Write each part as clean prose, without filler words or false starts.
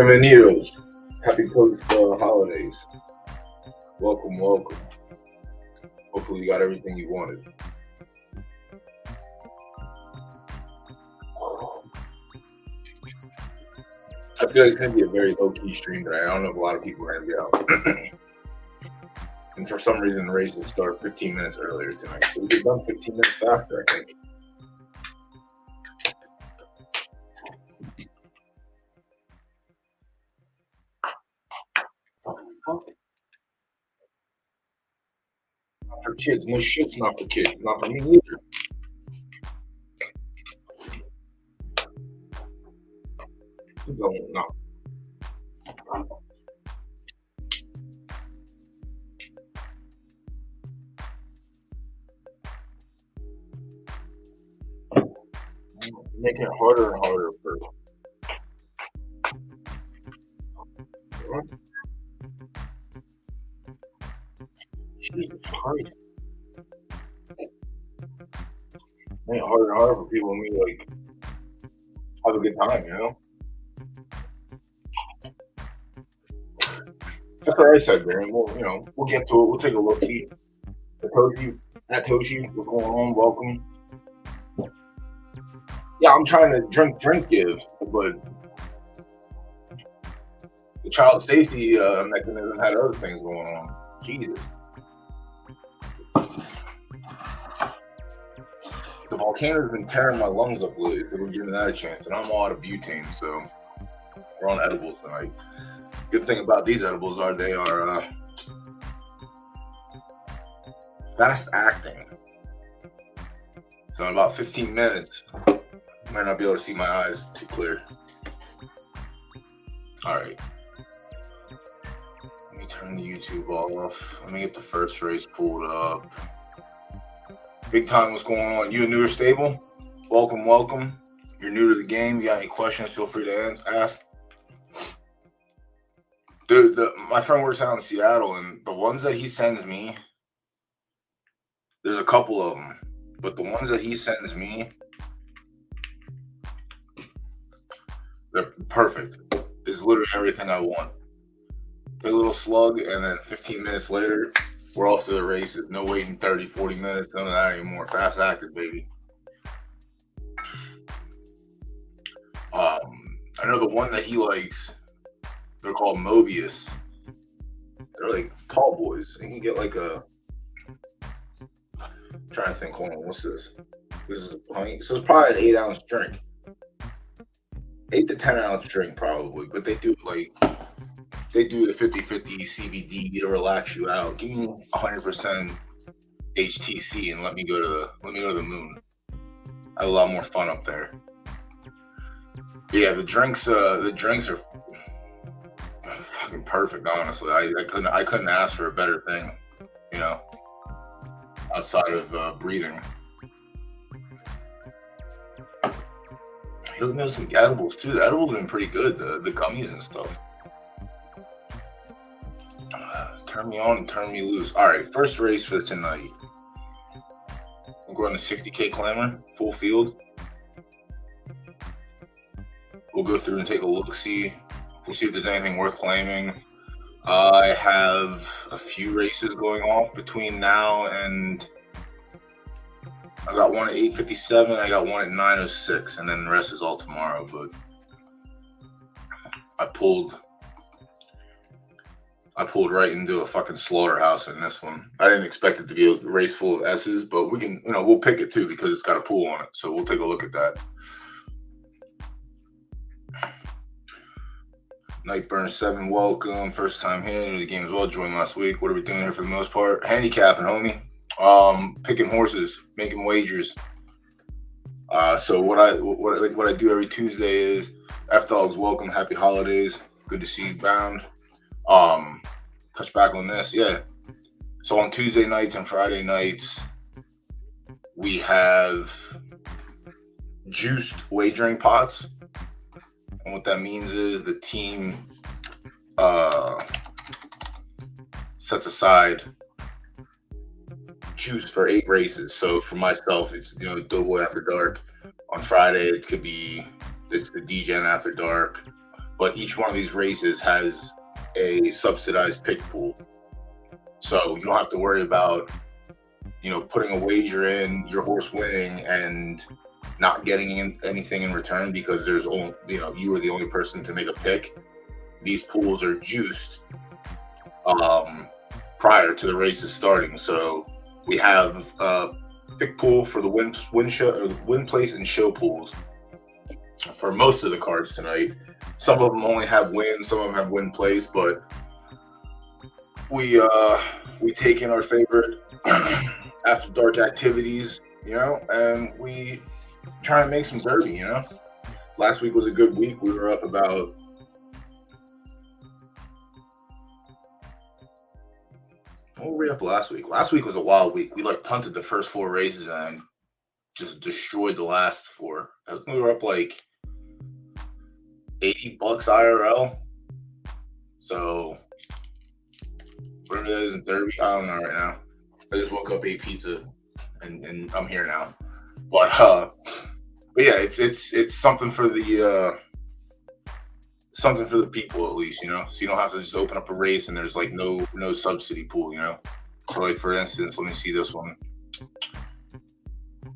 Bienvenidos. Happy post holidays. Welcome, welcome. Hopefully you got everything you wanted. I feel like it's going to be a very low-key stream today. I don't know if a lot of people are going to be out. And for some reason, the races start 15 minutes earlier tonight. So we get done 15 minutes faster, I think. Fuck. Not for kids. No shit's not for kids. Not for me either. Don't know. Making it harder and harder for. Jesus Christ. Making it harder and harder for people and me, like, have a good time, you know? That's what I said, man. We'll get to it. We'll take a look. See, Toshi, what's going on? Welcome. Yeah, I'm trying to give, but the child safety mechanism had other things going on. Jesus. The volcano's been tearing my lungs up lately, so we're giving that a chance. And I'm all out of butane, so we're on edibles tonight. Good thing about these edibles are they are fast acting. So in about 15 minutes, I might not be able to see my eyes too clear. All right. Let me turn the YouTube off. Let me get the first race pulled up. Big time, what's going on? You a newer stable? Welcome, welcome. You're new to the game. You got any questions? Feel free to ask. My friend works out in Seattle, and the ones that he sends me, there's a couple of them, but the ones that he sends me, they're perfect. It's literally everything I want. Take a little slug, and then 15 minutes later, we're off to the races. No waiting 30, 40 minutes. None of that anymore. Fast active, baby. I know the one that he likes, they're called Mobius. They're like tall boys. You can get like a... I'm trying to think. Hold on. What's this? This is a pint. So it's probably an 8-ounce drink. 8 to 10-ounce drink probably. But they do the 50-50 CBD to relax you out. Give me 100% HTC and let me go to the moon. I have a lot more fun up there. Yeah, the drinks are fucking perfect. Honestly, I couldn't ask for a better thing, you know, outside of breathing. He looked at some edibles too. The edibles have been pretty good. The gummies and stuff. Turn me on and turn me loose. All right, first race for tonight. I'm going to 60K clamor, full field. We'll go through and take a look, see. We'll see if there's anything worth claiming. I have a few races going off between now and I got one at 8:57. I got one at 9:06, and then the rest is all tomorrow. But I pulled right into a fucking slaughterhouse in this one. I didn't expect it to be a race full of S's, but we can, we'll pick it too because it's got a pool on it. So we'll take a look at that. Nightburn 7, welcome. First time here, new to the game as well. Joined last week. What are we doing here for the most part? Handicapping, homie. Picking horses, making wagers. So what I do every Tuesday is F Dogs, welcome, happy holidays. Good to see you bound. Touch back on this, yeah. So on Tuesday nights and Friday nights, we have juiced wagering pots. And what that means is the team sets aside juice for 8 races. So for myself, it's DoughBoy After Dark. On Friday, it could be the DGen After Dark. but each one of these races has a subsidized pick pool. So you don't have to worry about, putting a wager in, your horse winning, and not getting anything in return because there's only, you were the only person to make a pick. These pools are juiced prior to the races starting. So we have pick pool for the win place and show pools for most of the cards tonight. Some of them only have win, some of them have win place, but we take in our favorite after dark activities, and we try and make some derby. Last week was a good week. We were up about what were we up last week? Last week was a wild week. We punted the first 4 races and just destroyed the last 4. I think we were up like $80 IRL. So whatever that is in derby, I don't know right now. I just woke up, ate pizza, and I'm here now. But yeah, it's something for the people at least, so you don't have to just open up a race and there's like no subsidy pool, So like for instance, let me see this one.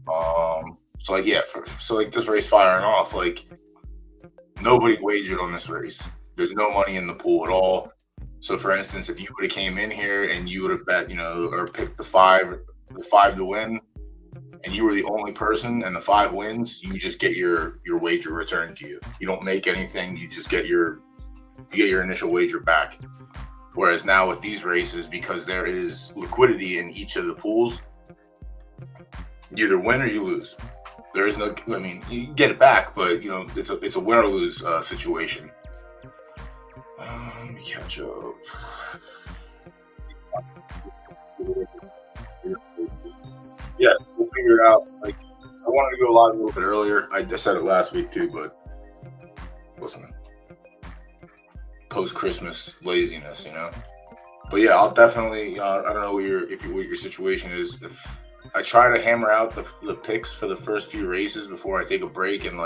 So like yeah, so like this race firing off, like nobody wagered on this race. There's no money in the pool at all. So for instance, if you would have came in here and you would have bet, or picked the 5 to win, and you were the only person and the 5 wins, you just get your wager returned to you. You don't make anything, you just get your initial wager back. Whereas now with these races, because there is liquidity in each of the pools, you either win or you lose. There is no, you get it back, but it's a win or lose situation. Let me catch up. Yeah, we'll figure it out. Like, I wanted to go live a little bit earlier. I just said it last week too, but listen, post-Christmas laziness, But yeah, I'll definitely. I don't know what your situation is. If I try to hammer out the picks for the first few races before I take a break and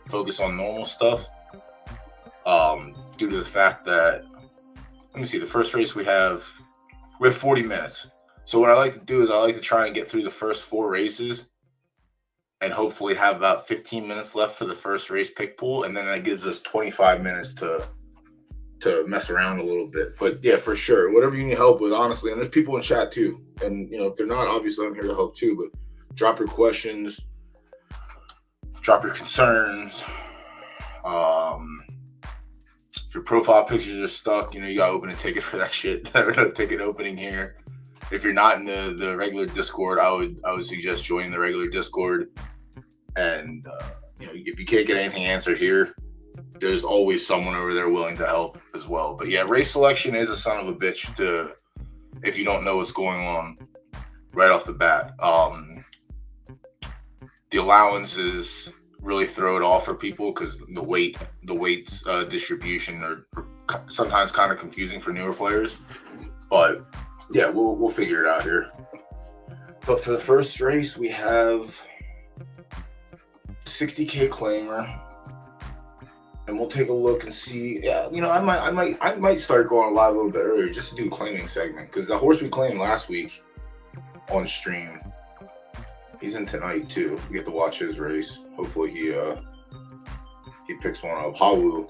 focus on normal stuff, due to the fact that, let me see, the first race we have 40 minutes. So what I like to do is I like to try and get through the first 4 races and hopefully have about 15 minutes left for the first race pick pool. And then that gives us 25 minutes to mess around a little bit. But yeah, for sure, whatever you need help with, honestly, and there's people in chat too. And, if they're not, obviously I'm here to help too, but drop your questions, drop your concerns. If your profile pictures are stuck, you got to open a ticket for that shit. No ticket opening here. If you're not in the regular Discord, I would suggest joining the regular Discord. And if you can't get anything answered here, there's always someone over there willing to help as well. But yeah, race selection is a son of a bitch if you don't know what's going on right off the bat. The allowances really throw it off for people because the weights distribution are sometimes kind of confusing for newer players. But yeah, we'll figure it out here. But for the first race, we have 60K claimer, and we'll take a look and see. Yeah, I might start going live a little bit earlier just to do a claiming segment because the horse we claimed last week on stream, he's in tonight too. We get to watch his race. Hopefully he picks one up. Hawu,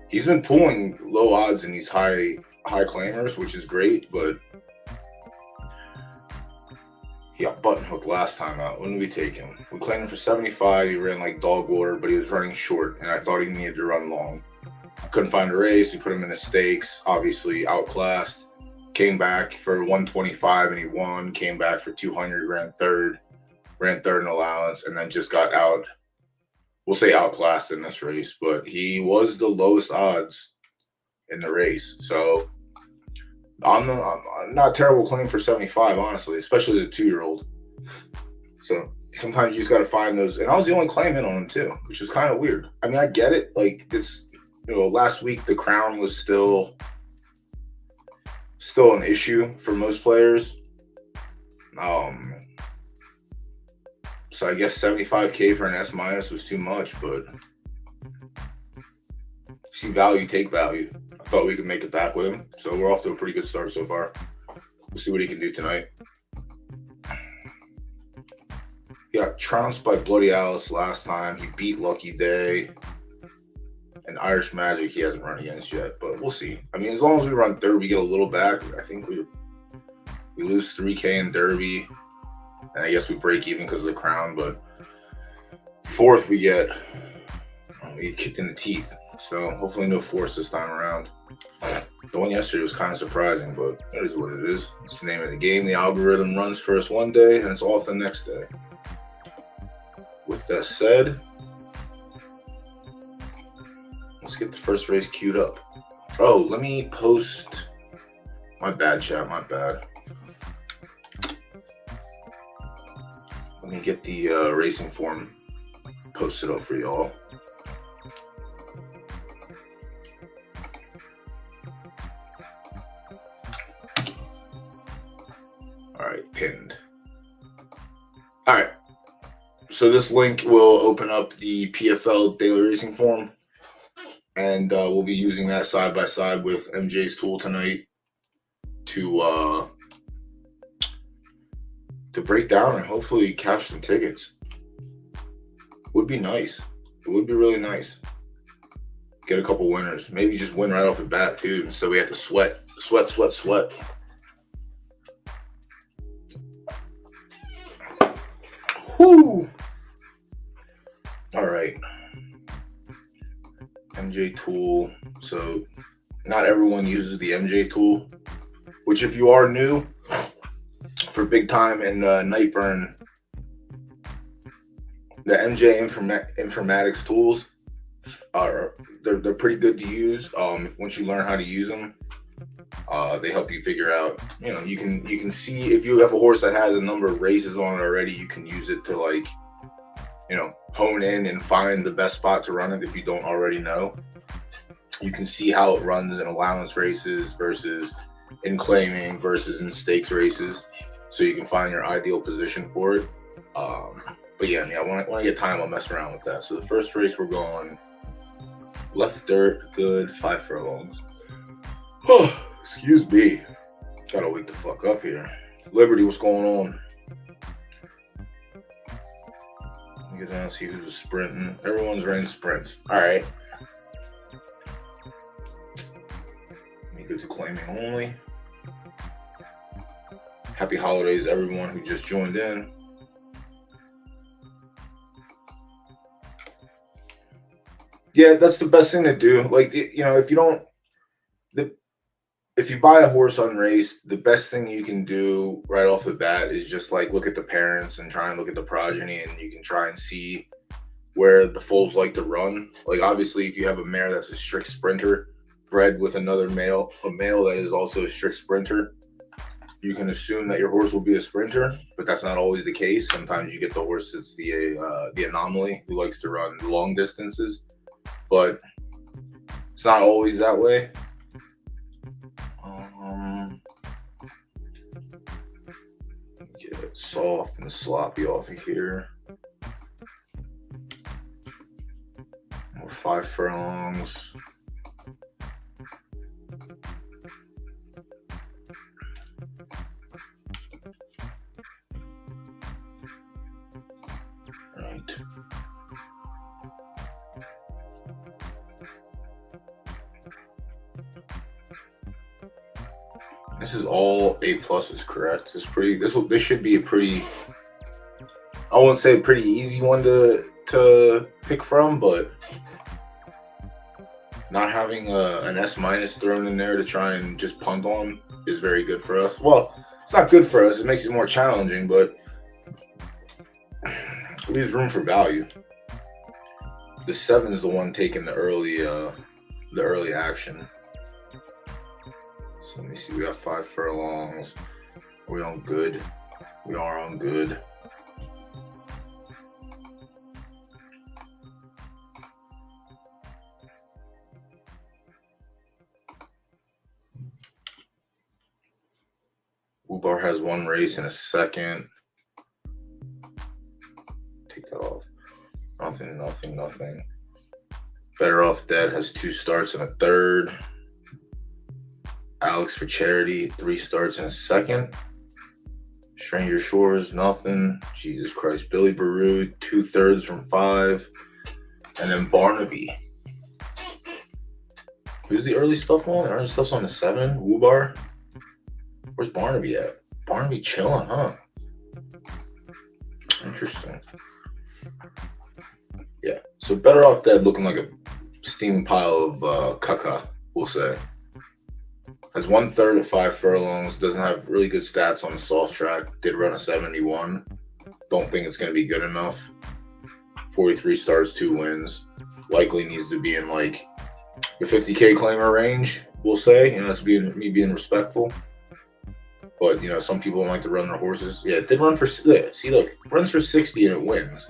he's been pulling low odds in these high claimers, which is great, but he got button hooked last time out. When did we take him? We claimed him for 75. He ran like dog water, but he was running short, and I thought he needed to run long. Couldn't find a race. We put him in the stakes. Obviously outclassed. Came back for 125 and he won. Came back for 200. Ran third in allowance, and then just got out. We'll say outclassed in this race, but he was the lowest odds in the race. So I'm not a terrible claim for 75, honestly, especially as a 2-year-old. So sometimes you just got to find those. And I was the only claim in on him too, which is kind of weird. I mean, I get it. Like this, last week the crown was still an issue for most players. So I guess 75K for an S- was too much, but See value, take value. I thought we could make it back with him, so we're off to a pretty good start so far. We'll see what he can do tonight. He got trounced by Bloody Alice last time. He beat Lucky Day. And Irish Magic he hasn't run against yet, but we'll see. I mean, as long as we run third, we get a little back. I think we lose 3K in Derby, and I guess we break even because of the crown. But fourth, we get kicked in the teeth. So hopefully no force this time around. The one yesterday was kind of surprising, but it is what it is. It's the name of the game. The algorithm runs first one day, and it's off the next day. With that said, let's get the first race queued up. Oh, let me post. My bad, chat. My bad. Let me get the racing form posted up for y'all. All right, pinned. All right. So this link will open up the PFL daily racing form. And we'll be using that side by side with MJ's tool tonight to break down and hopefully cash some tickets. Would be nice. It would be really nice. Get a couple winners. Maybe just win right off the bat too. So we have to sweat. Whoo! All right. MJ tool. So not everyone uses the MJ tool, which if you are new for big time and Nightburn, the MJ informatics tools they're pretty good to use. Once you learn how to use them, they help you figure out. You can see if you have a horse that has a number of races on it already. You can use it to hone in and find the best spot to run it if you don't already know. You can see how it runs in allowance races versus in claiming versus in stakes races, so you can find your ideal position for it. But yeah, when I get time, I'll mess around with that. So the first race we're going left dirt, good, 5 furlongs. Oh, excuse me. Gotta wake the fuck up here. Liberty, what's going on? Get down and see who's sprinting. Everyone's running sprints. All right. Let me go to claiming only. Happy holidays, everyone who just joined in. Yeah, that's the best thing to do. If you buy a horse unraced, the best thing you can do right off the bat is just look at the parents and try and look at the progeny, and you can try and see where the foals like to run. Obviously, if you have a mare that's a strict sprinter bred with another male, a male that is also a strict sprinter, you can assume that your horse will be a sprinter, but that's not always the case. Sometimes you get the horse that's the anomaly who likes to run long distances, but it's not always that way. Get it soft and sloppy off of here. More 5 furlongs. Right. This is all A pluses, correct? This should be a pretty, I won't say a pretty easy one to pick from, but not having an S minus thrown in there to try and just punt on is very good for us. Well, it's not good for us. It makes it more challenging, but it leaves room for value. The 7 is the one taking the early action. So let me see. We got 5 furlongs. Are we on good? We are on good. Ubar has 1 race in a second. Take that off. Nothing. Better Off Dead has 2 starts and a third. Alex for Charity, 3 starts and a second. Stranger Shores, nothing. Jesus Christ. Billy Baru, 2/3 from 5. And then Barnaby. Who's the early stuff on? The early stuff's on the 7. Woobar. Where's Barnaby at? Barnaby chilling, huh? Interesting. Yeah. So Better Off Dead looking like a steaming pile of caca, we'll say. Has 1/3 at 5 furlongs. Doesn't have really good stats on the soft track. Did run a 71. Don't think it's going to be good enough. 43 starts, 2 wins. Likely needs to be in like the 50K claimer range, we'll say. You know, that's me being respectful. But, you know, some people like to run their horses. Yeah, it did run for, see, look, runs for 60 and it wins.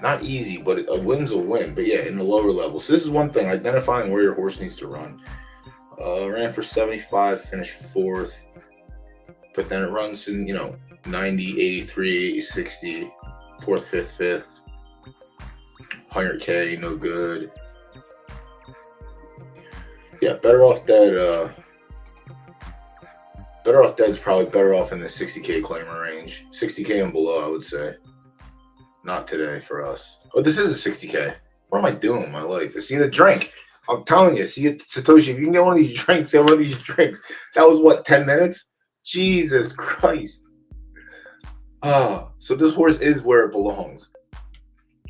Not easy, but a win's a win. But yeah, in the lower levels. So this is one thing, identifying where your horse needs to run. Ran for 75, finished 4th. But then it runs in, you know, 90, 83, 60, 4th, 5th, 5th. 100K, no good. Yeah, Better Off Dead. Better Off Dead's probably better off in the 60K claimer range. 60K and below, I would say. Not today for us. Oh, this is a 60K. What am I doing in my life? I see the drink. I'm telling you, see it, Satoshi. If you can get one of these drinks, get one of these drinks. That was what, 10 minutes? Jesus Christ. So this horse is where it belongs.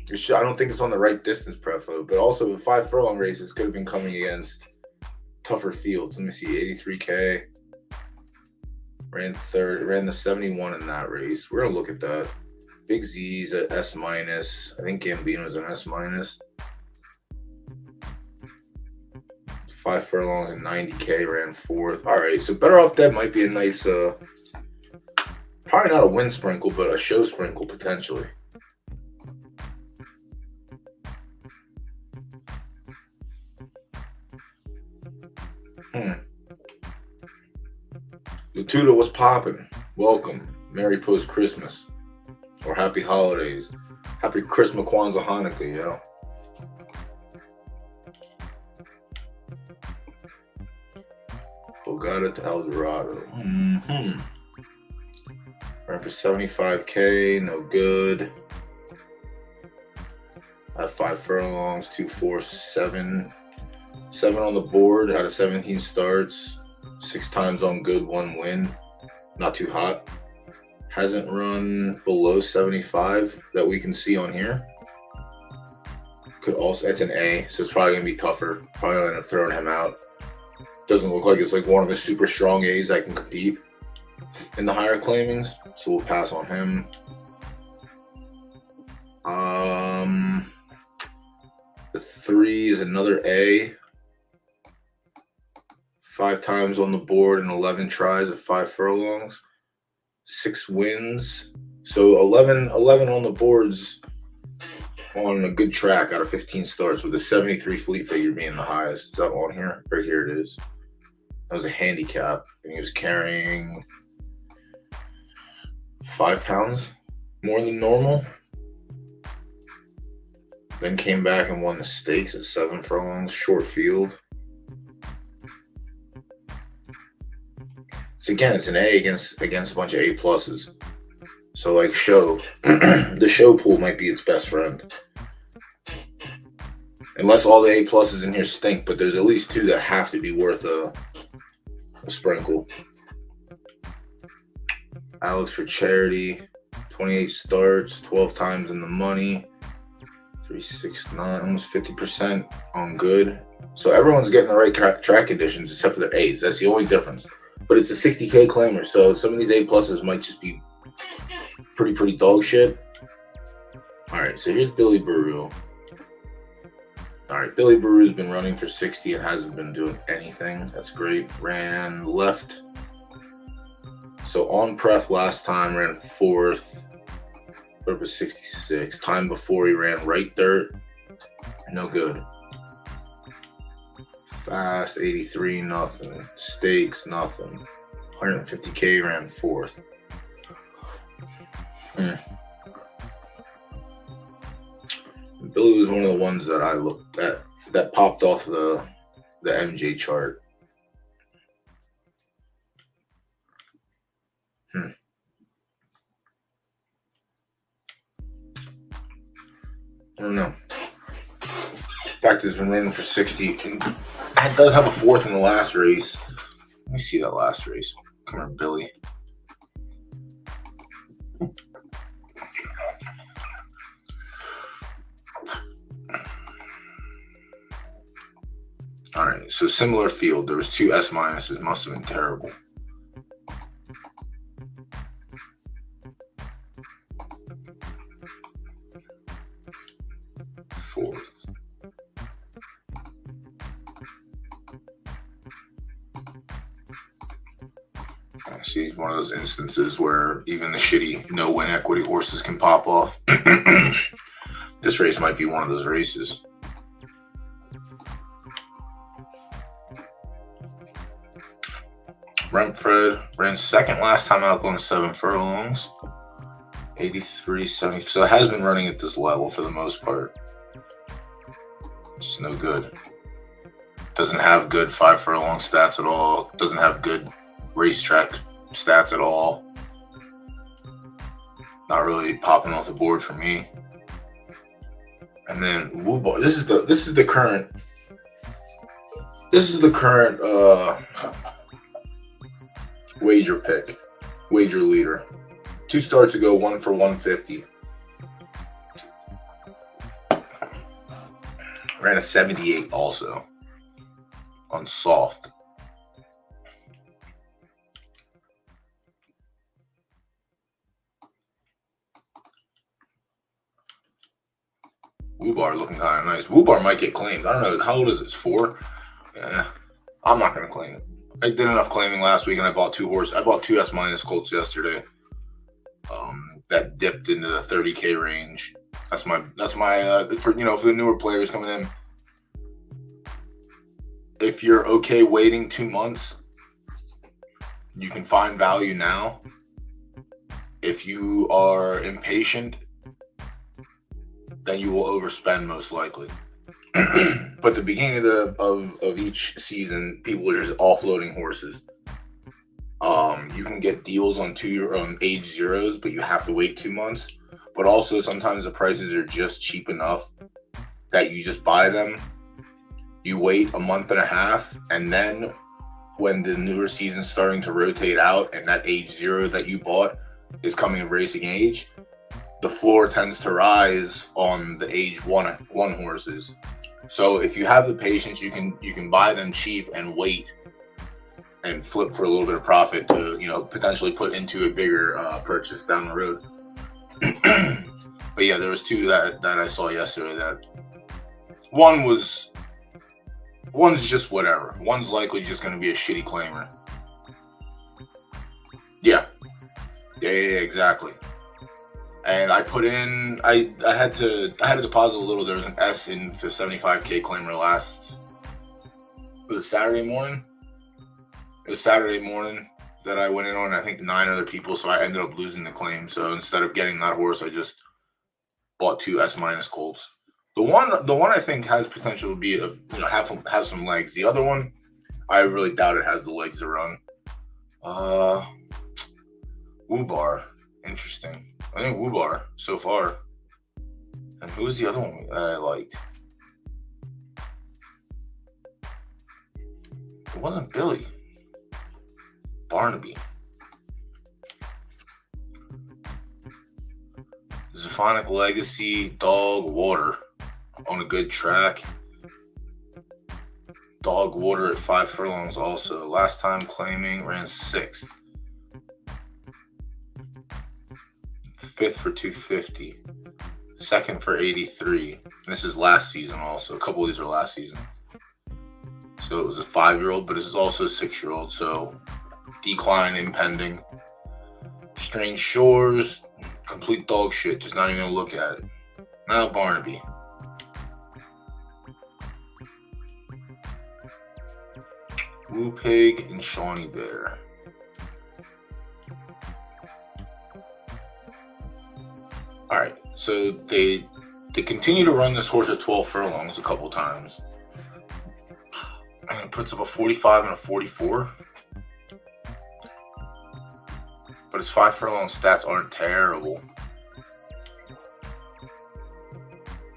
I don't think it's on the right distance prefo, but also the 5 furlong races could have been coming against tougher fields. Let me see, 83K. Ran third, ran the 71 in that race. We're gonna look at that. Big Z's at S-. I think Gambino's an S-. 5 furlongs and 90K, ran 4th. All right, so Better Off Dead might be a nice, probably not a win sprinkle, but a show sprinkle potentially. Latuda was popping. Welcome. Merry post-Christmas. Or happy holidays. Happy Christmas, Kwanzaa, Hanukkah, yo. Bogota to El Dorado. Ran for 75K, no good. Had 5 furlongs, 2, 4, 7. 7 on the board out of 17 starts. 6 times on good, 1 win. Not too hot. Hasn't run below 75 that we can see on here. Could also, that's an A, so it's probably going to be tougher. Probably going to end up throwing him out. Doesn't look like it's like one of the super strong A's that can compete in the higher claimings, so we'll pass on him. The 3 is another A. 5 times on the board and 11 tries at 5 furlongs. 6 wins. So 11 on the boards on a good track out of 15 starts, with a 73 fleet figure being the highest. Is that on here? Right here it is. That was a handicap, and he was carrying 5 pounds more than normal. Then came back and won the stakes at 7 furlongs, short field. So again, it's an A against a bunch of A pluses. So like show, the show pool might be its best friend. Unless all the A pluses in here stink, but there's at least 2 that have to be worth a sprinkle. Alex for Charity, 28 starts, 12 times in the money, 369, almost 50% on good. So everyone's getting the right track conditions except for their A's. That's the only difference. But it's a 60K claimer, so some of these A pluses might just be pretty dog shit. All right, so here's Billy Baru. All right, Billy Baru's been running for 60 and hasn't been doing anything. That's great. Ran left. So on pref last time, ran 4th. Put up a 66. Time before he ran right dirt. No good. Fast, 83, nothing. Stakes, nothing. 150K, ran 4th. Billy was one of the ones that I looked at that popped off the MJ chart. I don't know. In fact, it's been running for 60. And it does have a fourth in the last race. Let me see that last race. Come on, Billy. All right, so similar field. There was 2 S minuses. Must have been terrible. Fourth. I see one of those instances where even the shitty no-win equity horses can pop off. This race might be one of those races. Rentfred ran second last time out, going 7 furlongs. 83.70. So it has been running at this level for the most part. Just no good. Doesn't have good 5 furlong stats at all. Doesn't have good racetrack stats at all. Not really popping off the board for me. And then Woobar. This is the current wager leader. 2 starts ago, 1 for 150. Ran a 78 also on soft. Woobar looking kind of nice. Woobar might get claimed. I don't know. How old is this? 4? Yeah, I'm not going to claim it. I did enough claiming last week, and I bought 2 horses. I bought 2 S minus colts yesterday. That dipped into the 30K range. That's my for the newer players coming in. If you're okay waiting 2 months, you can find value now. If you are impatient, then you will overspend most likely. But the beginning of each season, people are just offloading horses. You can get deals on 2 age zeros, but you have to wait 2 months. But also sometimes the prices are just cheap enough that you just buy them. You wait a month and a half, and then when the newer season's starting to rotate out and that age 0 that you bought is coming of racing age, the floor tends to rise on the age 1 horses. So if you have the patience, you can buy them cheap and wait and flip for a little bit of profit to potentially put into a bigger purchase down the road. But yeah, there was 2 that I saw yesterday. That one's just whatever. One's likely just going to be a shitty claimer. Yeah, exactly. And I put in, I had to deposit a little. There was an S in the 75K claimer last. Was it Saturday morning? It was Saturday morning that I went in on, I think 9 other people, so I ended up losing the claim. So instead of getting that horse, I just bought 2 S minus colts. The one I think has potential to be have some legs. The other one, I really doubt it has the legs to run. Woobar, interesting. I think Woobar so far. And who was the other one that I liked? It wasn't Billy. Barnaby. Zephonic Legacy, Dog Water on a good track. Dog Water at 5 furlongs also. Last time claiming, ran 6th. 5th for 250. 2nd for 83. And this is last season also. A couple of these are last season. So it was a 5-year-old, but this is also a 6-year-old. So decline impending. Strange Shores, complete dog shit. Just not even gonna look at it. Now Barnaby. Woo Pig and Shawnee Bear. All right, so they They continue to run this horse at 12 furlongs a couple times. And it puts up a 45 and a 44. But its 5 furlong stats aren't terrible.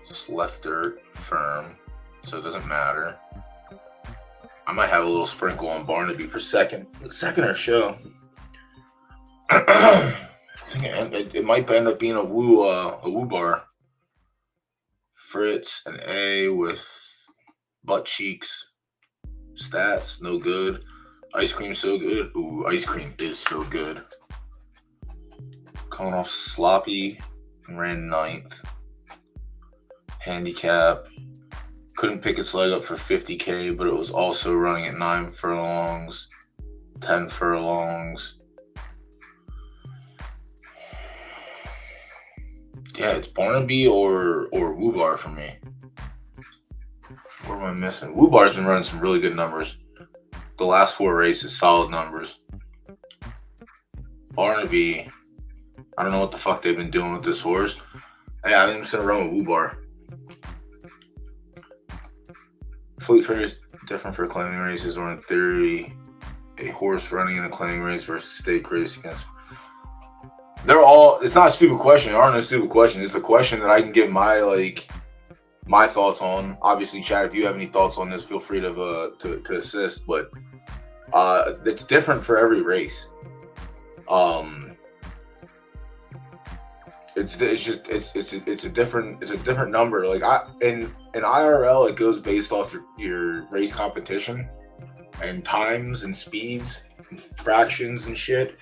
Just left dirt, firm, so it doesn't matter. I might have a little sprinkle on Barnaby for second or show. I think it might end up being a woo bar. Fritz and A with butt cheeks. Stats, no good. Ice cream, so good. Ooh, ice cream is so good. Coming off sloppy and ran 9th. Handicap. Couldn't pick its leg up for 50K, but it was also running at 9 furlongs, 10 furlongs. Yeah, it's Barnaby or Woo Bar for me. What am I missing? Woo Bar's been running some really good numbers. The last 4 races, solid numbers. Barnaby, I don't know what the fuck they've been doing with this horse. Yeah, I think I'm just gonna run with Woo Bar. Fleet Fair is different for claiming races, or in theory, a horse running in a claiming race versus stake race against. It's not a stupid question. There are no stupid questions. It's a question that I can give my thoughts on. Obviously, Chad, if you have any thoughts on this, feel free to assist. But it's different for every race. It's a different number. Like in IRL, it goes based off your race competition and times and speeds, and fractions and shit.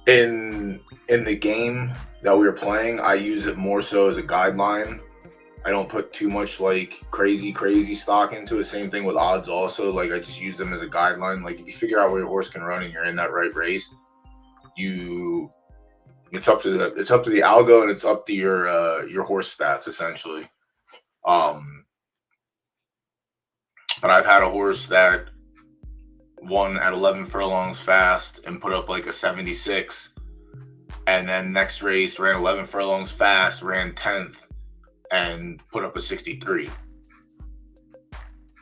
In the game that we were playing, I use it more so as a guideline. I don't put too much crazy stock into it. Same thing with odds also. Like I just use them as a guideline. Like if you figure out where your horse can run and you're in that right race, it's up to the algo and it's up to your horse stats essentially. But I've had a horse that won at 11 furlongs fast and put up like a 76, and then next race ran 11 furlongs fast, ran 10th, and put up a 63.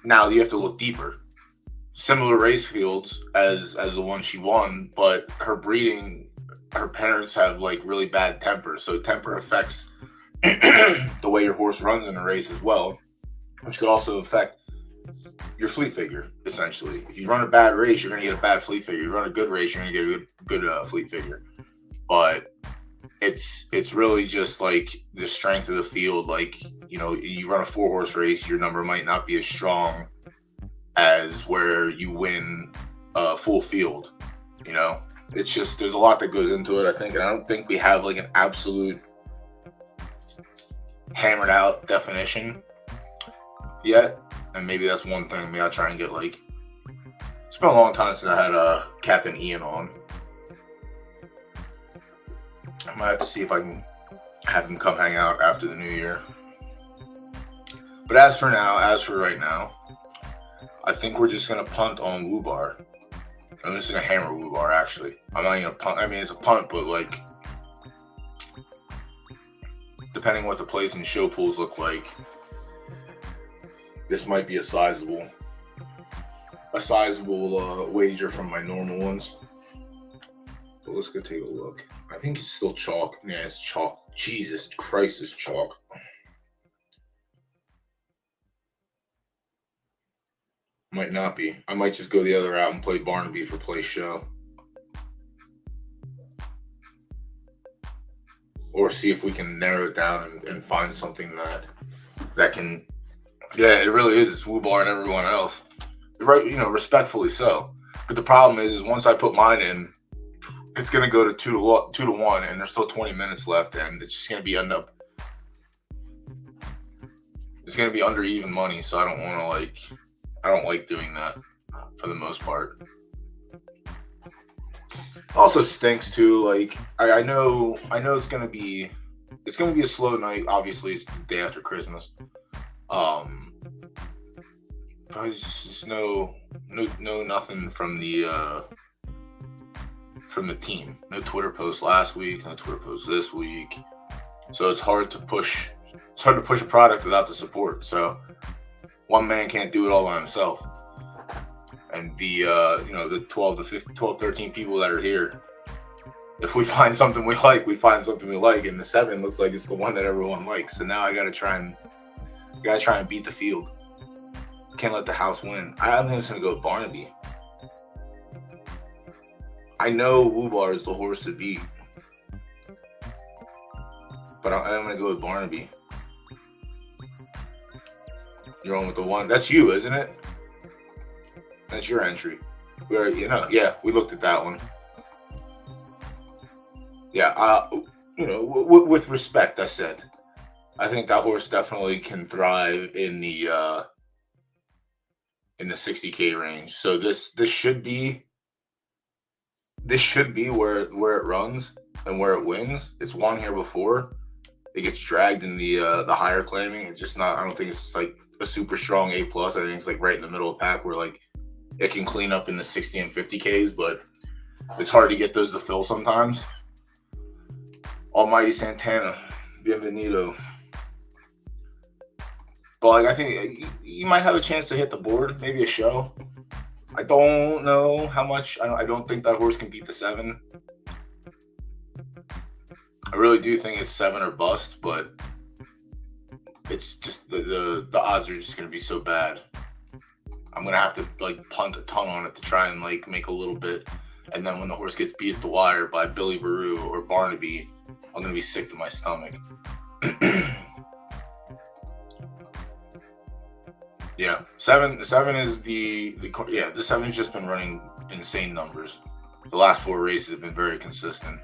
Now you have to look deeper. Similar race fields as the one she won, but her parents have like really bad temper, so temper affects the way your horse runs in a race as well, which could also affect your fleet figure, essentially. If you run a bad race, you're going to get a bad fleet figure. You run a good race, you're going to get a good fleet figure. But it's really just like the strength of the field. Like, you know, you run a 4-horse race, your number might not be as strong as where you win a full field. You know, it's just, there's a lot that goes into it, I think. And I don't think we have like an absolute hammered out definition yet. And maybe that's one thing. Maybe I'll try and get it's been a long time since I had Captain Ian on. I might have to see if I can have him come hang out after the new year. But as for right now, I think we're just going to punt on Woo Bar. I'm just going to hammer Woo Bar, actually. I'm not going to punt. I mean, it's a punt, but depending what the place and show pools look like, this might be a sizable wager from my normal ones. But let's go take a look. I think it's still chalk. Yeah, it's chalk. Jesus Christ, it's chalk. Might not be. I might just go the other route and play Barnaby for play show. Or see if we can narrow it down and find something that can. Yeah, it really is. It's Woo Bar and everyone else. Right, you know, respectfully so. But the problem is once I put mine in, it's going to go to 2 to 1, and there's still 20 minutes left, and it's just going to be it's going to be under even money, so I don't want to I don't like doing that for the most part. Also stinks too. I know it's going to be a slow night. Obviously, it's the day after Christmas. But it's just no nothing from the team. No Twitter post last week, no Twitter post this week. So it's hard to push. It's hard to push a product without the support. So one man can't do it all by himself. And the the 12 to 15, 12, 13 people that are here, if we find something we like, we find something we like. And the 7 looks like it's the one that everyone likes. So now I gotta try and beat the field. Can't let the house win. I'm just gonna go with Barnaby. I know Woobar is the horse to beat, but I'm gonna go with Barnaby. You're on with the 1. That's you, isn't it? That's your entry. We looked at that one. Yeah, with respect, I said, I think that horse definitely can thrive in the 60K range. So this should be where it runs and where it wins. It's won here before. It gets dragged in the higher claiming. It's just not. I don't think it's like a super strong A+. I think it's like right in the middle of the pack where like it can clean up in the 60 and 50Ks, but it's hard to get those to fill sometimes. Almighty Santana, bienvenido. But like, I think you might have a chance to hit the board, maybe a show. I don't know how much. I don't think that horse can beat the 7. I really do think it's 7 or bust, but it's just the odds are just going to be so bad. I'm going to have to like punt a ton on it to try and like make a little bit. And then when the horse gets beat at the wire by Billy Baru or Barnaby, I'm going to be sick to my stomach. Yeah, 7 is the 7's just been running insane numbers. The last 4 races have been very consistent.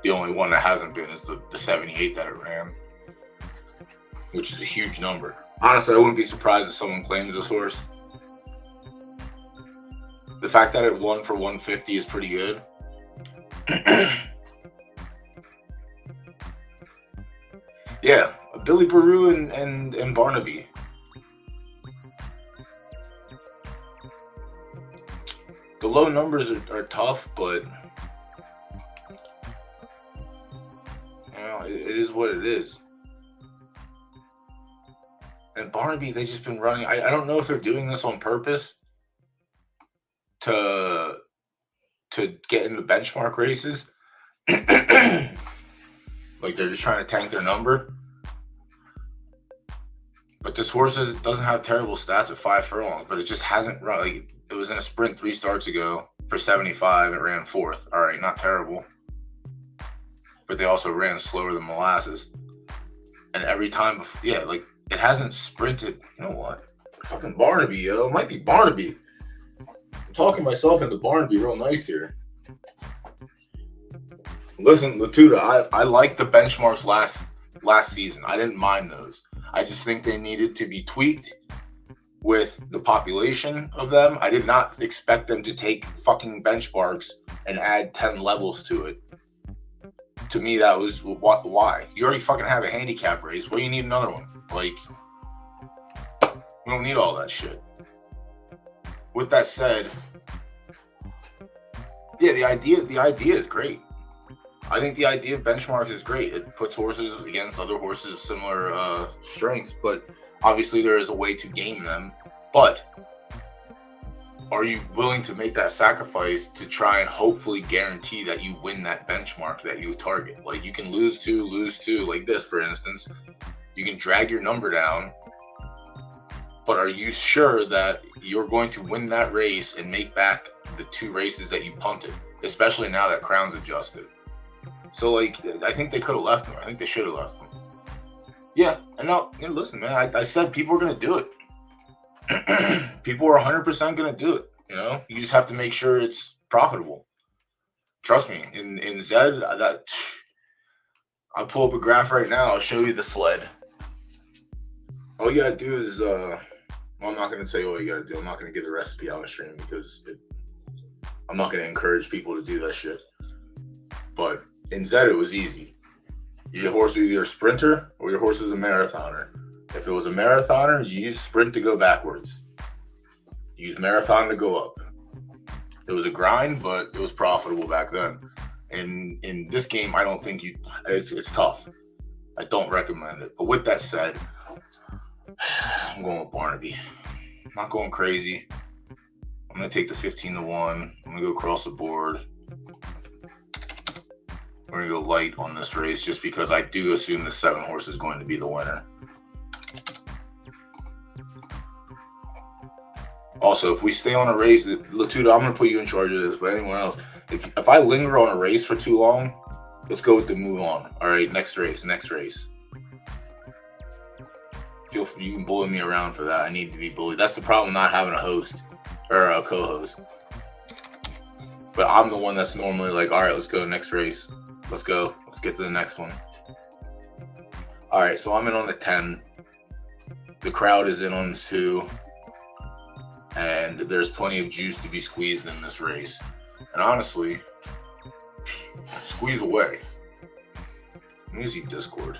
The only one that hasn't been is the 78 that it ran, which is a huge number. Honestly, I wouldn't be surprised if someone claims this horse. The fact that it won for 150 is pretty good. Yeah, Billy Baru and Barnaby. The low numbers are tough, but it is what it is. And Barnaby, they've just been running. I don't know if they're doing this on purpose to get into benchmark races. Like they're just trying to tank their number. But this horse doesn't have terrible stats at 5 furlongs, but it just hasn't run. Like it was in a sprint 3 starts ago for 75. It ran 4th. All right, not terrible. But they also ran slower than molasses. And every time, like it hasn't sprinted. You know what? Fucking Barnaby, yo. It might be Barnaby. I'm talking myself into Barnaby real nice here. Listen, Latuda, I like the benchmarks last season. I didn't mind those. I just think they needed to be tweaked with the population of them. I did not expect them to take fucking benchmarks and add 10 levels to it. To me, that was why. You already fucking have a handicap race. Why do you need another one? Like, we don't need all that shit. With that said, yeah, the idea is great. I think the idea of benchmarks is great. It puts horses against other horses of similar strengths, but obviously there is a way to game them. But are you willing to make that sacrifice to try and hopefully guarantee that you win that benchmark that you target? Like you can lose two, like this, for instance. You can drag your number down, but are you sure that you're going to win that race and make back the 2 races that you punted, especially now that Crown's adjusted? So, like, I think they could have left him. I think they should have left him. Yeah, and now, listen, man, I said people are going to do it. People are 100% going to do it, You just have to make sure it's profitable. Trust me, in Zed, I'll pull up a graph right now. I'll show you the sled. All you got to do is, I'm not going to tell you what you got to do. I'm not going to give the recipe on the stream because I'm not going to encourage people to do that shit. But in Zed, it was easy. Your horse was either a sprinter or your horse was a marathoner. If it was a marathoner, you use sprint to go backwards. You use marathon to go up. It was a grind, but it was profitable back then. And in this game, I don't think it's tough. I don't recommend it. But with that said, I'm going with Barnaby. I'm not going crazy. I'm going to take the 15-1. I'm going to go across the board. We're going to go light on this race just because I do assume the 7 horse is going to be the winner. Also, if we stay on a race, Latuda, I'm going to put you in charge of this, but anyone else, if I linger on a race for too long, let's go with the move on. All right, next race. Feel free, you can bully me around for that. I need to be bullied. That's the problem not having a host or a co-host. But I'm the one that's normally like, all right, let's go next race. Let's go. Let's get to the next one. All right, so I'm in on the 10. The crowd is in on 2. And there's plenty of juice to be squeezed in this race. And honestly, squeeze away. Let me see Discord.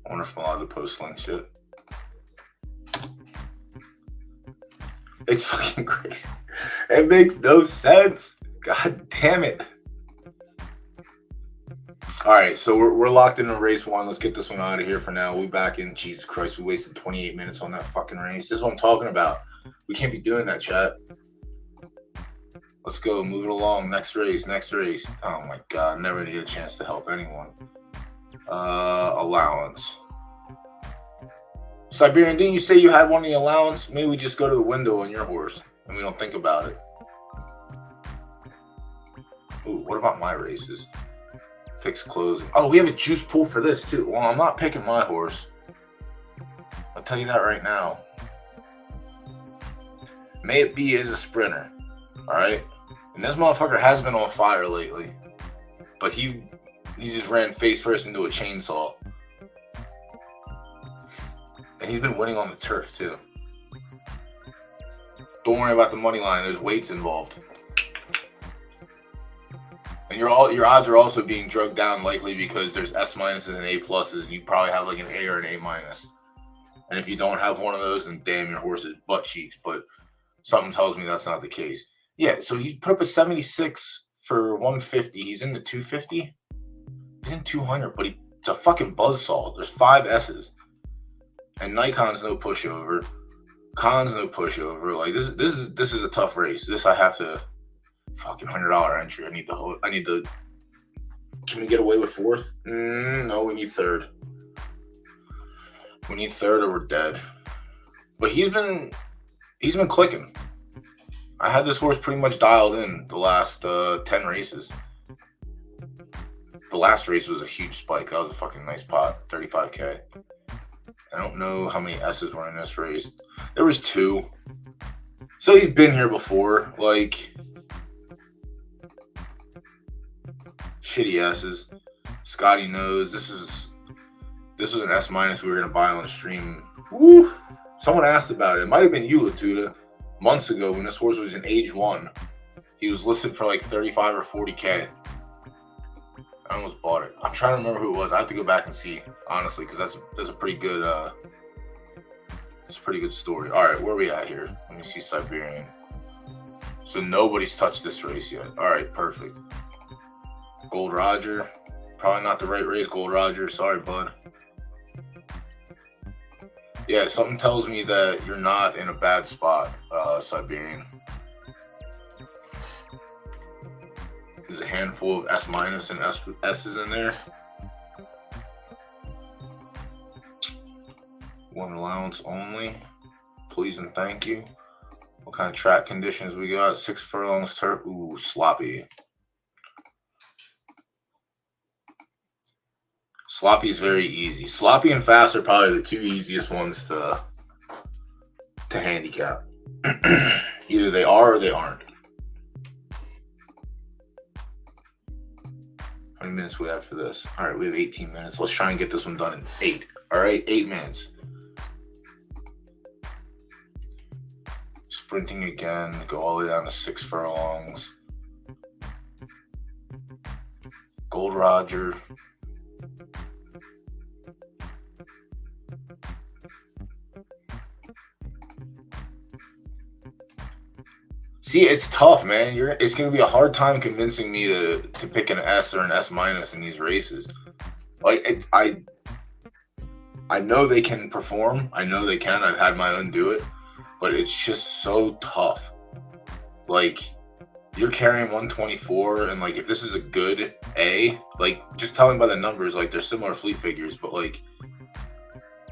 I wonder if I'm allowed to post links yet. It's fucking crazy. It makes no sense. God damn it. All right, so we're locked into race 1. Let's get this one out of here for now. We'll be back in. Jesus Christ, we wasted 28 minutes on that fucking race. This is what I'm talking about. We can't be doing that, chat. Let's go. Move it along. Next race. Oh, my God. Never need a chance to help anyone. Allowance. Siberian, didn't you say you had one of the allowance? Maybe we just go to the window on your horse and we don't think about it. Ooh, what about my races? Picks closing. Oh, we have a juice pool for this too. Well, I'm not picking my horse. I'll tell you that right now. May it be as a sprinter. All right. And this motherfucker has been on fire lately. But he just ran face first into a chainsaw. And he's been winning on the turf too. Don't worry about the money line. There's weights involved. And your odds are also being drugged down likely because there's S minuses and A pluses. And you probably have like an A or an A minus. And if you don't have one of those, then damn, your horse is butt cheeks. But something tells me that's not the case. Yeah, so he put up a 76 for 150. He's in the 250. He's in 200, but it's a fucking buzzsaw. There's 5 S's. And Nikon's no pushover. Khan's no pushover. Like this is a tough race. This I have to fucking $100 entry. I need to. Can we get away with 4th? No, we need 3rd. We need 3rd or we're dead. But he's been clicking. I had this horse pretty much dialed in the last 10 races. The last race was a huge spike. That was a fucking nice pot, 35K. I don't know how many S's were in this race. There was 2. So he's been here before. Like, shitty S's. Scotty knows. This was an S minus we were going to buy on the stream. Woo! Someone asked about it. It might have been you, Latuda. Months ago when this horse was in age 1. He was listed for like 35 or 40K. I almost bought it. I'm trying to remember who it was. I have to go back and see, honestly, because that's a pretty good it's a pretty good story. All right, where are we at here? Let me see Siberian. So nobody's touched this race yet. All right, perfect. Gold Roger. Probably not the right race, Gold Roger. Sorry, bud. Yeah, something tells me that you're not in a bad spot, Siberian. There's a handful of S minus and S's in there. 1 allowance only. Please and thank you. What kind of track conditions we got? 6 furlongs turf. Ooh, sloppy. Sloppy's very easy. Sloppy and fast are probably the 2 easiest ones to handicap. Either they are or they aren't. How many minutes we have for this? All right, we have 18 minutes. Let's try and get this one done in 8. All right, 8 minutes. Sprinting again, go all the way down to 6 furlongs. Gold Roger. See, it's tough, man. It's going to be a hard time convincing me to pick an S or an S minus in these races. Like, I know they can perform. I know they can. I've had my own do it. But it's just so tough. Like, you're carrying 124, and, like, if this is a good A, like, just telling by the numbers, like, they're similar fleet figures, but, like,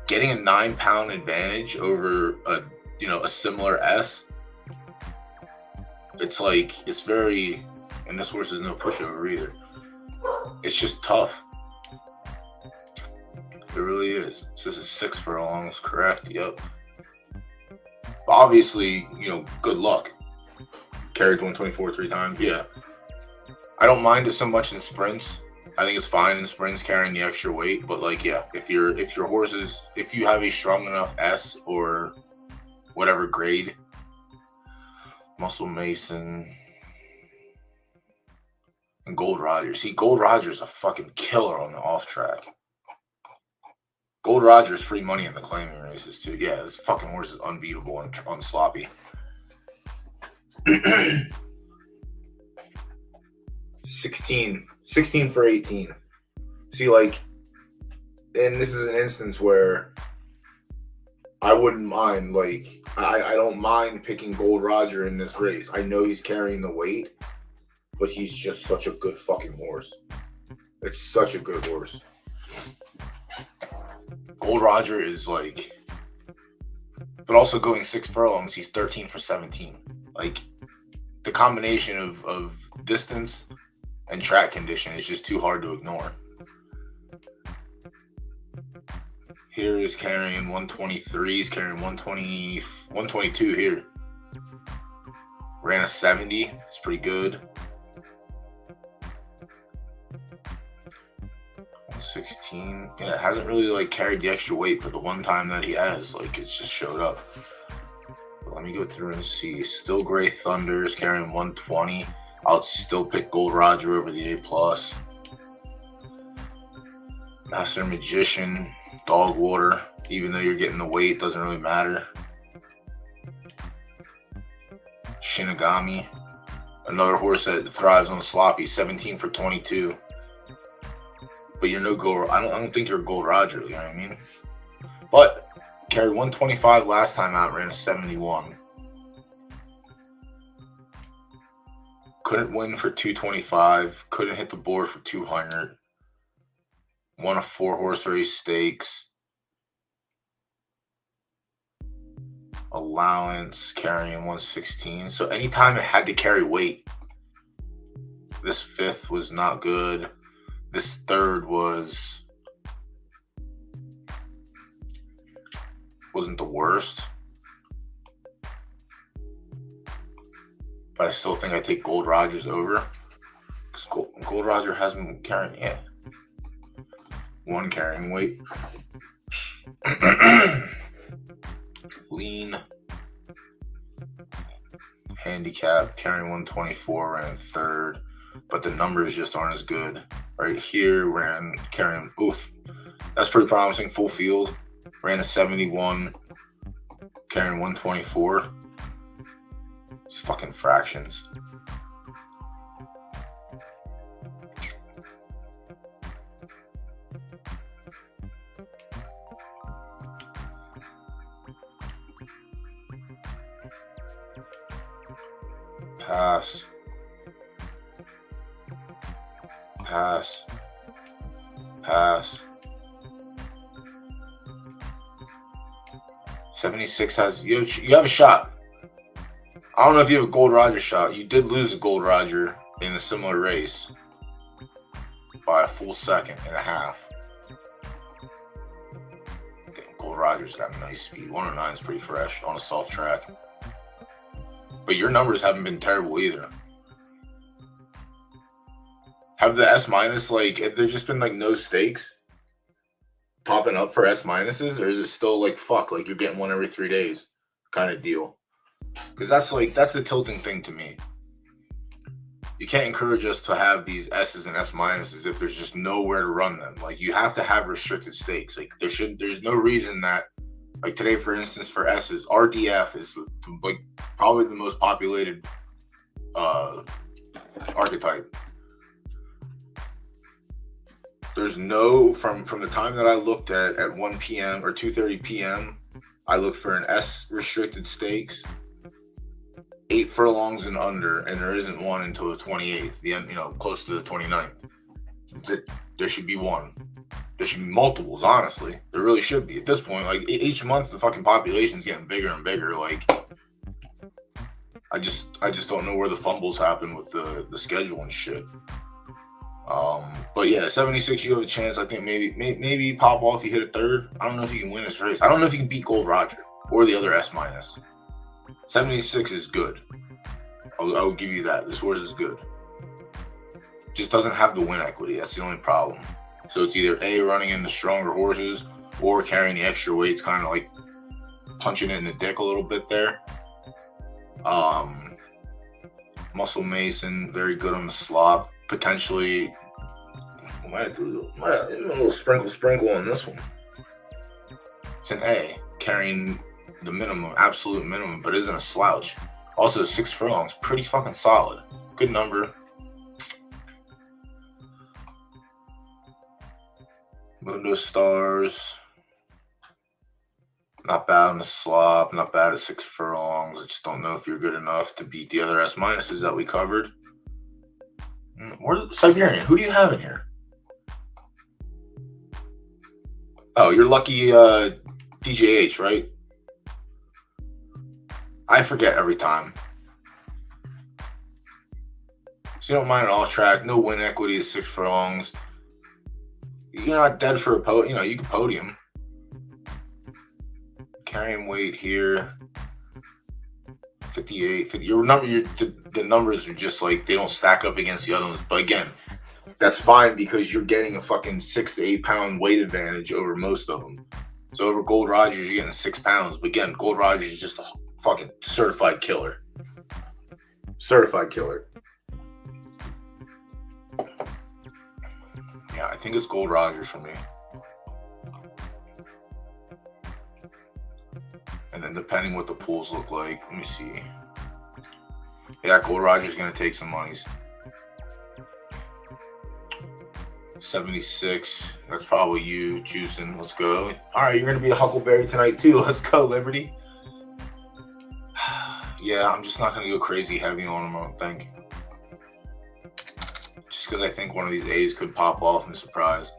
getting a 9-pound advantage over a similar S, it's like, it's very, and this horse is no pushover either. It's just tough. It really is. So this is 6 furlongs, correct? Yep. Obviously, good luck. Carried 124 3 times. Yeah. I don't mind it so much in sprints. I think it's fine in sprints carrying the extra weight, but like, yeah, if you have a strong enough S or whatever grade, Muscle Mason and Gold Roger. See, Gold Roger's a fucking killer on the off track. Gold Roger's free money in the claiming races too. Yeah, this fucking horse is unbeatable on sloppy. 16 for 18. See, like, and this is an instance where I wouldn't mind, like, I don't mind picking Gold Roger in this race. I know he's carrying the weight, but he's just such a good fucking horse. It's such a good horse. Gold Roger is like, but also going 6 furlongs, he's 13 for 17. Like, the combination of distance and track condition is just too hard to ignore. Here is carrying 123, he's carrying 122 here. Ran a 70, it's pretty good. 116, yeah, hasn't really like carried the extra weight, but the one time that he has, like, it's just showed up. But let me go through and see. Still Gray Thunder is carrying 120. I'll still pick Gold Roger over the A+. Master Magician, Dog Water, even though you're getting the weight, doesn't really matter. Shinigami, another horse that thrives on sloppy, 17 for 22. But you're no gold. I don't think you're a Gold Roger. You know what I mean? But carried 125 last time out, ran a 71. Couldn't win for 225. Couldn't hit the board for 200. Won a 4-horse race stakes. Allowance carrying 116. So anytime it had to carry weight, this 5th was not good. This 3rd wasn't the worst. But I still think I take Gold Roger's over. Because Gold Roger hasn't been carrying, yeah. 1 carrying weight. Lean. Handicap, carrying 124, ran 3rd. But the numbers just aren't as good. Right here, carrying, oof. That's pretty promising. Full field. Ran a 71. Carrying 124. It's fucking fractions. Pass. Pass. Pass. 76 has, you have a shot. I don't know if you have a Gold Roger shot. You did lose the Gold Roger in a similar race by a full 1.5 seconds. Damn, Gold Roger's got a nice speed. 109 is pretty fresh on a soft track. But your numbers haven't been terrible either. Have the S minus, like, have there just been like no stakes popping up for S minuses, or is it still like fuck, like you're getting one every 3 days kind of deal? Because that's the tilting thing to me. You can't encourage us to have these S's and S minuses if there's just nowhere to run them. Like, you have to have restricted stakes. Like, there's no reason that, like today, for instance, for S's, RDF is like probably the most populated archetype. There's no, from the time that I looked at 1 p.m. or 2:30 p.m., I looked for an S restricted stakes, 8 furlongs and under, and there isn't one until the 28th, the end, close to the 29th. There should be one. There should be multiples, honestly. There really should be. At this point, like, each month the fucking population's getting bigger and bigger. Like, I just don't know where the fumbles happen with the schedule and shit. But yeah, 76, you have a chance. I think maybe pop off, you hit a third. I don't know if you can win this race. I don't know if you can beat Gold Roger or the other S minus. 76 is good. I will give you that. This horse is good. Just doesn't have the win equity. That's the only problem. So it's either A, running into stronger horses, or carrying the extra weights, kind of like punching it in the dick a little bit there. Muscle Mason, very good on the slop. Potentially, might do a little sprinkle on this one. It's an A, carrying the minimum, absolute minimum, but isn't a slouch. Also, 6 furlongs, pretty fucking solid. Good number. Mundo Stars, not bad on the slop, not bad at 6 furlongs. I just don't know if you're good enough to beat the other S minuses that we covered. Where's Siberian? Who do you have in here? Oh, you're lucky DJH, right? I forget every time. So you don't mind an off track, no win equity at 6 furlongs. You're not dead for a podium. You can podium. Carrying weight here. 58, 50. The numbers are just like, they don't stack up against the other ones. But again, that's fine because you're getting a fucking 6 to 8 pound weight advantage over most of them. So over Gold Rogers, you're getting 6 pounds. But again, Gold Rogers is just a fucking certified killer. Certified killer. Yeah, I think it's Gold Rogers for me. And then depending what the pools look like, let me see. Yeah, Gold Rogers is going to take some monies. 76, that's probably you juicing. Let's go. All right, you're going to be a Huckleberry tonight too. Let's go, Liberty. Yeah, I'm just not going to go crazy heavy on him, I don't think. Just because I think one of these A's could pop off and surprise.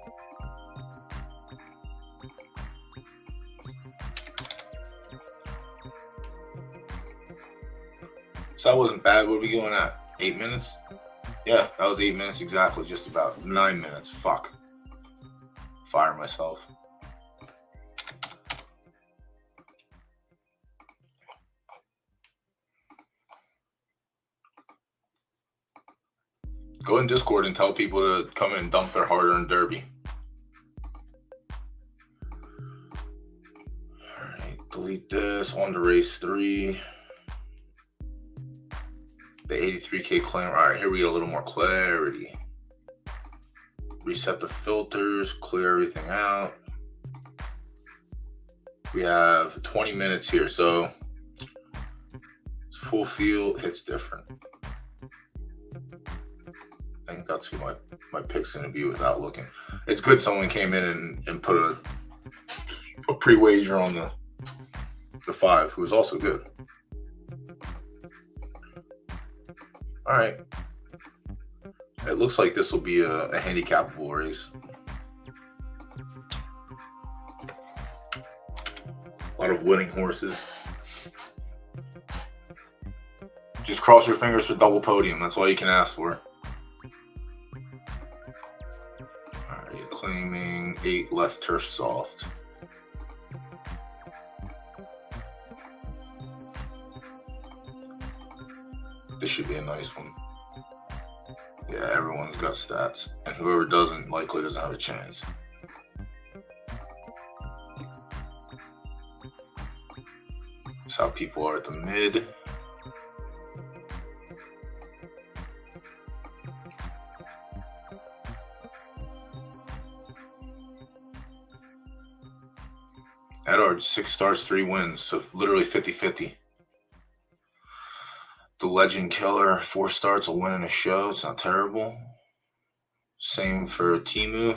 So that wasn't bad. What are we going at? 8 minutes? Yeah, that was 8 minutes exactly. Just about 9 minutes. Fuck. Fire myself. Go in Discord and tell people to come in and dump their hard-earned Derby. All right, delete this. On to race 3. The 83K claim. All right, here we get a little more clarity. Reset the filters, clear everything out. We have 20 minutes here, so it's full field, hits different. I think that's who my pick's going to be without looking. It's good someone came in and put a pre-wager on the 5, who was also good. All right. It looks like this will be a handicappable race. A lot of winning horses. Just cross your fingers for double podium. That's all you can ask for. All right, claiming 8 left turf soft. This should be a nice one. Yeah, everyone's got stats. And whoever doesn't likely doesn't have a chance. That's how people are at the mid. Edard, 6 starts, 3 wins, so literally 50-50. The Legend Killer, 4 starts, a win and a show. It's not terrible. Same for Timu.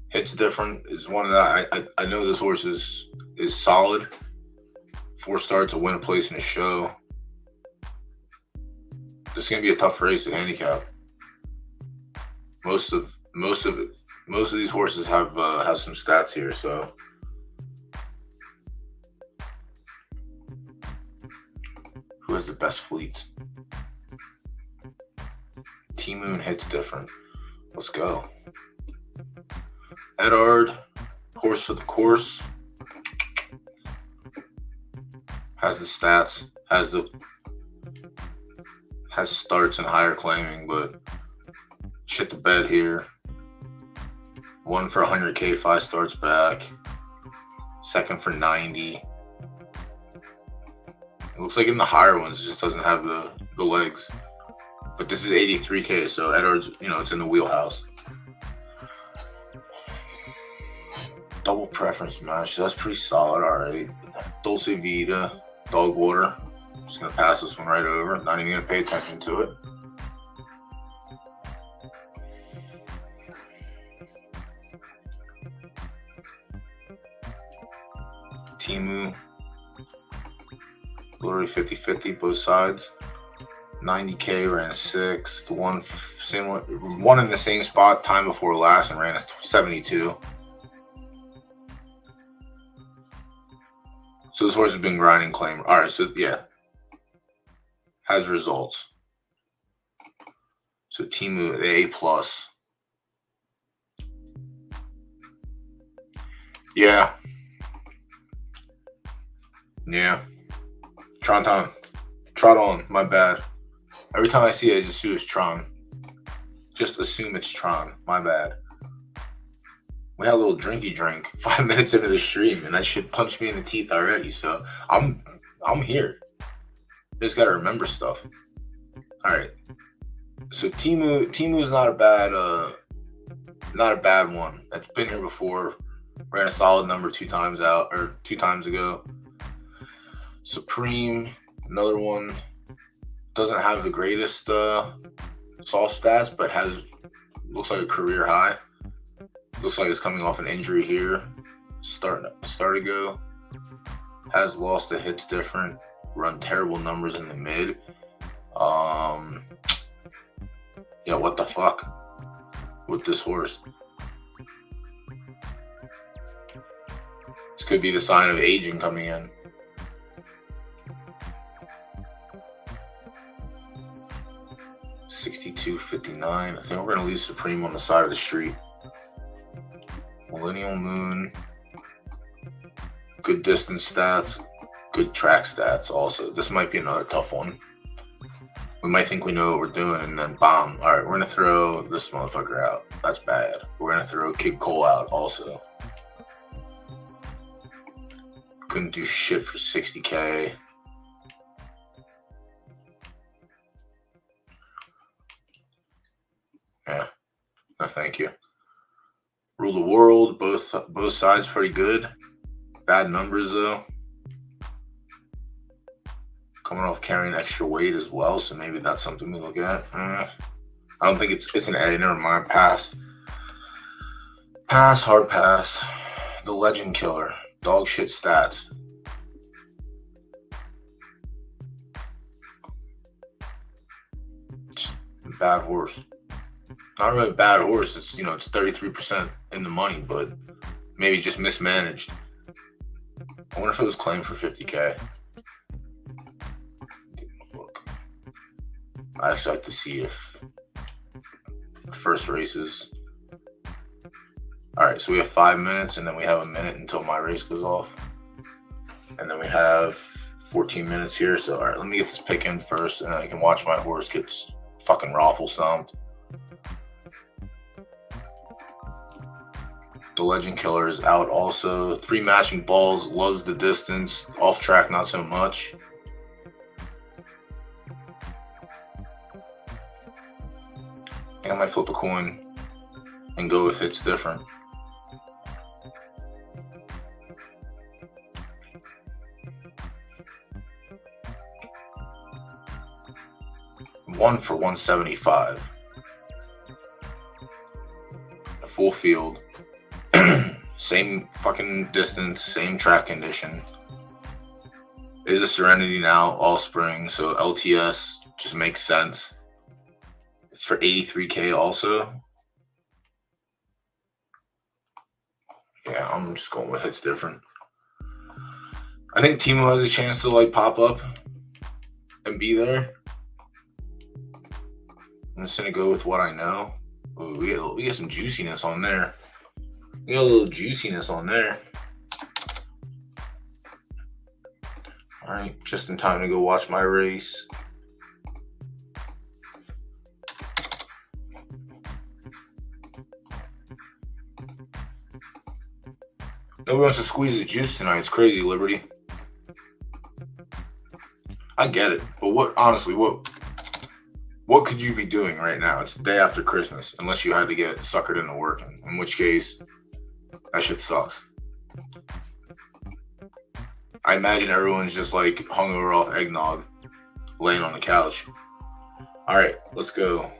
Hits different is one that I know this horse is solid. 4 starts, a win, a place, and a show. This is gonna be a tough race to handicap. Most of these horses have some stats here, so who has the best fleets? T-Moon hits different. Let's go. Edard, horse for the course. Has the stats, has starts and higher claiming, but shit the bed here. 1 for 100K, 5 starts back. 2nd for 90. It looks like in the higher ones, it just doesn't have the legs. But this is 83K, so Edard's, it's in the wheelhouse. Double preference match, that's pretty solid. All right. Dulce Vita, Dog Water. Just going to pass this one right over. Not even going to pay attention to it. Timu. Literally 50-50 both sides. 90K ran a 6. The one similar, one in the same spot time before last and ran a 72. So this horse has been grinding claim. All right, so yeah, has results. So Timu, the A+. Yeah. Trot on, my bad. Every time I see it, I just assume it's Tron. Just assume it's Tron, my bad. We had a little drinky drink 5 minutes into the stream, and that shit punched me in the teeth already. So I'm here. Just gotta remember stuff. All right. So Timu's not a bad one. That's been here before. Ran a solid number 2 times ago. Supreme, another one. Doesn't have the greatest soft stats, but looks like a career high. Looks like it's coming off an injury here. Start to go. Has lost the hits different. Run terrible numbers in the mid. Yeah, what the fuck with this horse? This could be the sign of aging coming in. $62.59. I think we're gonna leave Supreme on the side of the street. Millennial Moon. Good distance stats. Good track stats also. This might be another tough one. We might think we know what we're doing and then bomb. All right, we're gonna throw this motherfucker out. That's bad. We're gonna throw Kid Cole out also. Couldn't do shit for 60K. Yeah, no thank you. Rule the World, both sides pretty good. Bad numbers though. Coming off carrying extra weight as well, so maybe that's something we look at. I don't think it's an A. Never mind. Pass. Hard pass. The Legend Killer, dog shit stats. Bad horse. Not really a bad horse. It's 33% in the money, but maybe just mismanaged. I wonder if it was claimed for 50K. Look, I actually like to see if the first races. All right, so we have 5 minutes, and then we have a minute until my race goes off, and then we have 14 minutes here. So all right, let me get this pick in first, and then I can watch my horse get Fucking raffle stomped. The Legend Killer is out also. 3 matching balls. Loves the distance. Off track, not so much. And I might flip a coin and go with hits different. One for 175. A full field. Same fucking distance, same track condition. Is a Serenity now, all spring, so LTS just makes sense. It's for 83K also. Yeah, I'm just going with hits different. I think Timo has a chance to like pop up and be there. I'm just gonna go with what I know. Ooh, we get some juiciness on there. We got a little juiciness on there. All right, just in time to go watch my race. Nobody wants to squeeze the juice tonight. It's crazy, Liberty. I get it, but honestly, what could you be doing right now? It's the day after Christmas, unless you had to get suckered into working, in which case, that shit sucks. I imagine everyone's just like hungover off eggnog, laying on the couch. All right, let's go.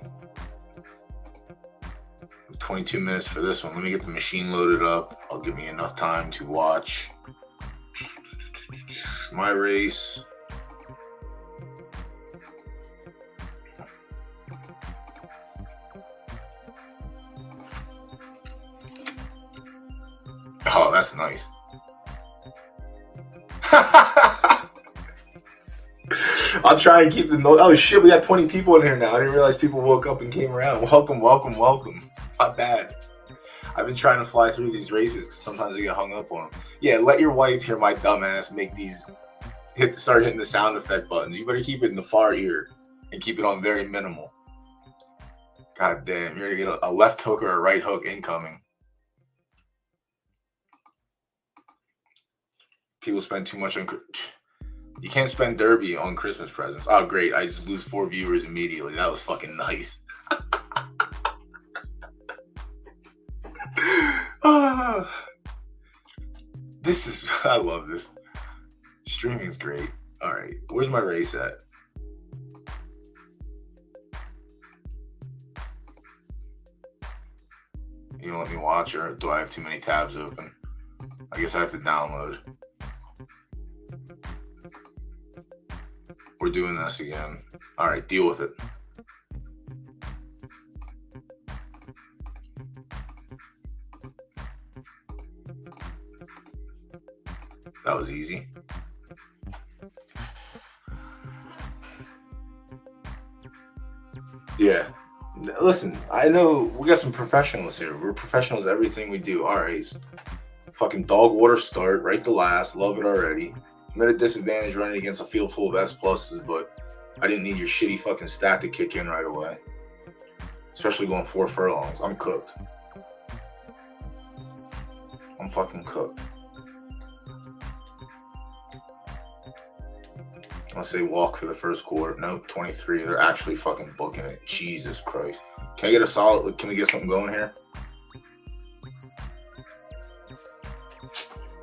22 minutes for this one. Let me get the machine loaded up. I'll give me enough time to watch my race. Oh, that's nice. I'll try and keep the note. Oh shit, we got 20 people in here now. I didn't realize people woke up and came around. Welcome, welcome, welcome. Not bad. I've been trying to fly through these races because sometimes I get hung up on them. Yeah, let your wife hear my dumbass make these. Start hitting the sound effect buttons. You better keep it in the far ear and keep it on very minimal. God damn, you're gonna get a left hook or a right hook incoming. People spend too much on. You can't spend Derby on Christmas presents. Oh, great. I just lose 4 viewers immediately. That was fucking nice. This is, I love this. Streaming's great. All right. Where's my race at? You don't let me watch, or do I have too many tabs open? I guess I have to download. We're doing this again. All right, deal with it. That was easy. Yeah. Listen, I know we got some professionals here. We're professionals at everything we do. All right. Fucking dog water start, right to last. Love it already. I'm at a disadvantage running against a field full of S pluses, but I didn't need your shitty fucking stat to kick in right away. Especially going 4 furlongs. I'm cooked. I'm fucking cooked. I'll say walk for the first quarter. Nope, 23. They're actually fucking booking it. Jesus Christ. Can I get a solid? Can we get something going here?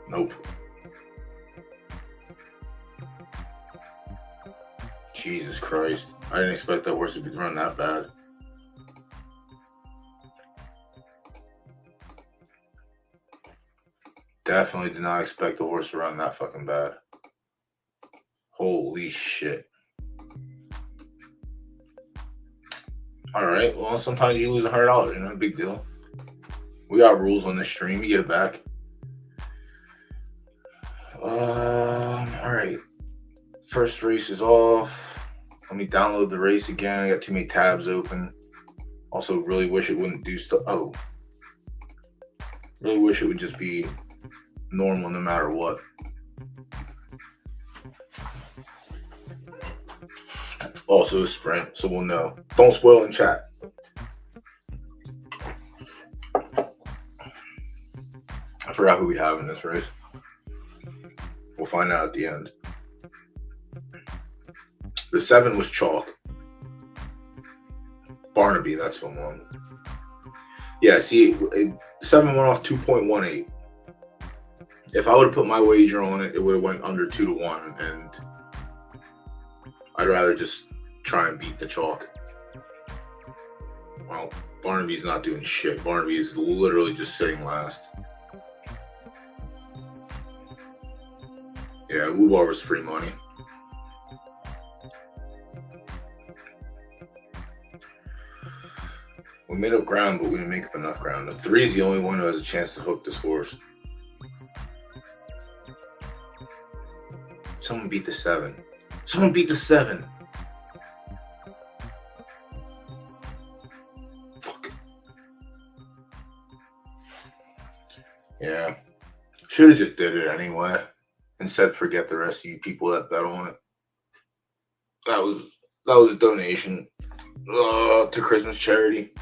Nope. Jesus Christ. I didn't expect that horse to be running that bad. Definitely did not expect the horse to run that fucking bad. Holy shit. All right. Well, sometimes you lose $100. You know, big deal. We got rules on this stream. You get it back. All right. First race is off. Let me download the race again. I got too many tabs open. Also, really wish it wouldn't do stuff. Oh. Really wish it would just be normal no matter what. Also a sprint, so we'll know. Don't spoil in chat. I forgot who we have in this race. We'll find out at the end. The 7 was chalk. Barnaby, that's the one. Yeah, see, 7 went off 2.18. If I would have put my wager on it, it would have went under 2-1, and I'd rather just try and beat the chalk. Well, Barnaby's not doing shit. Barnaby's literally just sitting last. Yeah, Ubar was free money. We made up ground, but we didn't make up enough ground. The 3 is the only one who has a chance to hook this horse. Someone beat the 7. Someone beat the 7. Fuck. Yeah. Should have just did it anyway. Instead, forget the rest of you people that bet on it. That was a donation to Christmas charity.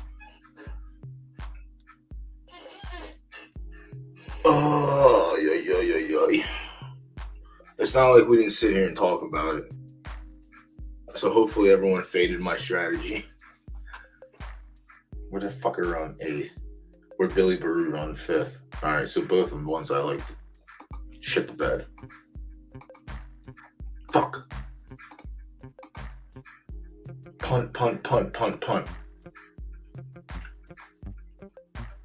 Oh, yeah. It's not like we didn't sit here and talk about it. So hopefully everyone faded my strategy. Where the fucker on 8th? Where Billy Baroud on 5th? Alright, so both of the ones I liked. Shit the bed. Fuck. Punt.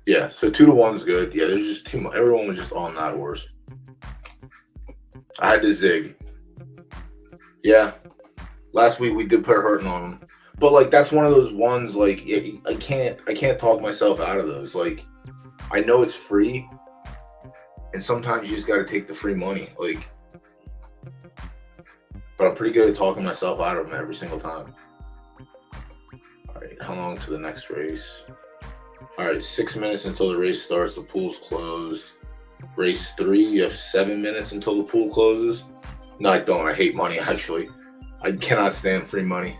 Yeah, so 2-1's good. Yeah, there's just too much. Everyone was just on that horse. I had to zig. Yeah. Last week we did put hurting on him. But like that's one of those ones like I can't talk myself out of those. Like I know it's free. And sometimes you just gotta take the free money. Like but I'm pretty good at talking myself out of them every single time. Alright, how long to the next race? Alright, 6 minutes until the race starts, the pool's closed. Race 3, you have 7 minutes until the pool closes. No, I don't. I hate money, actually. I cannot stand free money.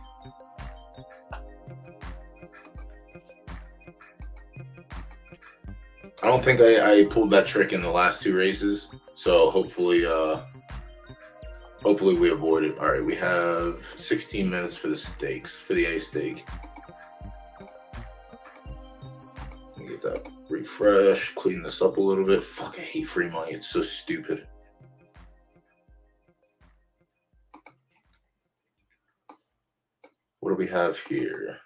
I don't think I pulled that trick in the last 2 races. So hopefully we avoid it. All right, we have 16 minutes for the stakes, for the A stake. Let me get that refresh, clean this up a little bit. Fuck, I hate free money. It's so stupid. What do we have here?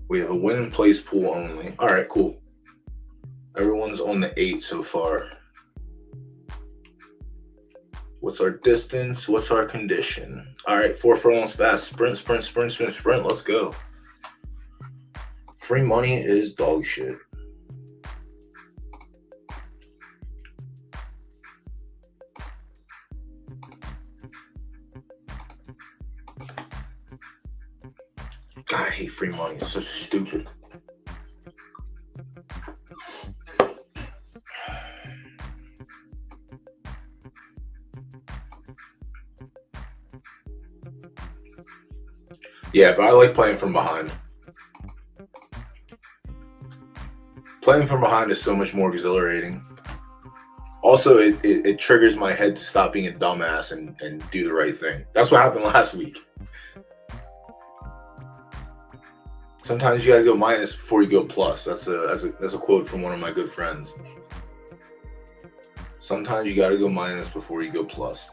We have a win and place pool only. All right, cool. Everyone's on the 8 so far. What's our distance? What's our condition? All right, 4 furlongs fast. Sprint. Let's go. Free money is dog shit. God, I hate free money. It's so stupid. Yeah, but I like playing from behind. Playing from behind is so much more exhilarating. Also, it triggers my head to stop being a dumbass and do the right thing. That's what happened last week. Sometimes you gotta go minus before you go plus. That's a quote from one of my good friends. Sometimes you gotta go minus before you go plus.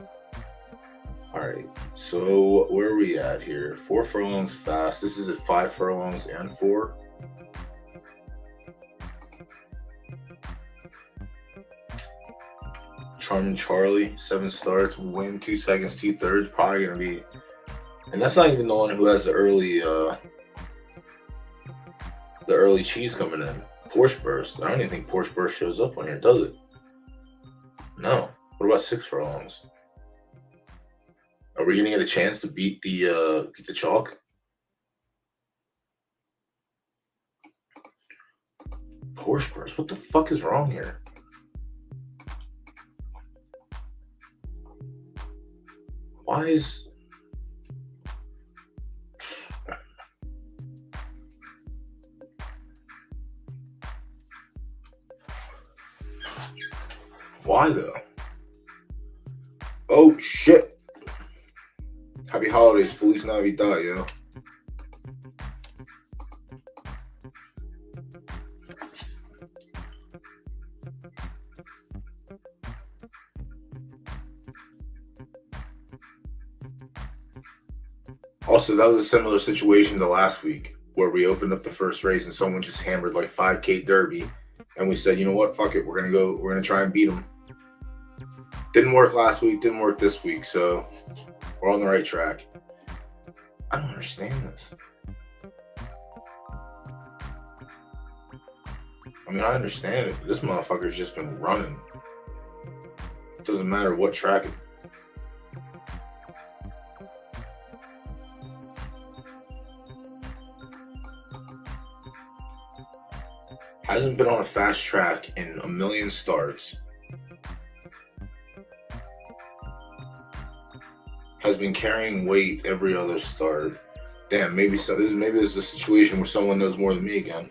All right, so where are we at here? 4 furlongs fast. This is at 5 furlongs and 4. Charming Charlie, 7 starts, win 2 seconds, 2/3. Probably gonna be, and that's not even the one who has the early cheese coming in. Porsche Burst. I don't even think Porsche Burst shows up on here, does it? No. What about 6 furlongs? Are we gonna get a chance to beat the chalk? Porsche Burst. What the fuck is wrong here? Why is Why though? Oh shit! Happy holidays, Feliz Navidad, yo. Also, that was a similar situation to last week where we opened up the first race and someone just hammered like 5K Derby, and we said, you know what, fuck it, we're gonna try and beat them. Didn't work last week, didn't work this week, so we're on the right track. I don't understand this. I mean, I understand it, but this motherfucker's just been running. It doesn't matter what track it. Hasn't been on a fast track in a million starts. Has been carrying weight every other start. Damn, maybe this is a situation where someone knows more than me again.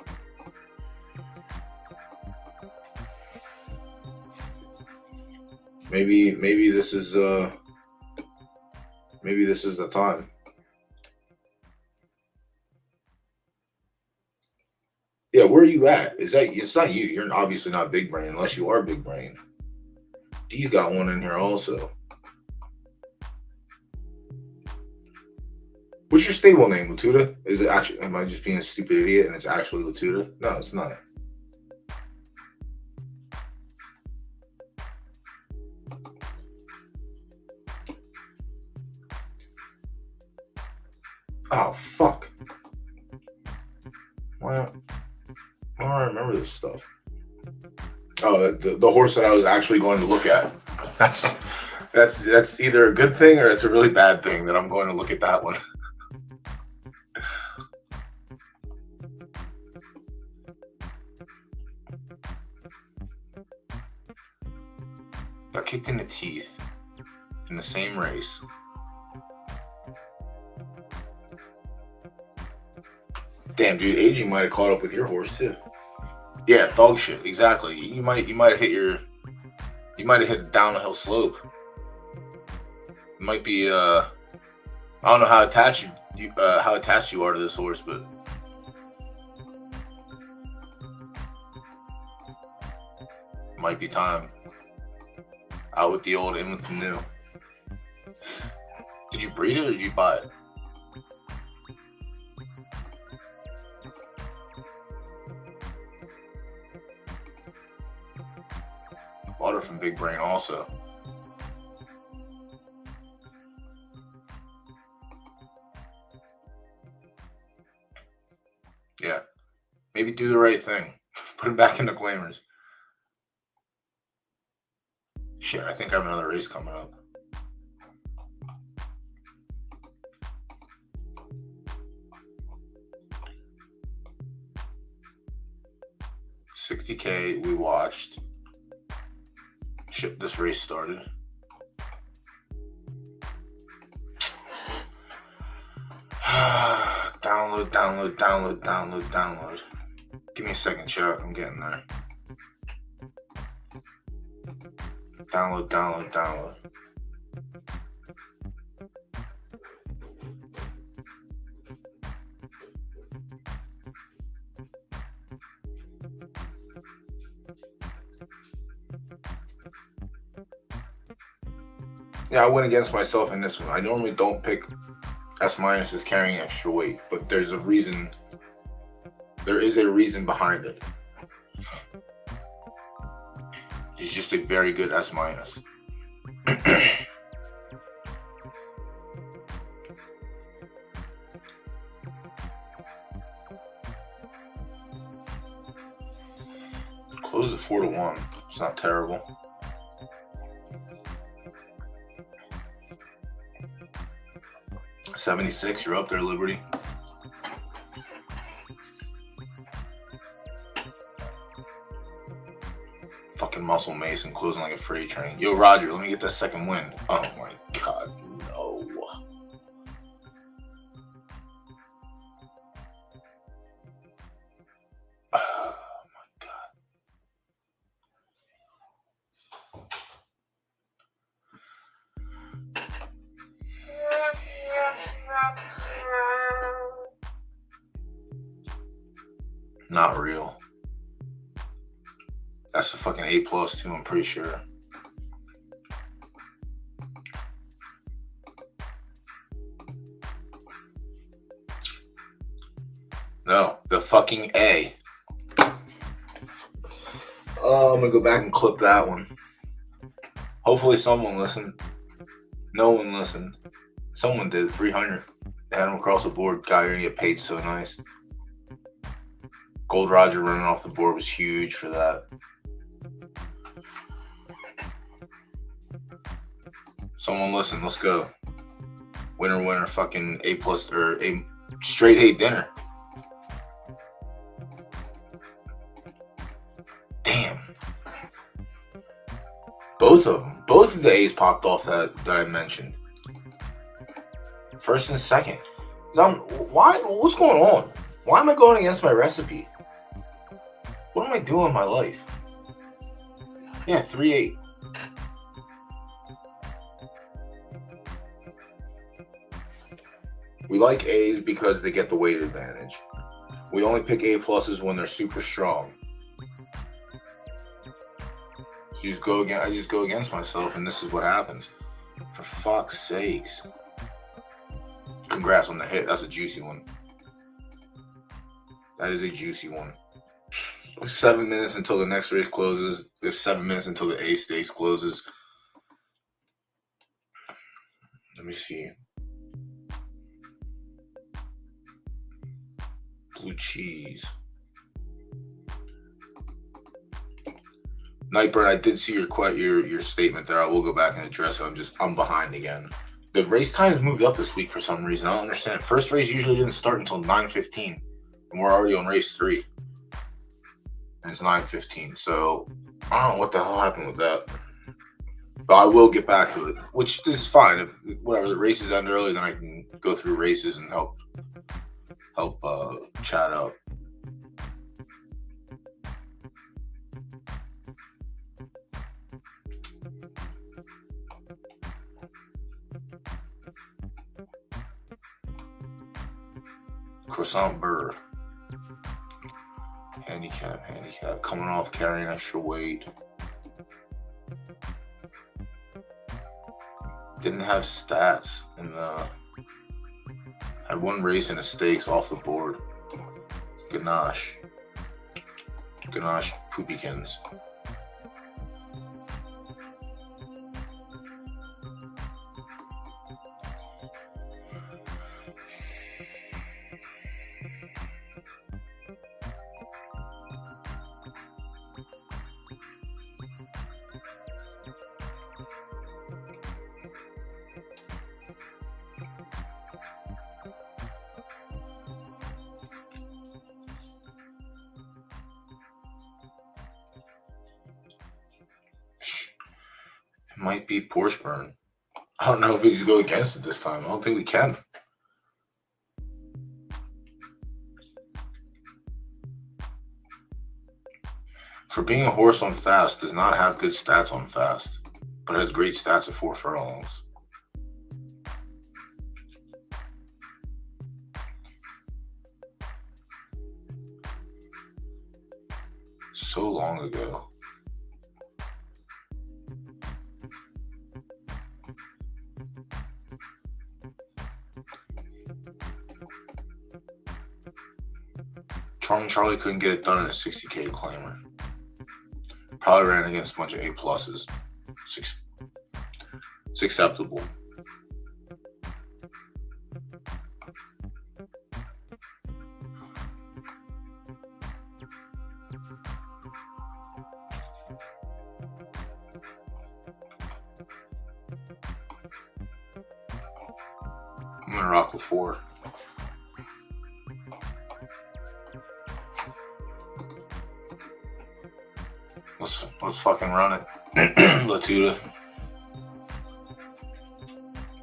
Maybe this is the time. Yeah, where are you at? It's not you. You're obviously not big brain unless you are big brain. D's got one in here also. What's your stable name, Latuda? Is it actually, am I just being a stupid idiot and it's actually Latuda? No, it's not. Oh, fuck. Why don't I remember this stuff? Oh, the horse that I was actually going to look at. That's either a good thing or it's a really bad thing that I'm going to look at that one. Got kicked in the teeth in the same race. Damn, dude, aging might have caught up with your horse too. Yeah, dog shit. Exactly. You might have hit the downhill slope. It might be I don't know how attached you are to this horse, but it might be time. Out with the old, in with the new. Did you breed it or did you buy it? Bought it from Big Brain also. Yeah. Maybe do the right thing. Put him back in the claimers. Shit, I think I have another race coming up. $60K we watched. Shit, this race started. Download. Give me a second, chat. I'm getting there. Download. Yeah, I went against myself in this one. I normally don't pick S- as carrying extra weight, but there's a reason. There is a reason behind it. He's just a very good S-. Close at 4-1. It's not terrible. $76, you're up there, Liberty. Fucking Muscle Mason closing like a freight train. Yo, Roger, let me get that second win. Oh my god, no. Oh my god. Not real. That's a fucking A+ too, I'm pretty sure. No, the fucking A. Oh, I'm gonna go back and clip that one. Hopefully someone listened. No one listened. Someone did. 300. They had him across the board. Guy, you're gonna get paid so nice. Gold Roger running off the board was huge for that. Someone listen. Let's go. Winner, fucking A+ or a straight A dinner. Damn. Both of them. Both of the A's popped off that I mentioned. First and second. Why? What's going on? Why am I going against my recipe? What am I doing in my life? Yeah, 3-8. We like A's because they get the weight advantage. We only pick A+ when they're super strong. I just go against myself, and this is what happens. For fuck's sakes. Congrats on the hit. That's a juicy one. That is a juicy one. 7 minutes until the next race closes. We have 7 minutes until the A stakes closes. Let me see. Blue cheese. Nightburn, I did see your statement there. I will go back and address it. I'm behind again. The race times moved up this week for some reason. I don't understand. First race usually didn't start until 9:15, and we're already on race 3. And it's 9:15, so I don't know what the hell happened with that. But I will get back to it, which is fine. If whatever the races end early, then I can go through races and help chat up. Croissant burr. Handicap. Coming off carrying extra weight. Didn't have stats in the. Had one race in the stakes off the board. Ganache Poopykins. Might be Porsche burn. I don't know if we can go against it this time. I don't think we can. For being a horse on fast, does not have good stats on fast, but has great stats at 4 furlongs. So long ago. Charming Charlie couldn't get it done in a 60K claimer. Probably ran against a bunch of A+. It's acceptable. I'm gonna rock with 4. Let's fucking run it. Latuda.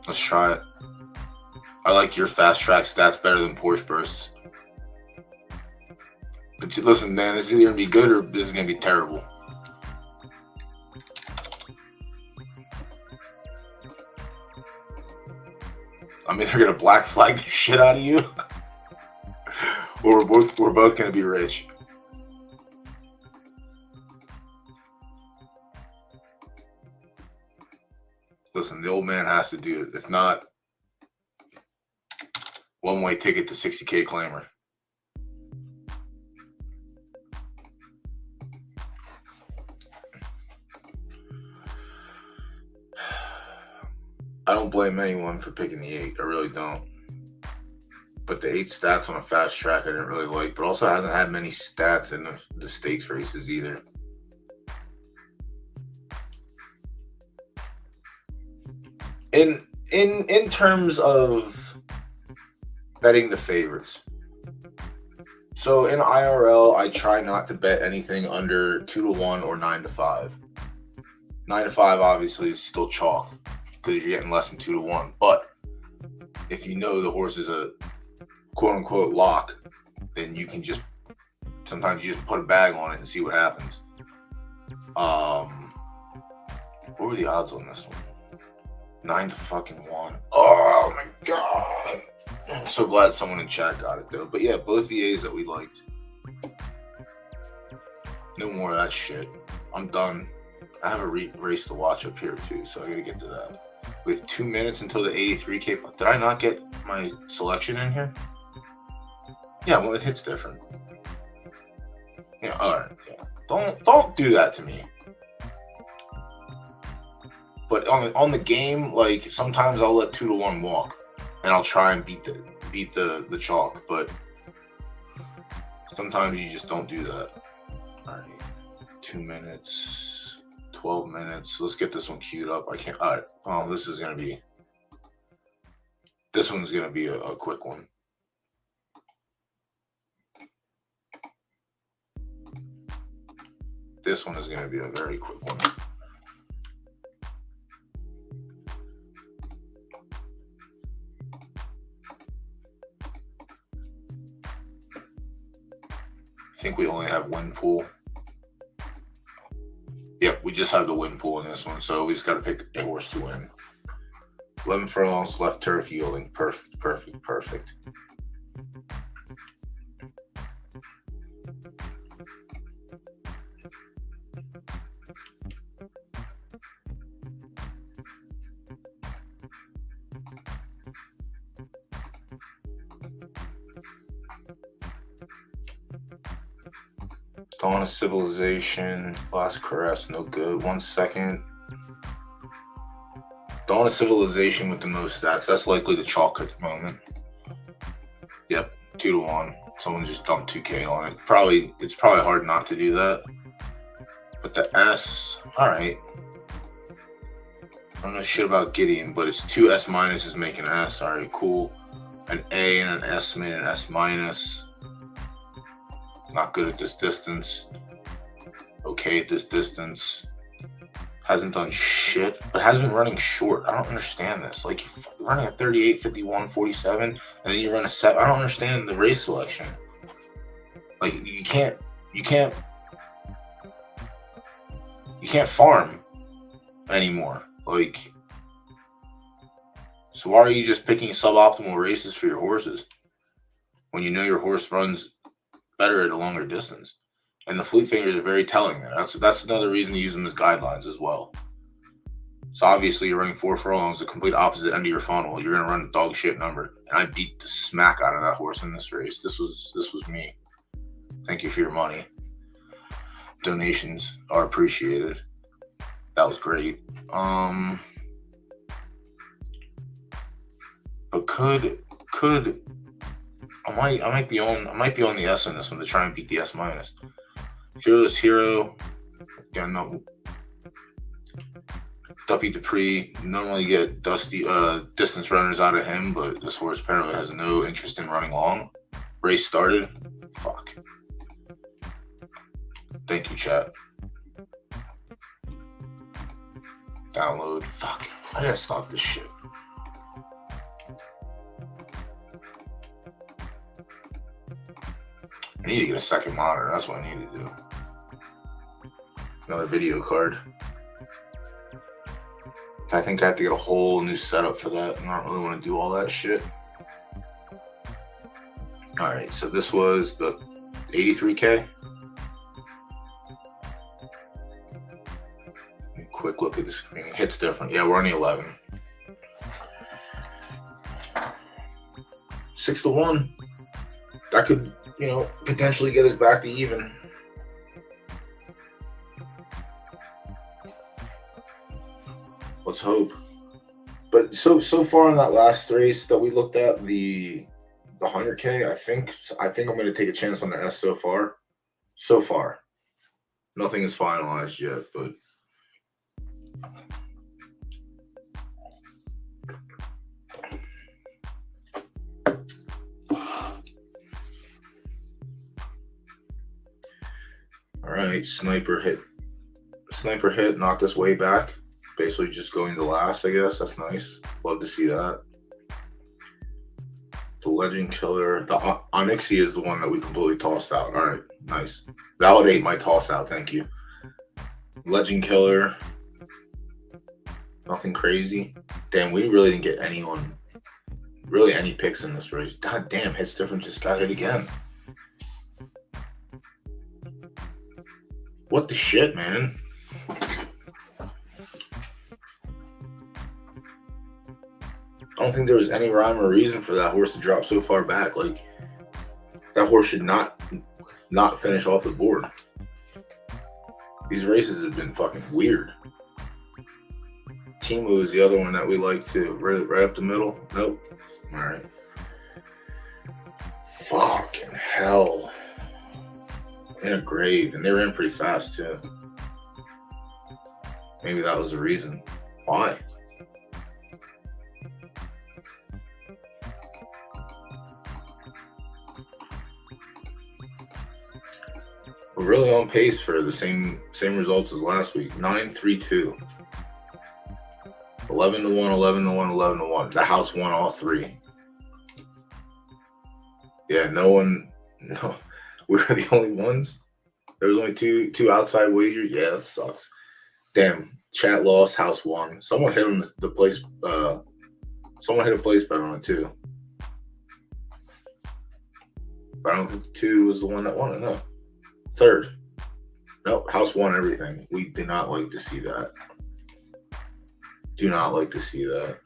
Let's try it. I like your fast track stats better than Porsche bursts. But listen, man, this is either gonna be good or this is gonna be terrible. I'm either gonna black flag the shit out of you, or we're both gonna be rich. Listen, the old man has to do it. If not, one-way ticket to 60K claimer. I don't blame anyone for picking the 8. I really don't. But the 8 stats on a fast track I didn't really like, but also hasn't had many stats in the stakes races either. In terms of betting the favorites. So in IRL, I try not to bet anything under 2-1 or 9-5. 9-5 obviously is still chalk because you're getting less than 2-1. But if you know the horse is a quote unquote lock, then you can just sometimes you just put a bag on it and see what happens. What were the odds on this one? 9-1. Oh my god. I'm so glad someone in chat got it though. But yeah, both the A's that we liked. No more of that shit. I'm done. I have a race to watch up here too, so I gotta get to that. We have 2 minutes until the 83K. Did I not get my selection in here? Yeah, well, it hits different. Yeah, all right. Yeah, don't do that to me. But on the game, like sometimes I'll let 2-1 walk, and I'll try and beat the chalk. But sometimes you just don't do that. All right, 2 minutes, 12 minutes. Let's get this one queued up. I can't. All right. Oh, this one's gonna be a quick one. This one is gonna be a very quick one. I think we only have win pool. Yep, we just have the win pool in this one, so we just got to pick a horse to win. 11 furlongs, left turf yielding. Perfect, perfect, perfect. Dawn of Civilization, Last Caress, no good. 1 second. Dawn of Civilization with the most stats. That's likely the chalk at the moment. Yep, 2-1. Someone just dumped 2K on it. It's probably hard not to do that. But the S, all right. I don't know shit about Gideon, but it's 2 S minuses make an S. All right, cool. An A and an S made an S minus. Not good at this distance. Okay at this distance. Hasn't done shit, but has been running short. I don't understand this. Like, you're running a 38, 51, 47, and then you run a 7. I don't understand the race selection. Like, you can't farm anymore. Like, so why are you just picking suboptimal races for your horses when you know your horse runs better at a longer distance? And the fleet fingers are very telling there. That's another reason to use them as guidelines as well. So obviously you're running 4 furlongs, the complete opposite end of your funnel. You're gonna run a dog shit number. And I beat the smack out of that horse in this race. This was me. Thank you for your money. Donations are appreciated. That was great. But could I might be on the S in this one to try and beat the S minus. Fearless Hero. Again, no. Duppy Dupree. Normally get distance runners out of him, but this horse apparently has no interest in running long. Race started. Fuck. Thank you, chat. Download. Fuck. I gotta stop this shit. I need to get a second monitor. That's what I need to do. Another video card. I think I have to get a whole new setup for that. I don't really want to do all that shit. All right, so this was the 83K. Quick quick look at the screen. Hits different. Yeah, we're on the 11. 6-1. That could, potentially get us back to even. Let's hope. But so far in that last race that we looked at, the 100K, I think I'm going to take a chance on the S so far. So far. Nothing is finalized yet, but all right, sniper hit, knocked us way back. Basically just going to last, I guess. That's nice. Love to see that. The Legend Killer, the Onyxia is the one that we completely tossed out. All right, nice. Validate my toss out, thank you. Legend Killer, nothing crazy. Damn, we really didn't get any picks in this race. God damn, Hits Different just got hit again. What the shit, man? I don't think there was any rhyme or reason for that horse to drop so far back. Like, that horse should not finish off the board. These races have been fucking weird. Timu is the other one that we like too. Right up the middle. Nope. All right. Fucking hell. In a grave. And they ran pretty fast too. Maybe that was the reason. Why? We're really on pace for the same results as last week. 9-3-2. 11-1, 11-1, 11-1. The house won all three. Yeah, no, we were the only ones. There was only two outside wagers. Yeah, that sucks. Damn, chat lost, house won. Someone hit on the place. Someone hit a place bet on it too. But I don't think 2 was the one that won it. No. 3rd. Nope, house won everything. We do not like to see that. Do not like to see that.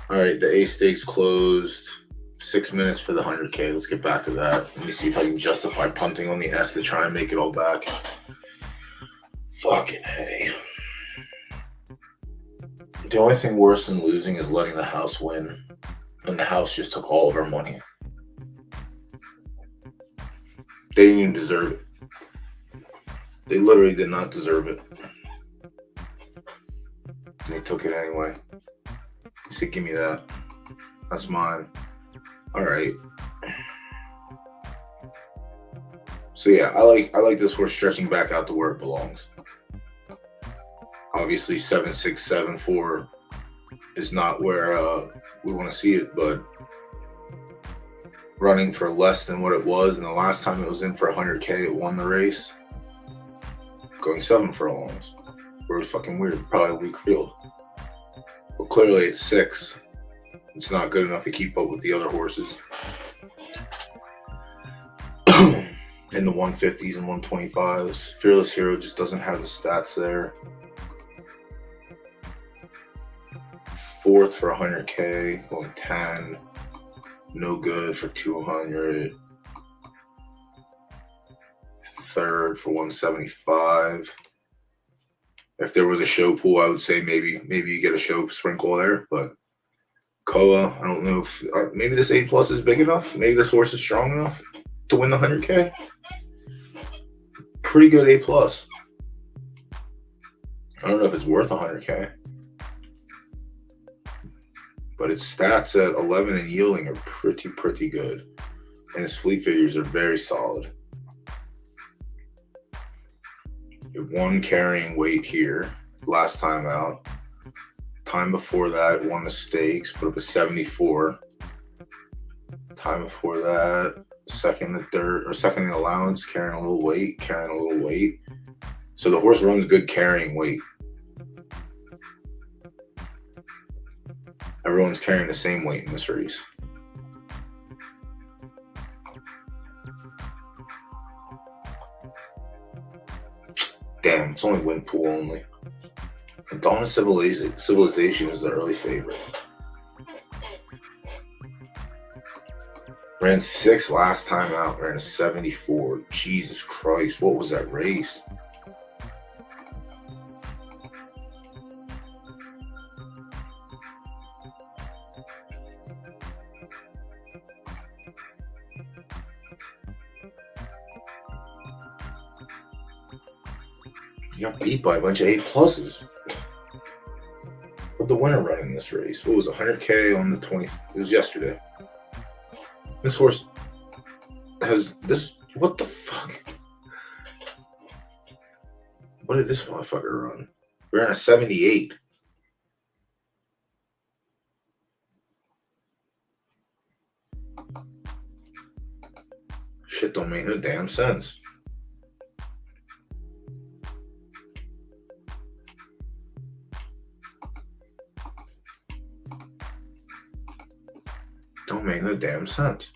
All right, the A stakes closed. 6 minutes for the 100K. Let's get back to that. Let me see if I can justify punting on the S to try and make it all back. Fucking hey. The only thing worse than losing is letting the house win. And the house just took all of our money. They didn't even deserve it. They literally did not deserve it. They took it anyway. He said, give me that. That's mine. All right. So yeah, I like this horse stretching back out to where it belongs. Obviously 7-6-7-4 is not where we want to see it, but running for less than what it was, and the last time it was in for 100K, it won the race. Going 7 furlongs. We're fucking weird. Probably a weak field. But clearly it's 6. It's not good enough to keep up with the other horses. In the 150s and 125s. Fearless Hero just doesn't have the stats there. 4th for 100K, going 10. No good for 200. 3rd for 175. If there was a show pool, I would say maybe you get a show sprinkle there, but Koa, I don't know if maybe this A+ is big enough. Maybe this horse is strong enough to win the 100K. Pretty good A+. I don't know if it's worth 100K, but its stats at 11 and yielding are pretty good, and his fleet figures are very solid. It won carrying weight here last time out. Time before that, it won the stakes, put up a 74. Time before that, second in allowance, carrying a little weight. So the horse runs good carrying weight. Everyone's carrying the same weight in this race. Damn, it's only win pool only. Dawn of Civilization is the early favorite. Ran 6 last time out. Ran a 74. Jesus Christ. What was that race? He got beat by a bunch of A+. What the winner running this race? What was 100K on the 20? It was yesterday. This horse has this. What the fuck? What did this motherfucker run? We're in a 78. Shit don't make no damn sense. Don't make no damn sense.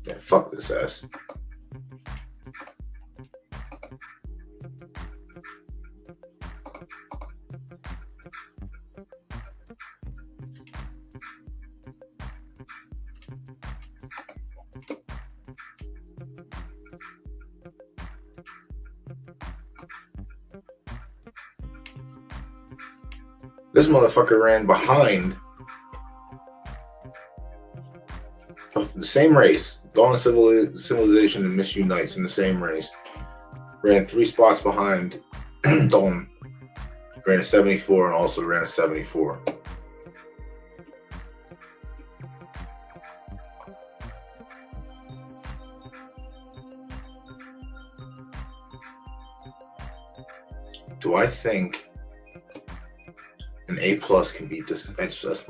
Yeah, fuck this ass. This motherfucker ran behind the same race. Dawn of Civilization and Miss Unites in the same race. Ran 3 spots behind Dawn. Ran a 74 and also ran a 74. Do I think an A+ can beat this S-?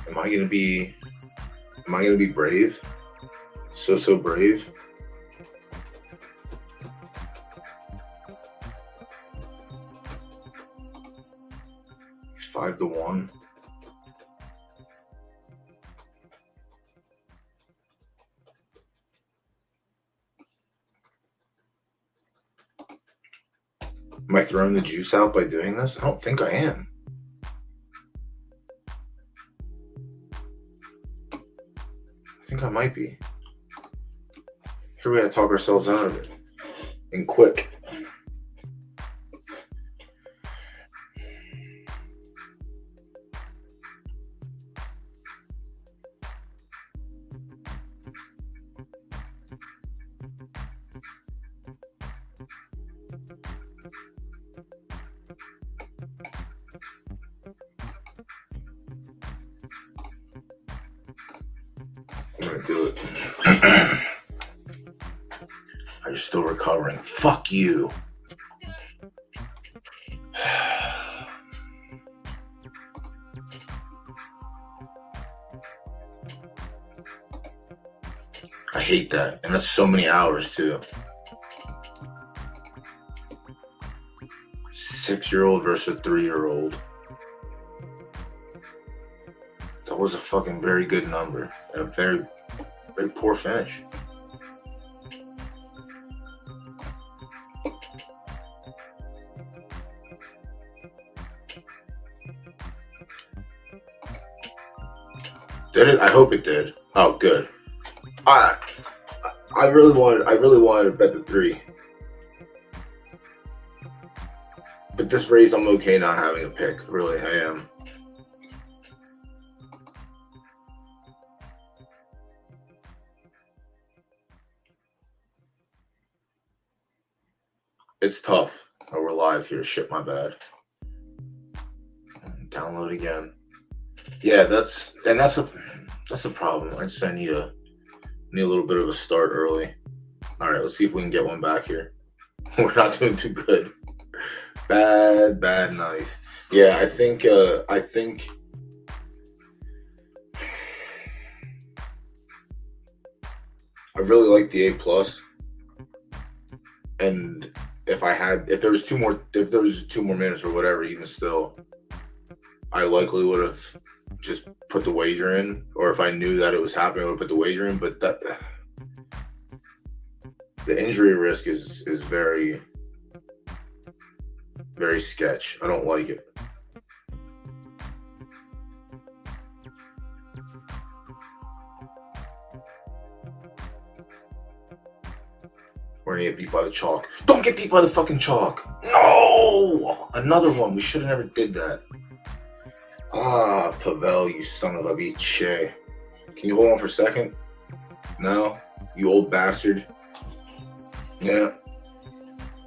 Am I gonna be brave? So brave? He's 5-1. Am I throwing the juice out by doing this? I don't think I am. I think I might be. Here we gotta talk ourselves out of it. And quick. I'm gonna do it. Are you still recovering? Fuck you. I hate that. And that's so many hours too. 6-year-old versus a 3-year-old. That was a fucking very good number and a very, very poor finish. Did it? I hope it did. Oh, good. I really wanted to bet the 3. But this race, I'm okay not having a pick. Really, I am. It's tough. Oh, we're live here. Shit, my bad. Download again. Yeah, that's a problem. I need a little bit of a start early. All right, let's see if we can get one back here. We're not doing too good. Bad, nice. Yeah, I think I really like the A+. And if there was 2 more minutes or whatever, even still, I likely would have just put the wager in, or if I knew that it was happening, I would put the wager in. But the injury risk is very, very sketch. I don't like it. We're gonna get beat by the chalk. Don't get beat by the fucking chalk. No! Another one. We should have never did that. Ah, Pavel, you son of a bitch. Can you hold on for a second? No? You old bastard. Yeah.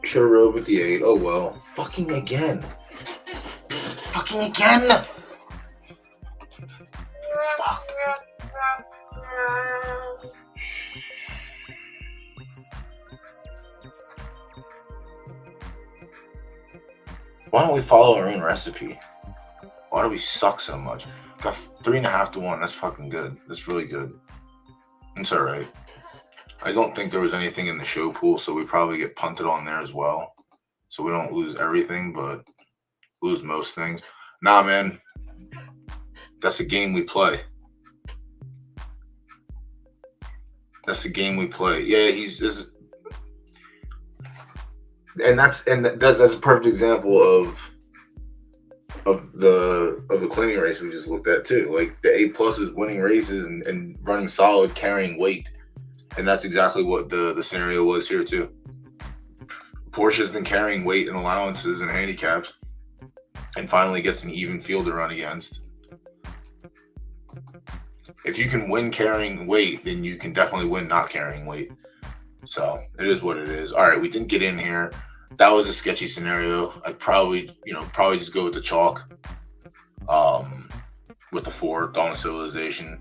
Should have rode with the 8. Oh well. Fucking again. Fucking again! Fuck. Why don't we follow our own recipe? Why do we suck so much? Got 3.5 to 1. That's fucking good. That's really good. It's alright. I don't think there was anything in the show pool, so we probably get punted on there as well. So we don't lose everything, but lose most things. Nah, man. That's the game we play. That's the game we play. Yeah, that's a perfect example of the cleaning race we just looked at too. Like the A+ is winning races and running solid, carrying weight, and that's exactly what the scenario was here too. Porsche's been carrying weight and allowances and handicaps, and finally gets an even field to run against. If you can win carrying weight, then you can definitely win not carrying weight. So it is what it is. All right, we didn't get in here. That was a sketchy scenario. I'd probably just go with the chalk, with the 4, Dawn of Civilization.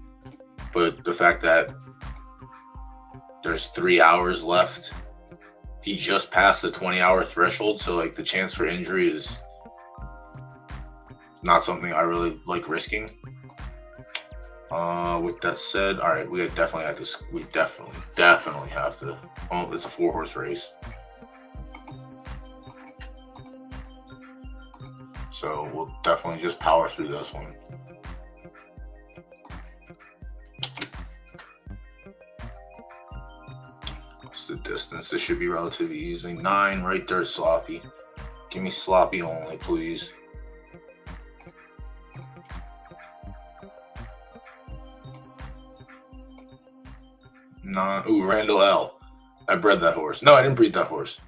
But the fact that there's 3 hours left, he just passed the 20-hour threshold, so like the chance for injury is not something I really like risking. With that said, all right, we definitely have to. We definitely have to. Oh, it's a 4-horse race, so we'll definitely just power through this one. What's the distance? This should be relatively easy. 9 right there, sloppy. Give me sloppy only, please. Ooh, Randall L. I bred that horse. No, I didn't breed that horse.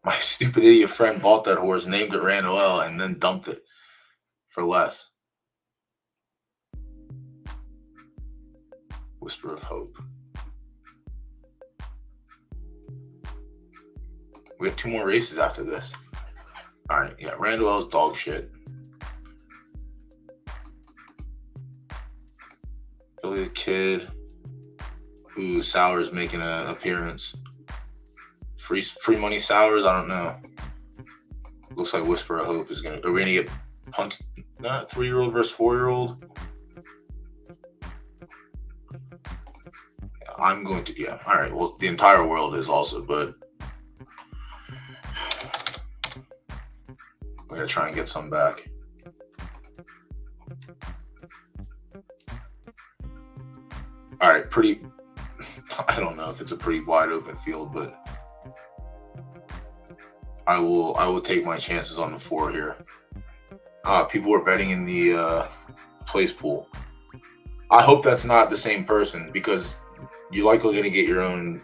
My stupid idiot friend bought that horse, named it Randall L, and then dumped it for less. Whisper of Hope. We have 2 more races after this. All right, yeah, Randall L's dog shit. Billy the Kid. Ooh, Sours making an appearance. Free money Sours? I don't know. Looks like Whisper of Hope is gonna. Are we gonna get punted? Not 3-year-old versus 4-year-old. I'm going to. Yeah. All right. Well, the entire world is also, but we're gonna try and get some back. All right. Pretty. I don't know if it's a pretty wide open field, but I will take my chances on the 4 here. People were betting in the place pool. I hope that's not the same person, because you're likely going to get your own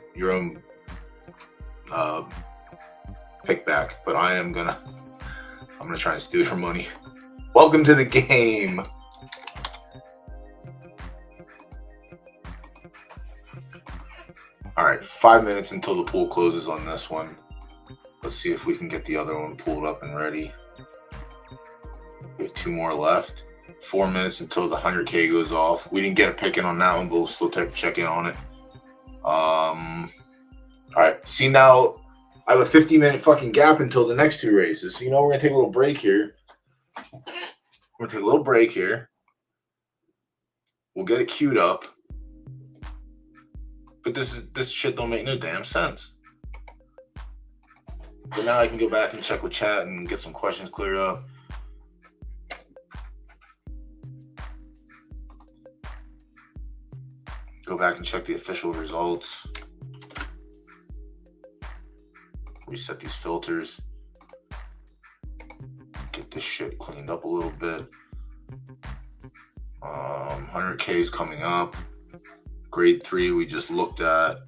pick back. But I'm gonna try and steal your money. Welcome to the game. All right, 5 minutes until the pool closes on this one. Let's see if we can get the other one pulled up and ready. We have 2 more left. 4 minutes until the 100K goes off. We didn't get a pick in on that one, but we'll still check in on it. All right, see, now I have a 50-minute fucking gap until the next 2 races. So, we're going to take a little break here. We're going to take a little break here. We'll get it queued up. But this shit don't make no damn sense. But now I can go back and check with chat and get some questions cleared up. Go back and check the official results. Reset these filters. Get this shit cleaned up a little bit. 100K is coming up. Grade 3 we just looked at.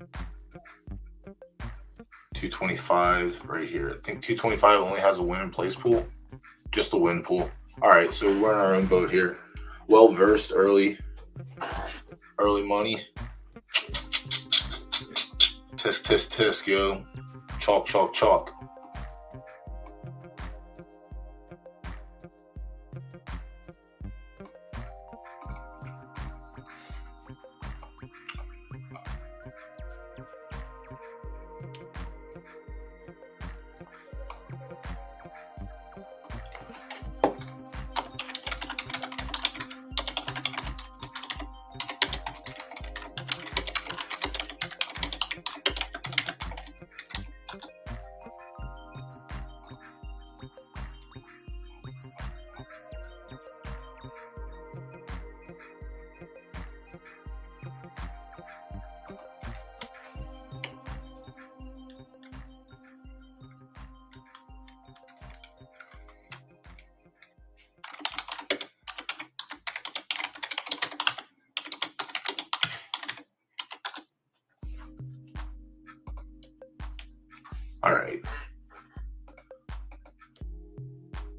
225 right here. I think 225 only has a win and place pool. Just a win pool. All right, so we're in our own boat here. Well versed early money. Tisk, yo. Chalk. All right.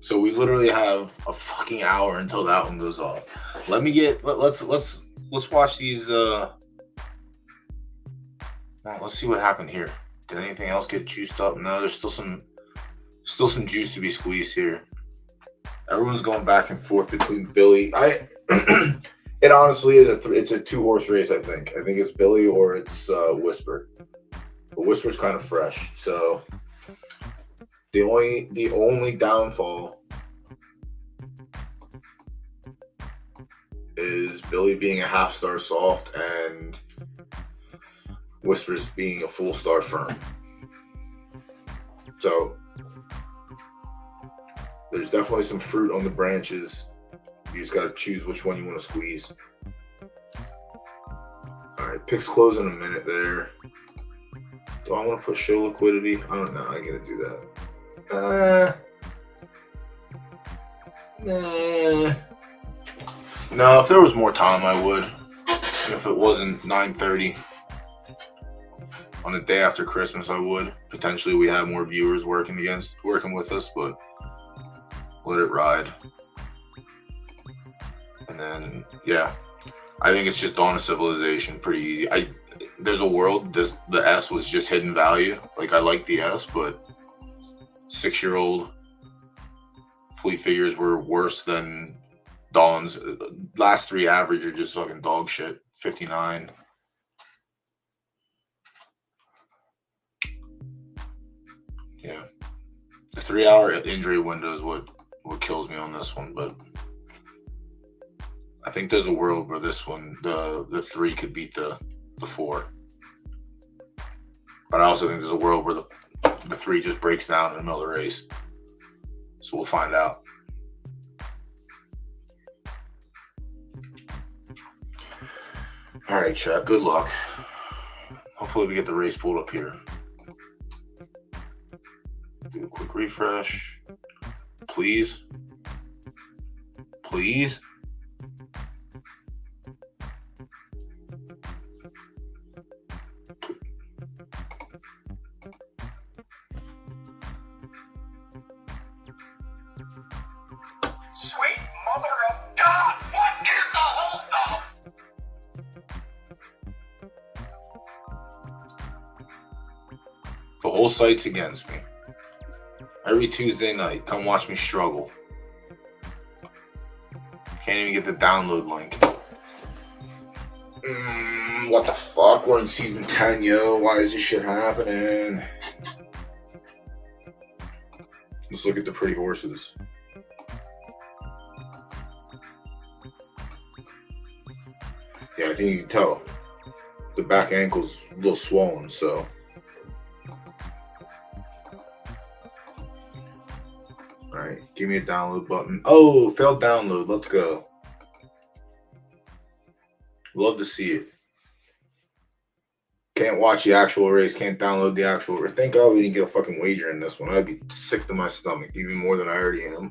So we literally have a fucking hour until that one goes off. Let's watch these let's see what happened here. Did anything else get juiced up? No, there's still some juice to be squeezed here. Everyone's going back and forth between Billy. It honestly is it's a 2-horse race, I think. I think it's Billy or it's Whisper. But Whisper's kind of fresh, so the only downfall is Billy being a half-star soft and Whisper's being a full-star firm. So there's definitely some fruit on the branches. You just got to choose which one you want to squeeze. All right, picks close in a minute there. Do I want to put show liquidity? I don't know. I'm going to do that. Nah. No, if there was more time, I would. If it wasn't 9:30 on the day after Christmas, I would. Potentially, we have more viewers working with us, but let it ride. And then, yeah, I think it's just Dawn of Civilization. Pretty easy. There's a world. The S was just hidden value. Like, I like the S, but 6-year-old fleet figures were worse than Dawn's. Last 3 average are just fucking dog shit. 59. Yeah. The 3-hour injury window is what kills me on this one, but I think there's a world where this one, the 3 could beat the 4. But I also think there's a world where the 3 just breaks down in the middle of the race. So we'll find out. All right, chat. Good luck. Hopefully we get the race pulled up here. Do a quick refresh. Please. Please. Sweet mother of God, what is the whole stuff? The whole site's against me. Every Tuesday night, come watch me struggle. Can't even get the download link. What the fuck? We're in season 10, yo. Why is this shit happening? Let's look at the pretty horses. Yeah, I think you can tell. The back ankle's a little swollen, so. Alright, give me a download button. Oh, failed download. Let's go. Love to see it. Can't watch the actual race. Can't download the actual race. Thank God we didn't get a fucking wager in this one. I'd be sick to my stomach, even more than I already am.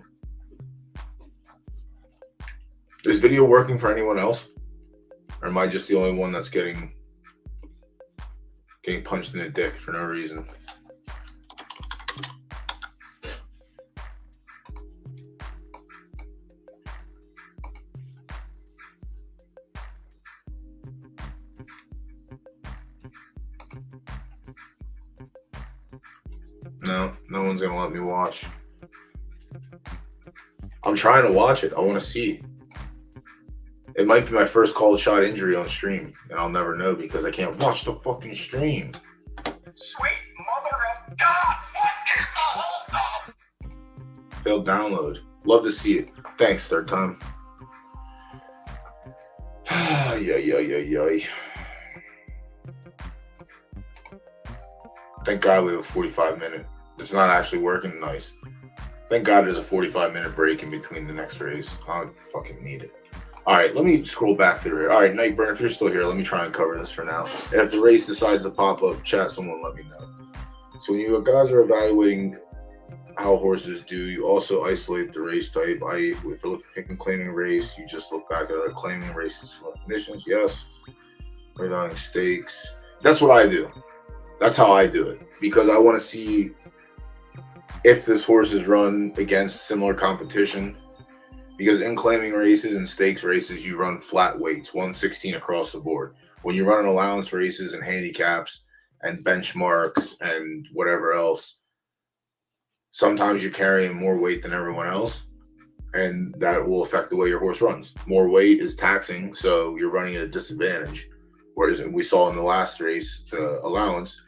Is video working for anyone else? Or am I just the only one that's getting punched in the dick for no reason? No one's gonna let me watch. I'm trying to watch it. I want to see. It might be my first cold shot injury on stream, and I'll never know because I can't watch the fucking stream. Sweet mother of God, what is the holdup? Failed download. Love to see it. Thanks, third time. Yay. Thank God we have a 45-minute. It's not actually working nice. Thank God there's a 45-minute break in between the next race. I fucking need it. All right, let me scroll back to the race. All right, Nightburn, if you're still here, let me try and cover this for now. And if the race decides to pop up, chat, someone let me know. So when you guys are evaluating how horses do, you also isolate the race type. If you're picking claiming race, you just look back at other claiming races, conditions. Yes. Evaluating stakes. That's what I do. That's how I do it, because I want to see if this horse is run against similar competition. Because in claiming races and stakes races, you run flat weights, 116 across the board. When you run allowance races and handicaps and benchmarks and whatever else, sometimes you're carrying more weight than everyone else, and that will affect the way your horse runs. More weight is taxing, so you're running at a disadvantage. Whereas we saw in the last race, the allowance,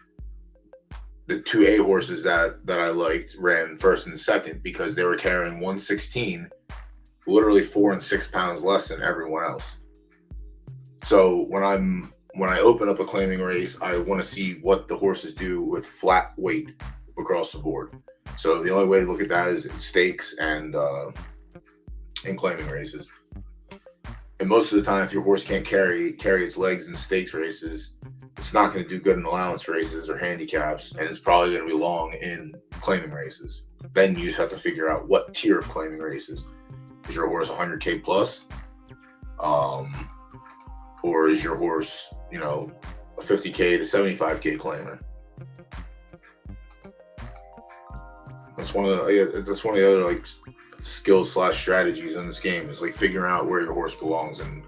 the 2A horses that I liked ran first and second because they were carrying 116, literally 4 and 6 pounds less than everyone else. So when I open up a claiming race, I want to see what the horses do with flat weight across the board. So the only way to look at that is stakes and in claiming races. And most of the time, if your horse can't carry its legs in stakes races, it's not going to do good in allowance races or handicaps, and it's probably going to be long in claiming races. Then you just have to figure out what tier of claiming races. Is your horse 100K plus? Or is your horse, a 50K to 75K claimer? That's one of the other skills / strategies in this game, is figuring out where your horse belongs and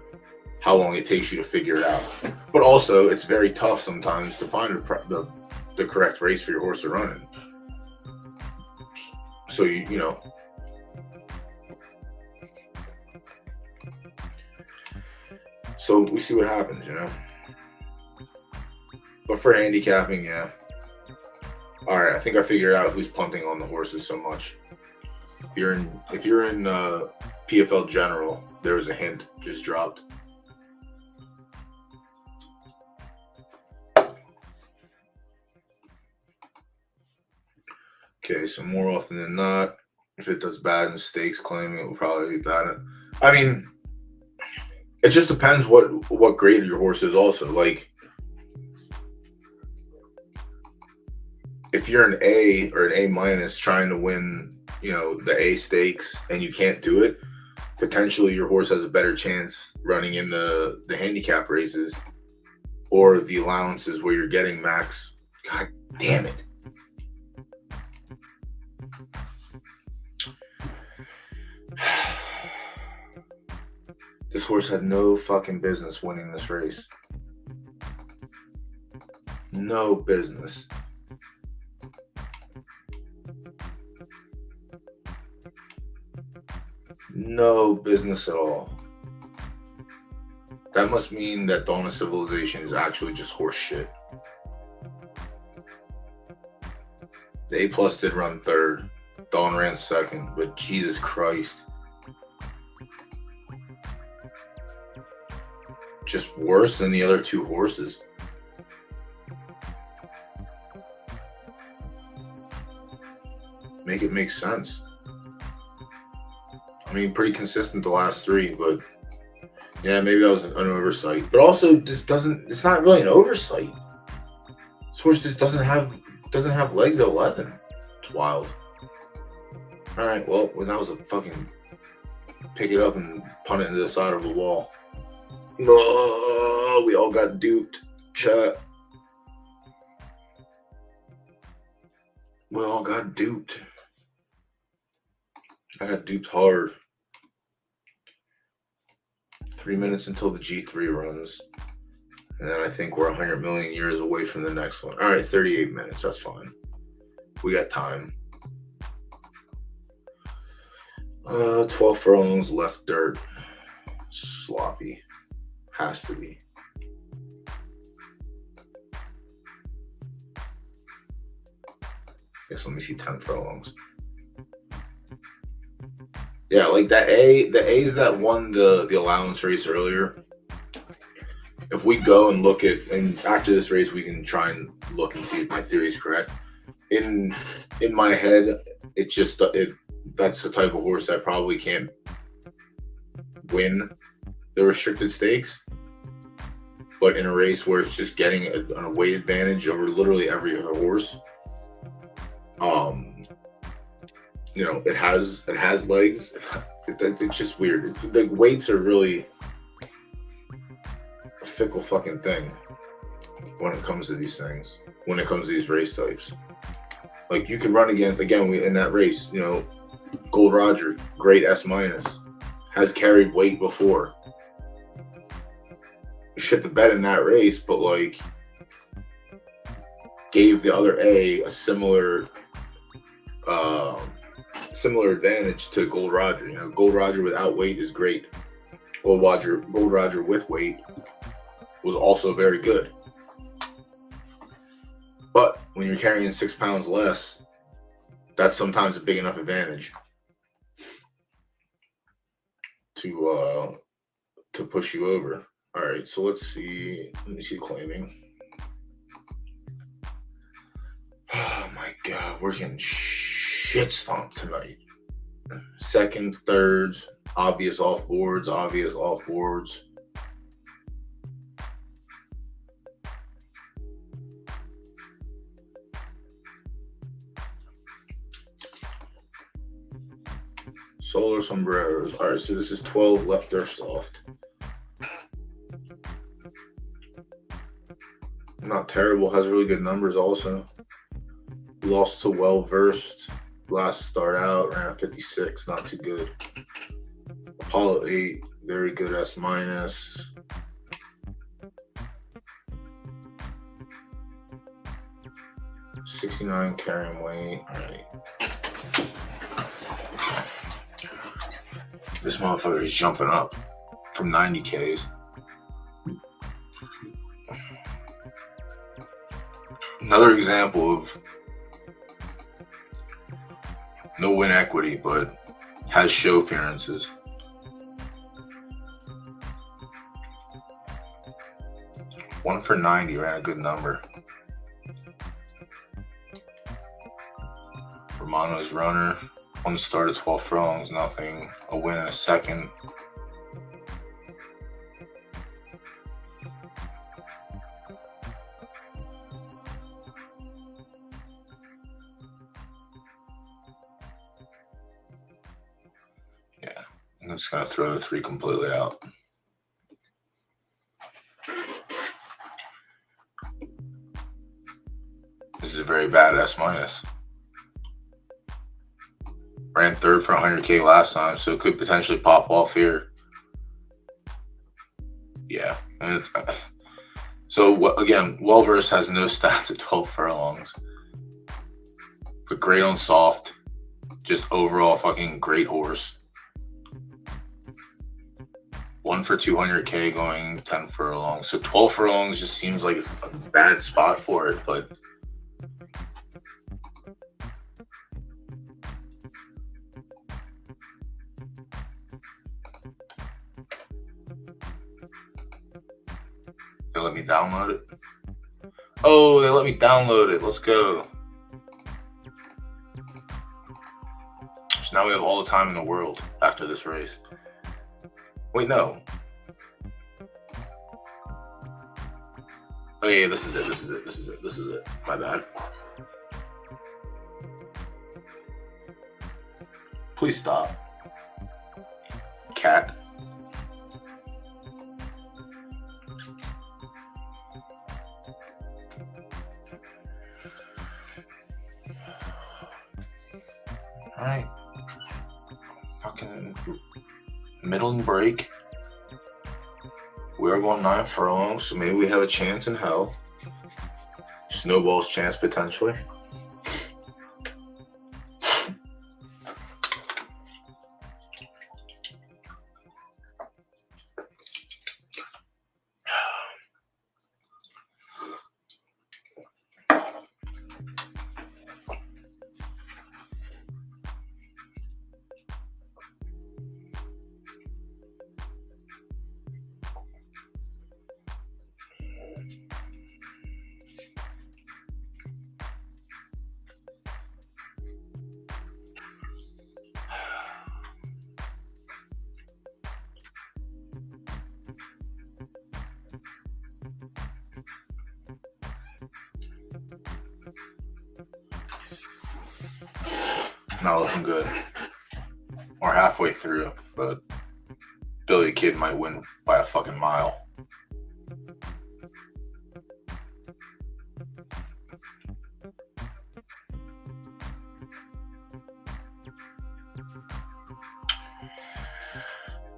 how long it takes you to figure it out. But also, it's very tough sometimes to find the correct race for your horse to run in. So you know. So we see what happens, But for handicapping, yeah. All right, I think I figured out who's punting on the horses so much. If you're in PFL General, there was a hint just dropped. Okay, so more often than not, if it does bad in stakes claiming, it will probably be bad. I mean, it just depends what grade your horse is also. If you're an A or an A minus trying to win, the A stakes and you can't do it, potentially your horse has a better chance running in the handicap races or the allowances where you're getting max. God damn it. This horse had no fucking business winning this race. No business. No business at all. That must mean that Dawn of Civilization is actually just horse shit. The A+ did run third. Dawn ran second, but Jesus Christ. Just worse than the other two horses. Make it make sense. I mean, pretty consistent the last three, but yeah, maybe that was an oversight. But also, it's not really an oversight. This horse just doesn't have legs at 11. It's wild. All right, well, that was a fucking pick it up and punt it into the side of the wall. No, we all got duped. Chat. We all got duped. I got duped hard. 3 minutes until the G3 runs. And then I think we're 100 million years away from the next one. All right, 38 minutes. That's fine. We got time. 12 furlongs, left dirt. Sloppy. Has to be. Guess let me see 10 furlongs. Yeah, like that the A's that won the allowance race earlier. If we go and look at, and after this race, we can try and look and see if my theory is correct. In my head, that's the type of horse that probably can't win the restricted stakes. But in a race where it's just getting a weight advantage over literally every other horse, it has legs. It's just weird. The weights are really a fickle fucking thing when it comes to these things. When it comes to these race types, like you could run against in that race. Gold Roger, great S-, has carried weight before. Shit the bed in that race, but like gave the other A a similar advantage to Gold Roger. Gold Roger without weight is great. Gold Roger with weight was also very good. But when you're carrying 6 pounds less, that's sometimes a big enough advantage to push you over. All right, so let me see claiming. Oh my God, we're getting shit stomped tonight. Second, thirds, obvious off boards. Solar sombreros. All right, so this is 12 left or soft. Not terrible. Has really good numbers also. Lost to Well Versed. Last start out, ran a 56. Not too good. Apollo 8. Very good S-. 69 carrying weight. All right. This motherfucker is jumping up from 90 Ks. Another example of no win equity, but has show appearances. One for 90, ran a good number. Romano's runner. One start at 12 furlongs, nothing. A win in a second. Yeah, I'm just going to throw the 3 completely out. This is a very bad S-. Ran third for 100K last time, so it could potentially pop off here. Yeah. So, again, Well-Versed has no stats at 12 furlongs. But great on soft. Just overall fucking great horse. 1 for 200K going 10 furlongs. So 12 furlongs just seems like it's a bad spot for it, but they let me download it. Oh, they let me download it. Let's go. So now we have all the time in the world after this race. Wait, no. Oh yeah, this is it. My bad. Please stop. Cat. Alright. Fucking middling break. We are going 9 furlongs, so maybe we have a chance in hell. Snowball's chance potentially. Not looking good. We're halfway through, but Billy the Kid might win by a fucking mile.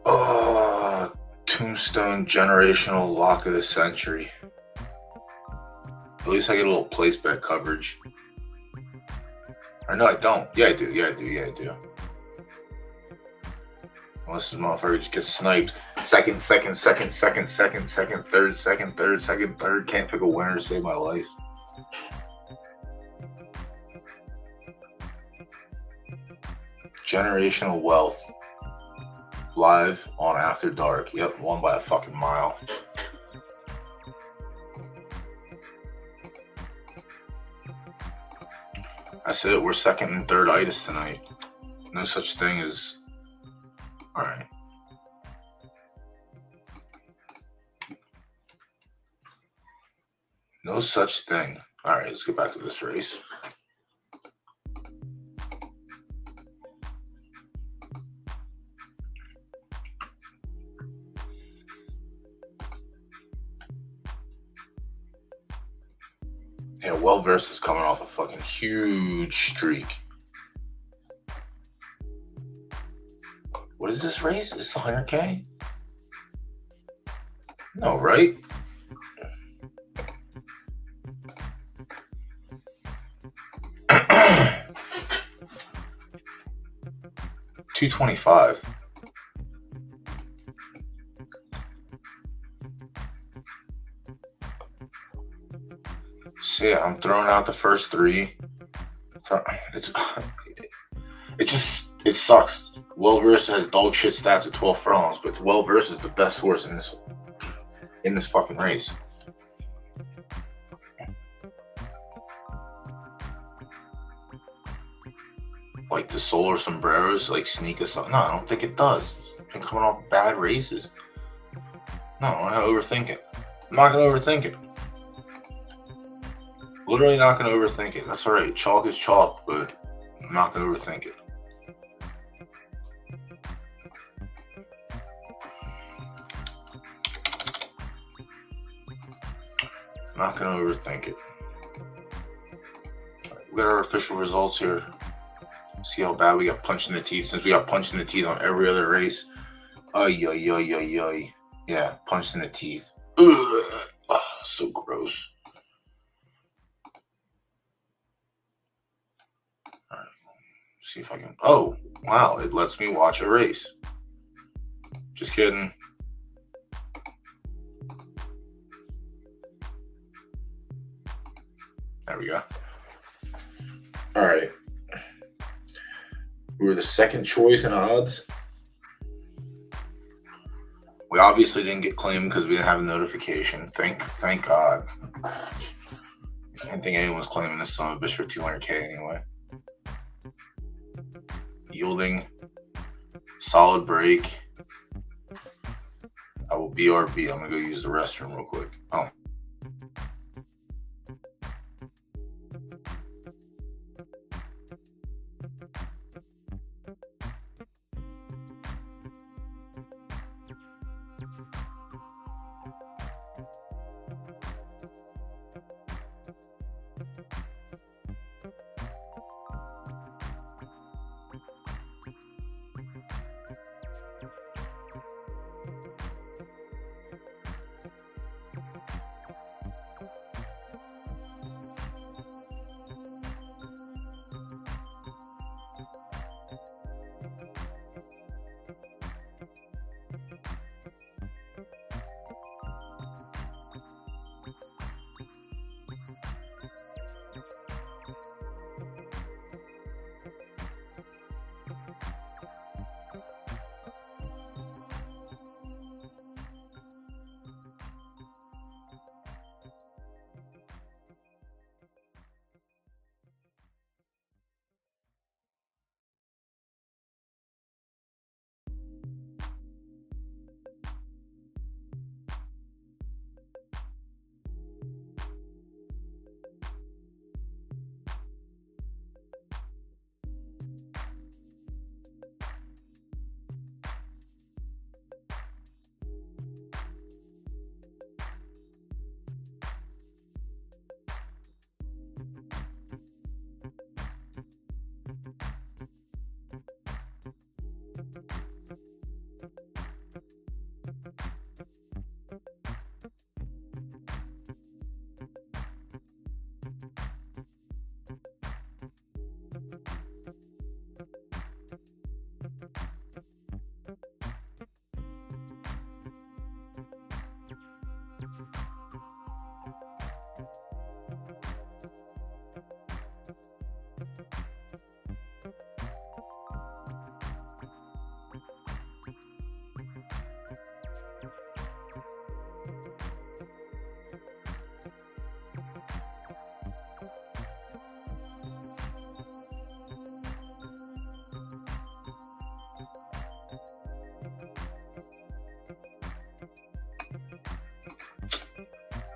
Oh, Tombstone generational lock of the century. At least I get a little place bet coverage. Or no, I don't. Yeah, I do. I do. Unless this motherfucker just gets sniped. Second, third. Can't pick a winner to save my life. Generational wealth. Live on After Dark. Yep, won by a fucking mile. That's it. We're second and third itis tonight. No such thing as... Alright. No such thing. Alright, let's get back to this race. Yeah, Well versus coming off a fucking huge streak. What is this race? Is this 100K? No, right? $225. So yeah, I'm throwing out the first 3. It sucks. Well versus has dog shit stats at 12 furlongs, but Well versus is the best horse in this fucking race. Like the Solar Sombreros, like sneak us up. No, I don't think it does. It's been coming off bad races. No, I'm not gonna overthink it. I'm not gonna overthink it. Literally not gonna overthink it. That's alright. Chalk is chalk, but I'm not gonna overthink it. Not gonna overthink it. Right, we got our official results here. See how bad we got punched in the teeth. Since we got punched in the teeth on every other race. Yeah, punched in the teeth. Ugh. Oh, so gross. Alright. See if I can. Oh, wow. It lets me watch a race. Just kidding. There we go. All right. We were the second choice in odds. We obviously didn't get claimed because we didn't have a notification. Thank God. I didn't think anyone was claiming this son of a bitch for 200K anyway. Yielding. Solid break. I will BRB. I'm going to go use the restroom real quick. Oh.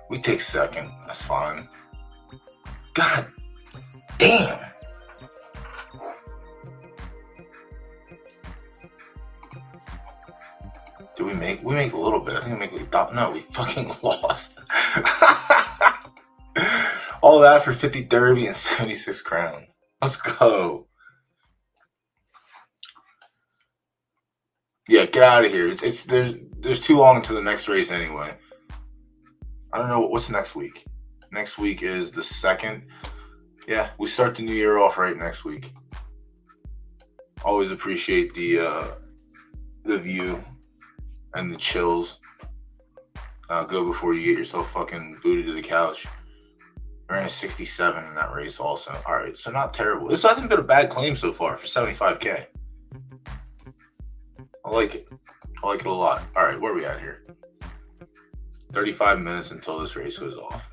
We take second. That's fine. God damn. Did we make? We make a little bit. I think we make like top. No, we fucking lost. All that for 50 derby and 76 crown. Let's go. Yeah, get out of here. It's there's too long until the next race anyway. I don't know what's next week. Next week is the 2nd. Yeah, we start the new year off right next week. Always appreciate the view and the chills. Go before you get yourself fucking booted to the couch. Ran a 67 in that race also. All right, so not terrible. This hasn't been a bad claim so far for 75K. I like it. I like it a lot. All right, where are we at here? 35 minutes until this race goes off.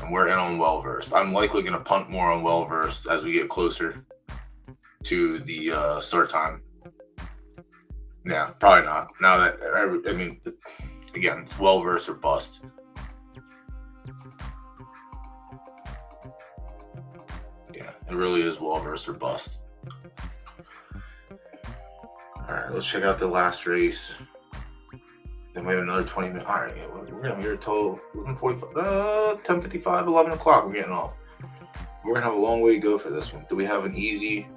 And we're in on Well-Versed. I'm likely going to punt more on Well-Versed as we get closer to the start time. Yeah, probably not. Now that, I mean, again, it's Well-Versed or bust. Yeah, it really is Well-Versed or bust. All right, let's check out the last race. Then we have another 20 minutes. All right, we're going to be here until 11:45, 10:55, 11 o'clock. We're getting off. We're going to have a long way to go for this one. Do we have an easy?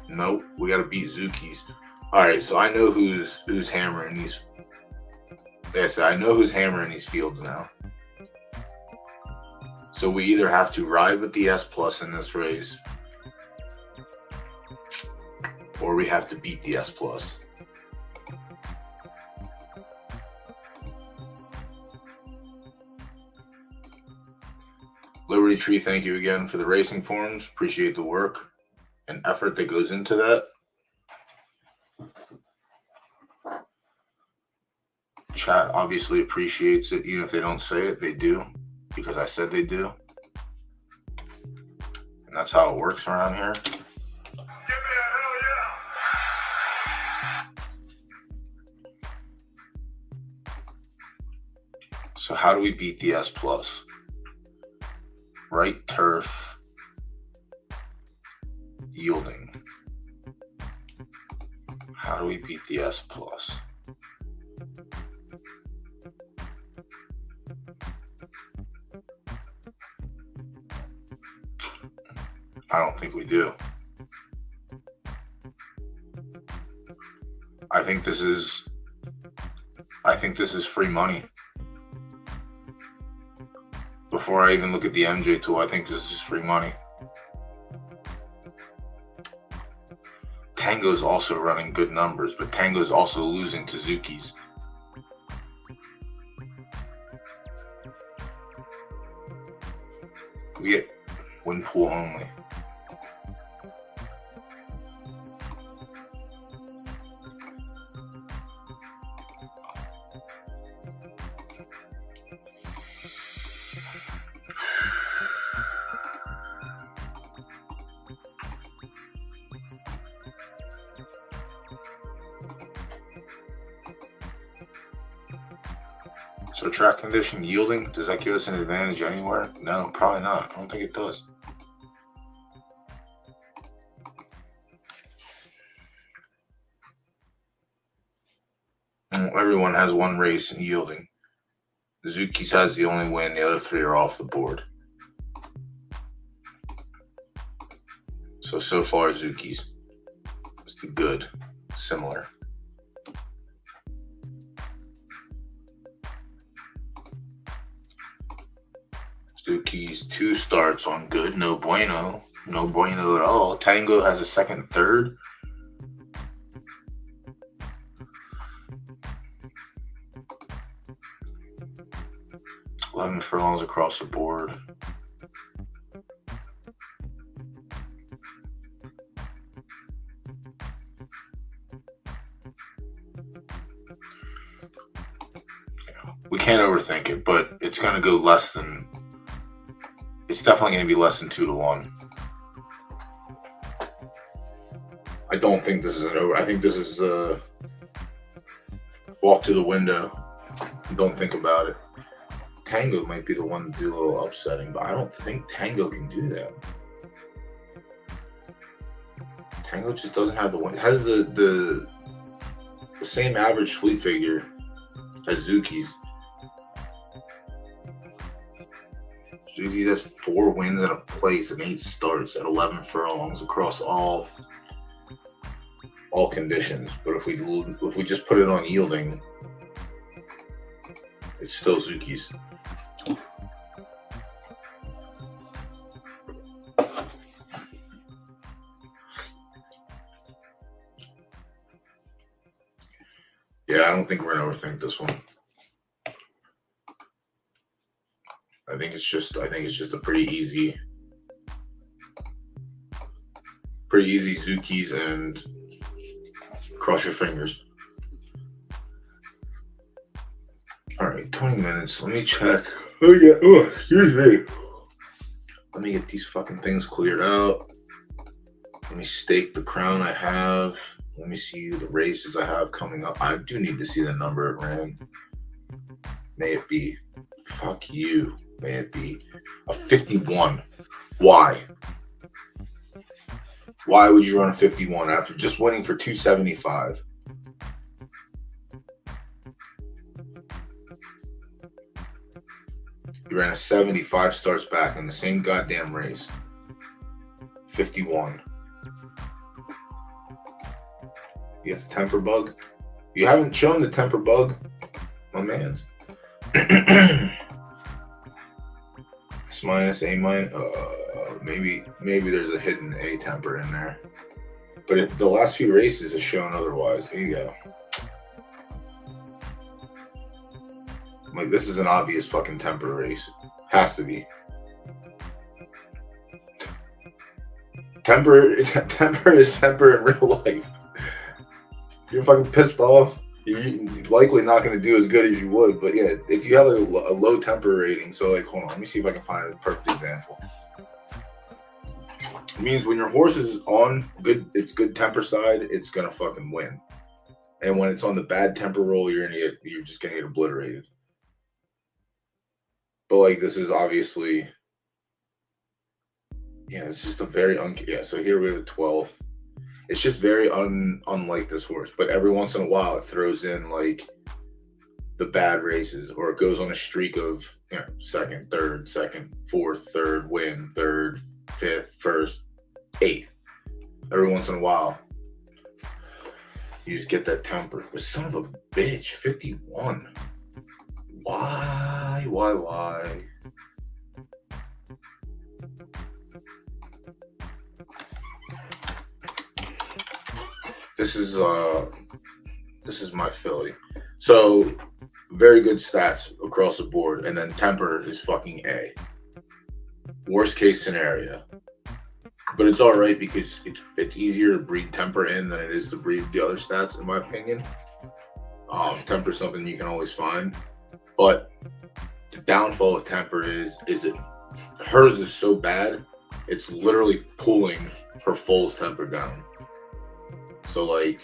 Nope. We got to beat Zuki's. All right, so I know who's hammering these. Like I said, I know who's hammering these fields now. So we either have to ride with the S Plus in this race, or we have to beat the S Plus. Liberty Tree, thank you again for the racing forms. Appreciate the work and effort that goes into that. Chat obviously appreciates it, even if they don't say it, they do, because I said they do. And that's how it works around here. Give me a hell yeah. So how do we beat the S Plus? Right turf, yielding. How do we beat the S Plus? I don't think we do. I think this is free money. Before I even look at the MJ tool, I think this is free money. Tango's also running good numbers, but Tango's also losing to Zuki's. We get win pool only. So track condition yielding, does that give us an advantage anywhere? No, probably not. I don't think it does. Everyone has one race in yielding. Zuki's has the only win. The other three are off the board. So far, Zuki's. It's the good. Similar. Zuki's 2 starts on good. No bueno. No bueno at all. Tango has a second, third. Furlongs across the board. We can't overthink it, but it's going to go less than. It's definitely going to be less than 2-1. I don't think this is an over. I think this is a walk to the window. don't think about it. Tango might be the one to do a little upsetting, but I don't think Tango can do that. Tango just doesn't have the win. It has the same average fleet figure as Zuki's. Zuki has 4 wins at a place and 8 starts at 11 furlongs across all conditions. But if we just put it on yielding, it's still Zuki's. Yeah, I don't think we're gonna overthink this one. I think it's just a pretty easy Zuki's and cross your fingers. All right, 20 minutes. Let me check. Oh yeah. Oh, excuse me. Let me get these fucking things cleared out. Let me stake the crown I have. Let me see the races I have coming up. I do need to see the number it ran. May it be, fuck you. May it be a 51. Why? Why would you run a 51 after just winning for 275? You ran a 75 starts back in the same goddamn race. 51. You got the temper bug? You haven't shown the temper bug, my mans. S minus, A minus. Maybe there's a hidden A temper in there. But the last few races has shown otherwise. Here you go. Like, this is an obvious fucking temper race. Has to be. Temper is temper in real life. If you're fucking pissed off, you're likely not going to do as good as you would. But yeah, if you have a low temper rating, so like, hold on, let me see if I can find a perfect example. It means when your horse is on its good temper side, it's going to fucking win. And when it's on the bad temper roll, you're just going to get obliterated. But like, this is obviously, yeah, it's just a very so here we have the 12th. It's just very unlike this horse. But every once in a while, it throws in like the bad races, or it goes on a streak of second, third, fourth, third, win, third, fifth, first, eighth. Every once in a while, you just get that temper. But son of a bitch, 51. Why? This is my filly. So very good stats across the board, and then temper is fucking A. Worst case scenario. But it's all right because it's easier to breed temper in than it is to breed the other stats, in my opinion. Temper is something you can always find. But the downfall of temper is hers is so bad, it's literally pulling her foal's temper down. So like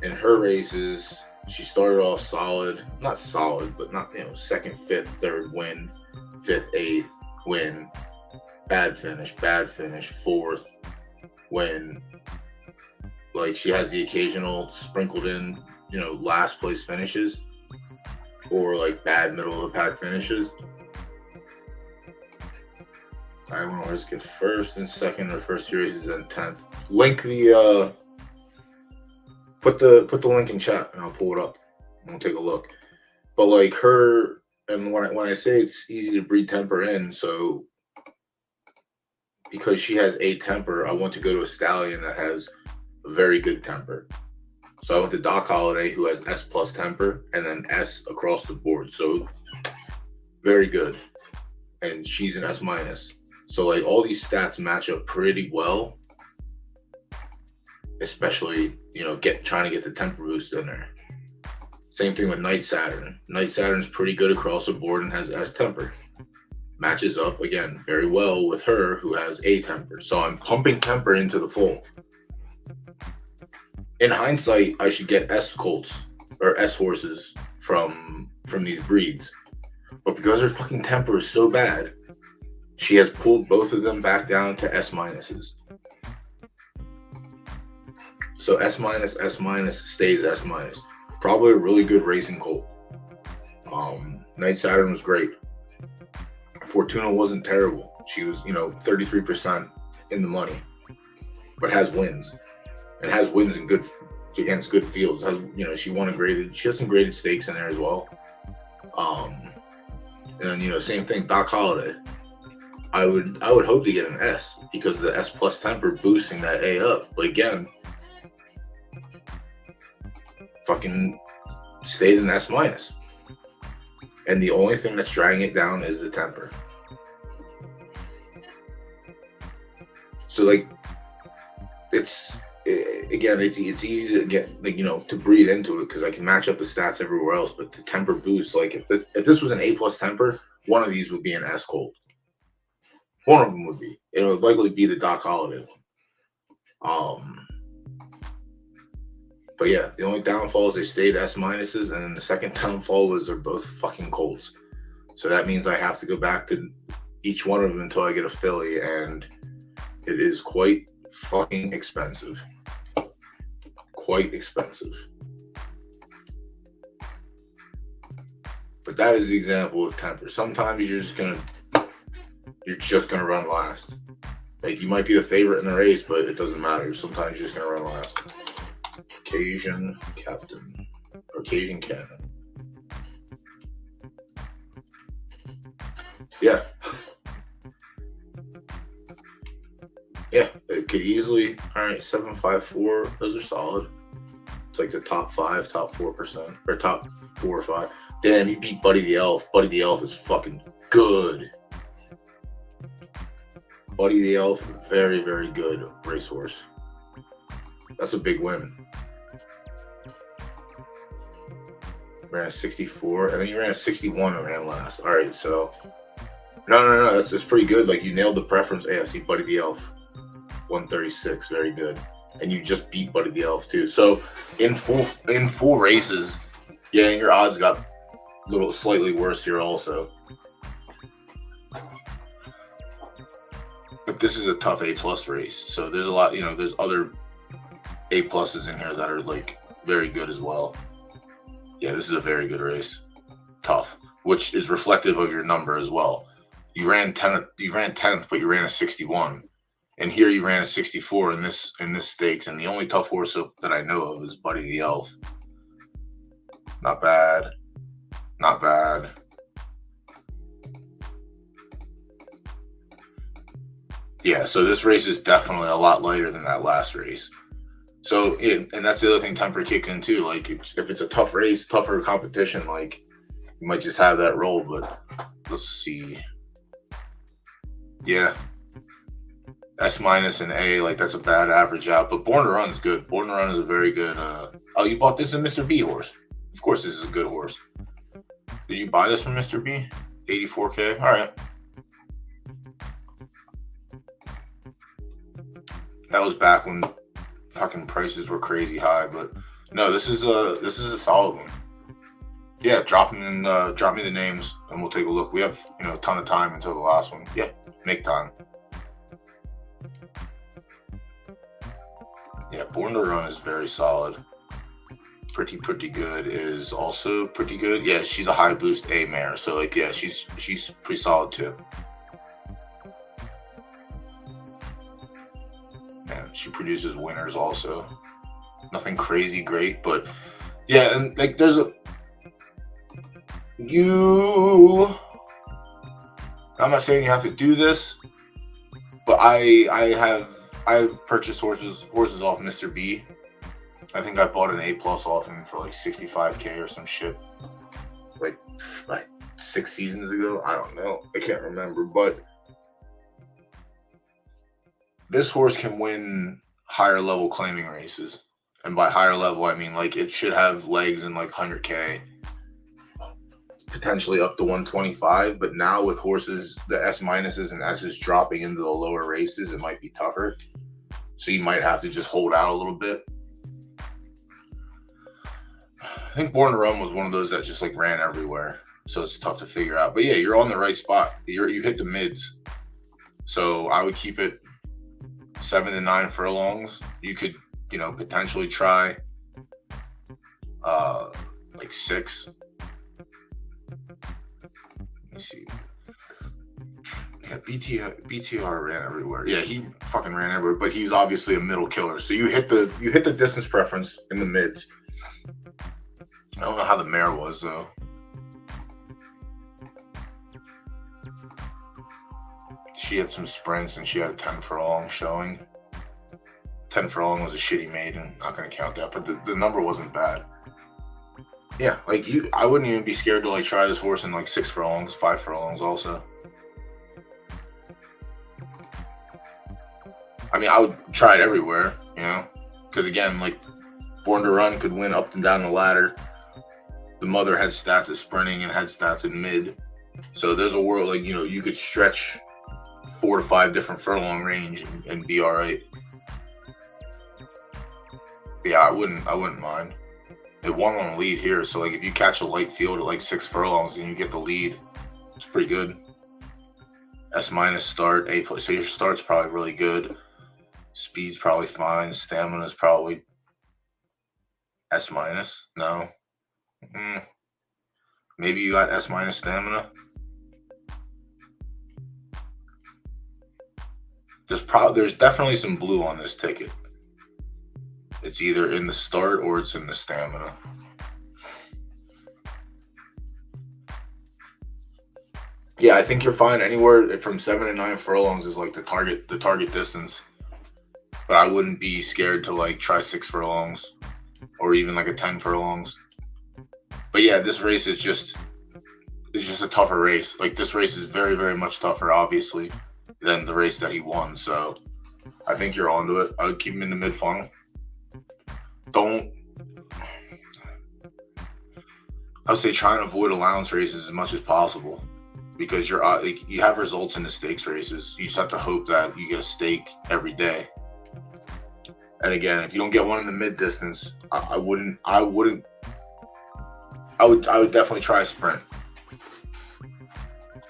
in her races, she started off solid, not solid, but not, second, fifth, third win, fifth, eighth win, bad finish, fourth win. Like, she has the occasional sprinkled in, last place finishes, or like bad middle of the pack finishes. I want to get first and second, or first two races and 10th. Link the put the link in chat and I'll pull it up and we'll take a look. But like her, and when I say it's easy to breed temper in, so because she has a temper, I want to go to a stallion that has a very good temper. So I went to Doc Holliday, who has S plus temper, and then S across the board. So very good. And she's an S minus. So like all these stats match up pretty well. Especially, trying to get the temper boost in there. Same thing with Night Saturn. Night Saturn's pretty good across the board and has S temper. Matches up, again, very well with her, who has A temper. So I'm pumping temper into the foal. In hindsight, I should get S colts or S horses from these breeds. But because her fucking temper is so bad, she has pulled both of them back down to S minuses. So S minus stays S minus. Probably a really good racing colt. Night Saturn was great. Fortuna wasn't terrible. She was, 33% in the money, but has wins, and has wins in against good fields. She won she has some graded stakes in there as well. And same thing, Doc Holliday. I would hope to get an S because the S plus temper boosting that A up. But again, fucking stayed in S minus. And the only thing that's dragging it down is the temper. So it's easy to get to breed into it because I can match up the stats everywhere else. But the temper boost, if this was an A plus temper, one of these would be an S colt. One of them would be. It would likely be the Doc Holliday one. But yeah, the only downfall is they stayed S minuses, and then the second downfall was they're both fucking colts. So that means I have to go back to each one of them until I get a filly, and it is quite fucking expensive. Quite expensive. But that is the example of temper. Sometimes you're just gonna run last. You might be the favorite in the race, but it doesn't matter. Sometimes you're just gonna run last. Cajun Captain. Or Cajun Cannon. Yeah. Yeah, it could easily. All right, 754. Those are solid. It's the top 5, top 4%, or top 4 or 5. Damn, you beat Buddy the Elf. Buddy the Elf is fucking good. Buddy the Elf, very, very good racehorse. That's a big win. Ran a 64, and then you ran a 61 and ran last. All right, so no, that's pretty good. You nailed the preference. AFC Buddy the Elf, 136, very good. And you just beat Buddy the Elf too. So in full races, yeah, and your odds got a little slightly worse here also. But this is a tough A plus race, so there's a lot. There's other A pluses in here that are very good as well. Yeah, this is a very good race. Tough, which is reflective of your number as well. You ran 10th, but you ran a 61. And here you ran a 64 in this stakes. And the only tough horse that I know of is Buddy the Elf. Not bad. Not bad. Yeah, so this race is definitely a lot lighter than that last race. So, and that's the other thing temper kicks in too. If it's a tough race, tougher competition, you might just have that roll. But let's see. Yeah. S minus and A, that's a bad average out. But Born to Run is good. Born to Run is a very good. Oh, you bought this in Mr. B horse. Of course, this is a good horse. Did you buy this from Mr. B? 84K? All right. That was back when fucking prices were crazy high, but no, this is a solid one. Yeah, drop me the names and we'll take a look. We have a ton of time until the last one. Yeah, make time. Yeah, Born to Run is very solid. Pretty good is also pretty good. Yeah, she's a high boost A mare, so yeah, she's pretty solid too. And she produces winners also. Nothing crazy great, but yeah, and there's I'm not saying you have to do this, but I've purchased horses off Mr. B. I think I bought an A plus off him for 65K or some shit. Like 6 seasons ago. I don't know. I can't remember, but this horse can win higher level claiming races. And by higher level, I mean it should have legs in 100K, potentially up to 125. But now with horses, the S minuses and S's dropping into the lower races, it might be tougher. So you might have to just hold out a little bit. I think Born to Run was one of those that just like ran everywhere, so it's tough to figure out. But yeah, you're on the right spot. You hit the mids, so I would keep it 7 to 9 furlongs. You could potentially try like 6. Let me see. Yeah, BTR ran everywhere. Yeah, he fucking ran everywhere, but he's obviously a middle killer. So you hit the distance preference in the mids. I don't know how the mare was though. She had some sprints and she had a 10 furlong showing. 10 furlong was a shitty maiden. Not gonna count that, but the number wasn't bad. Yeah, like I wouldn't even be scared to like try this horse in like 6 furlongs, 5 furlongs also. I mean, I would try it everywhere, because again, like Born to Run could win up and down the ladder. The mother had stats at sprinting and had stats in mid, so there's a world like you could stretch 4 to 5 different furlong range and be all right. Yeah, I wouldn't mind. It won on a lead here, so like if you catch a light field at like 6 furlongs and you get the lead, it's pretty good. S- start, A+, so your start's probably really good. Speed's probably fine. Stamina's probably S-. No. Maybe you got S- stamina. There's definitely some blue on this ticket. It's either in the start or it's in the stamina. Yeah, I think you're fine anywhere from 7 to 9 furlongs is like the target distance. But I wouldn't be scared to like try 6 furlongs or even like a 10 furlongs. But yeah, this race is just a tougher race. Like this race is very, very much tougher, obviously, than the race that he won. So I think you're onto it. I would keep him in the mid funnel. I would say try and avoid allowance races as much as possible, because you have results in the stakes races. You just have to hope that you get a stake every day. And again, if you don't get one in the mid distance, I would definitely try a sprint.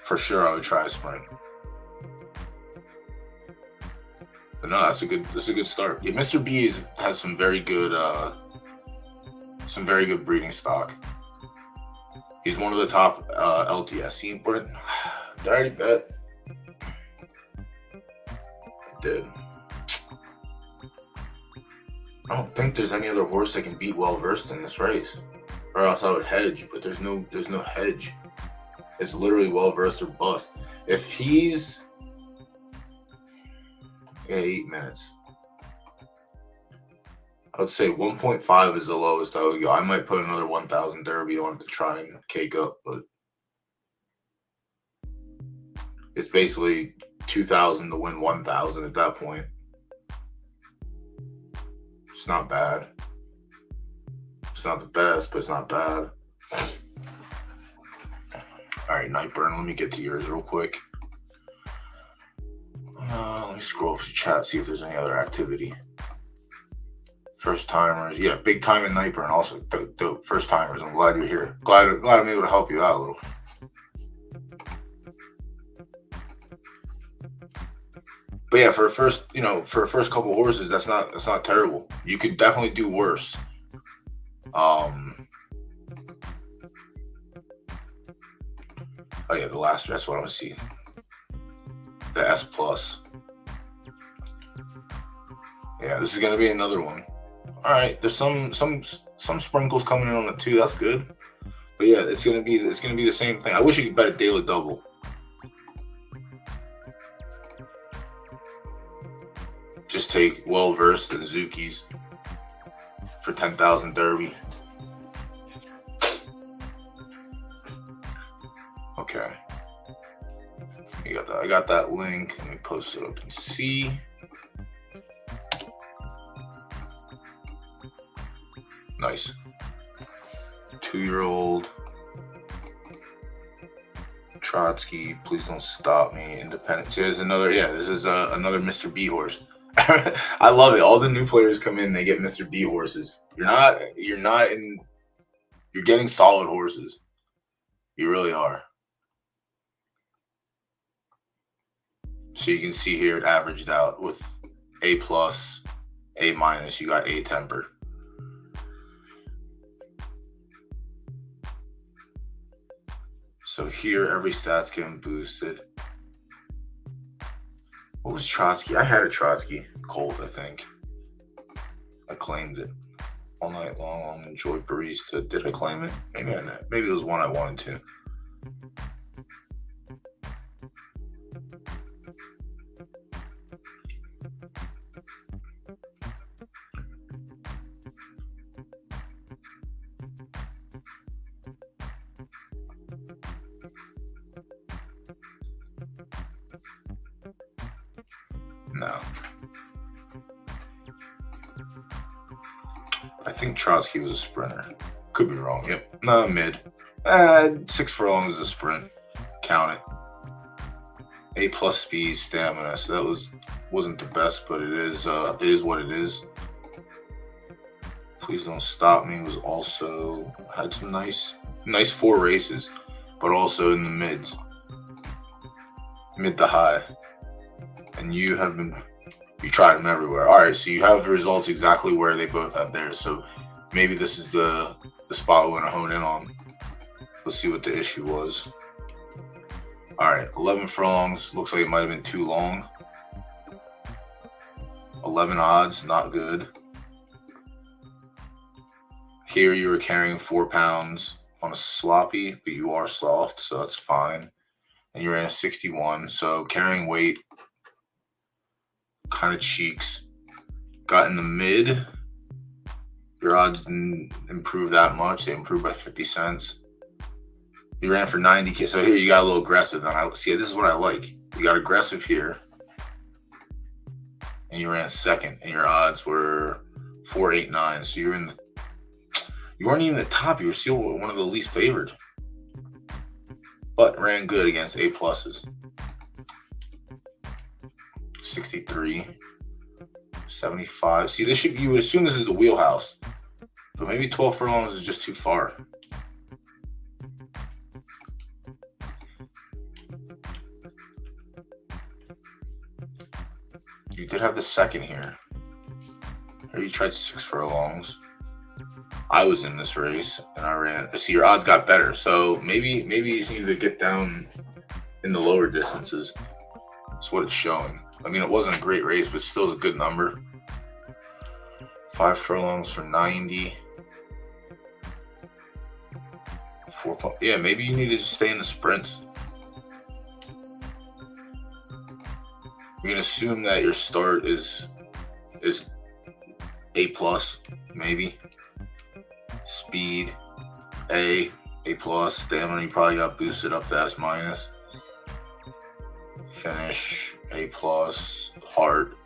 For sure, I would try a sprint. But no, that's a good start. Yeah, Mr. B has some very good breeding stock. He's one of the top LTS. Did I already bet? I did. I don't think there's any other horse that can beat Well Versed in this race, or else I would hedge. But there's no hedge. It's literally Well Versed or bust. If he's 8 minutes, I would say 1.5 is the lowest I would go. I might put another 1,000 Derby on to try and cake up, but it's basically 2,000 to win 1,000 at that point. It's not bad. It's not the best, but it's not bad. All right, Nightburn, let me get to yours real quick. Let me scroll up the chat, see if there's any other activity. First timers, yeah, big time in Nightburn. Also, dope. First timers. I'm glad you're here. Glad I'm able to help you out a little. But yeah, for a first couple horses, that's not terrible. You could definitely do worse. Oh yeah, the last that's what I want to see. The S+. Yeah, this is gonna be another one. All right, there's some sprinkles coming in on the 2. That's good. But yeah, it's gonna be the same thing. I wish you could bet a daily double. Just take Well Versed and Zuki's for 10,000 Derby. Okay. I got that link. Let me post it up and see. Nice. 2-year-old. Trotsky, please don't stop me. Independent. So there's another. Yeah, this is another Mr. B horse. I love it. All the new players come in, they get Mr. B horses. You're not in You're getting solid horses. You really are. So you can see here it averaged out with A+, A-. You got A temper. So here every stat's getting boosted. What was Trotsky? I had a Trotsky Colt, I think. I claimed it all night long on Enjoy Barista. Did I claim it? Maybe I didn't. Maybe it was one I wanted to. No. I think Trotsky was a sprinter. Could be wrong. Yep. No, mid. 6 furlongs is a sprint. Count it. A+ speed, stamina. So that wasn't the best, but it is what it is. Please Don't Stop Me was also had some nice 4 races, but also in the mids. Mid to high. And you tried them everywhere. All right, so you have the results exactly where they both have theirs. So maybe this is the spot we're gonna hone in on. Let's see what the issue was. All right, 11 furlongs. Looks like it might have been too long. 11 odds, not good. Here you were carrying 4 pounds on a sloppy, but you are soft, so that's fine. And you're in a 61, so carrying weight kind of cheeks. Got in the mid. Your odds didn't improve that much. They improved by 50 cents. You ran for 90K. So here you got a little aggressive. And I see, this is what I like. You got aggressive here. And you ran second. And your odds were 489. So you weren't even the top. You were still one of the least favored. But ran good against A+. 63, 75. See, you would assume this is the wheelhouse, but maybe 12 furlongs is just too far. You did have the second here. Here you tried 6 furlongs. I was in this race and I ran. See, your odds got better. So maybe you just need to get down in the lower distances. That's what it's showing. I mean, it wasn't a great race, but still is a good number. 5 furlongs for 90. 4. Yeah, maybe you need to just stay in the sprints. We can assume that your start is A+, maybe. Speed, A+. Stamina, you probably got boosted up to S-. Finish, A+. Heart.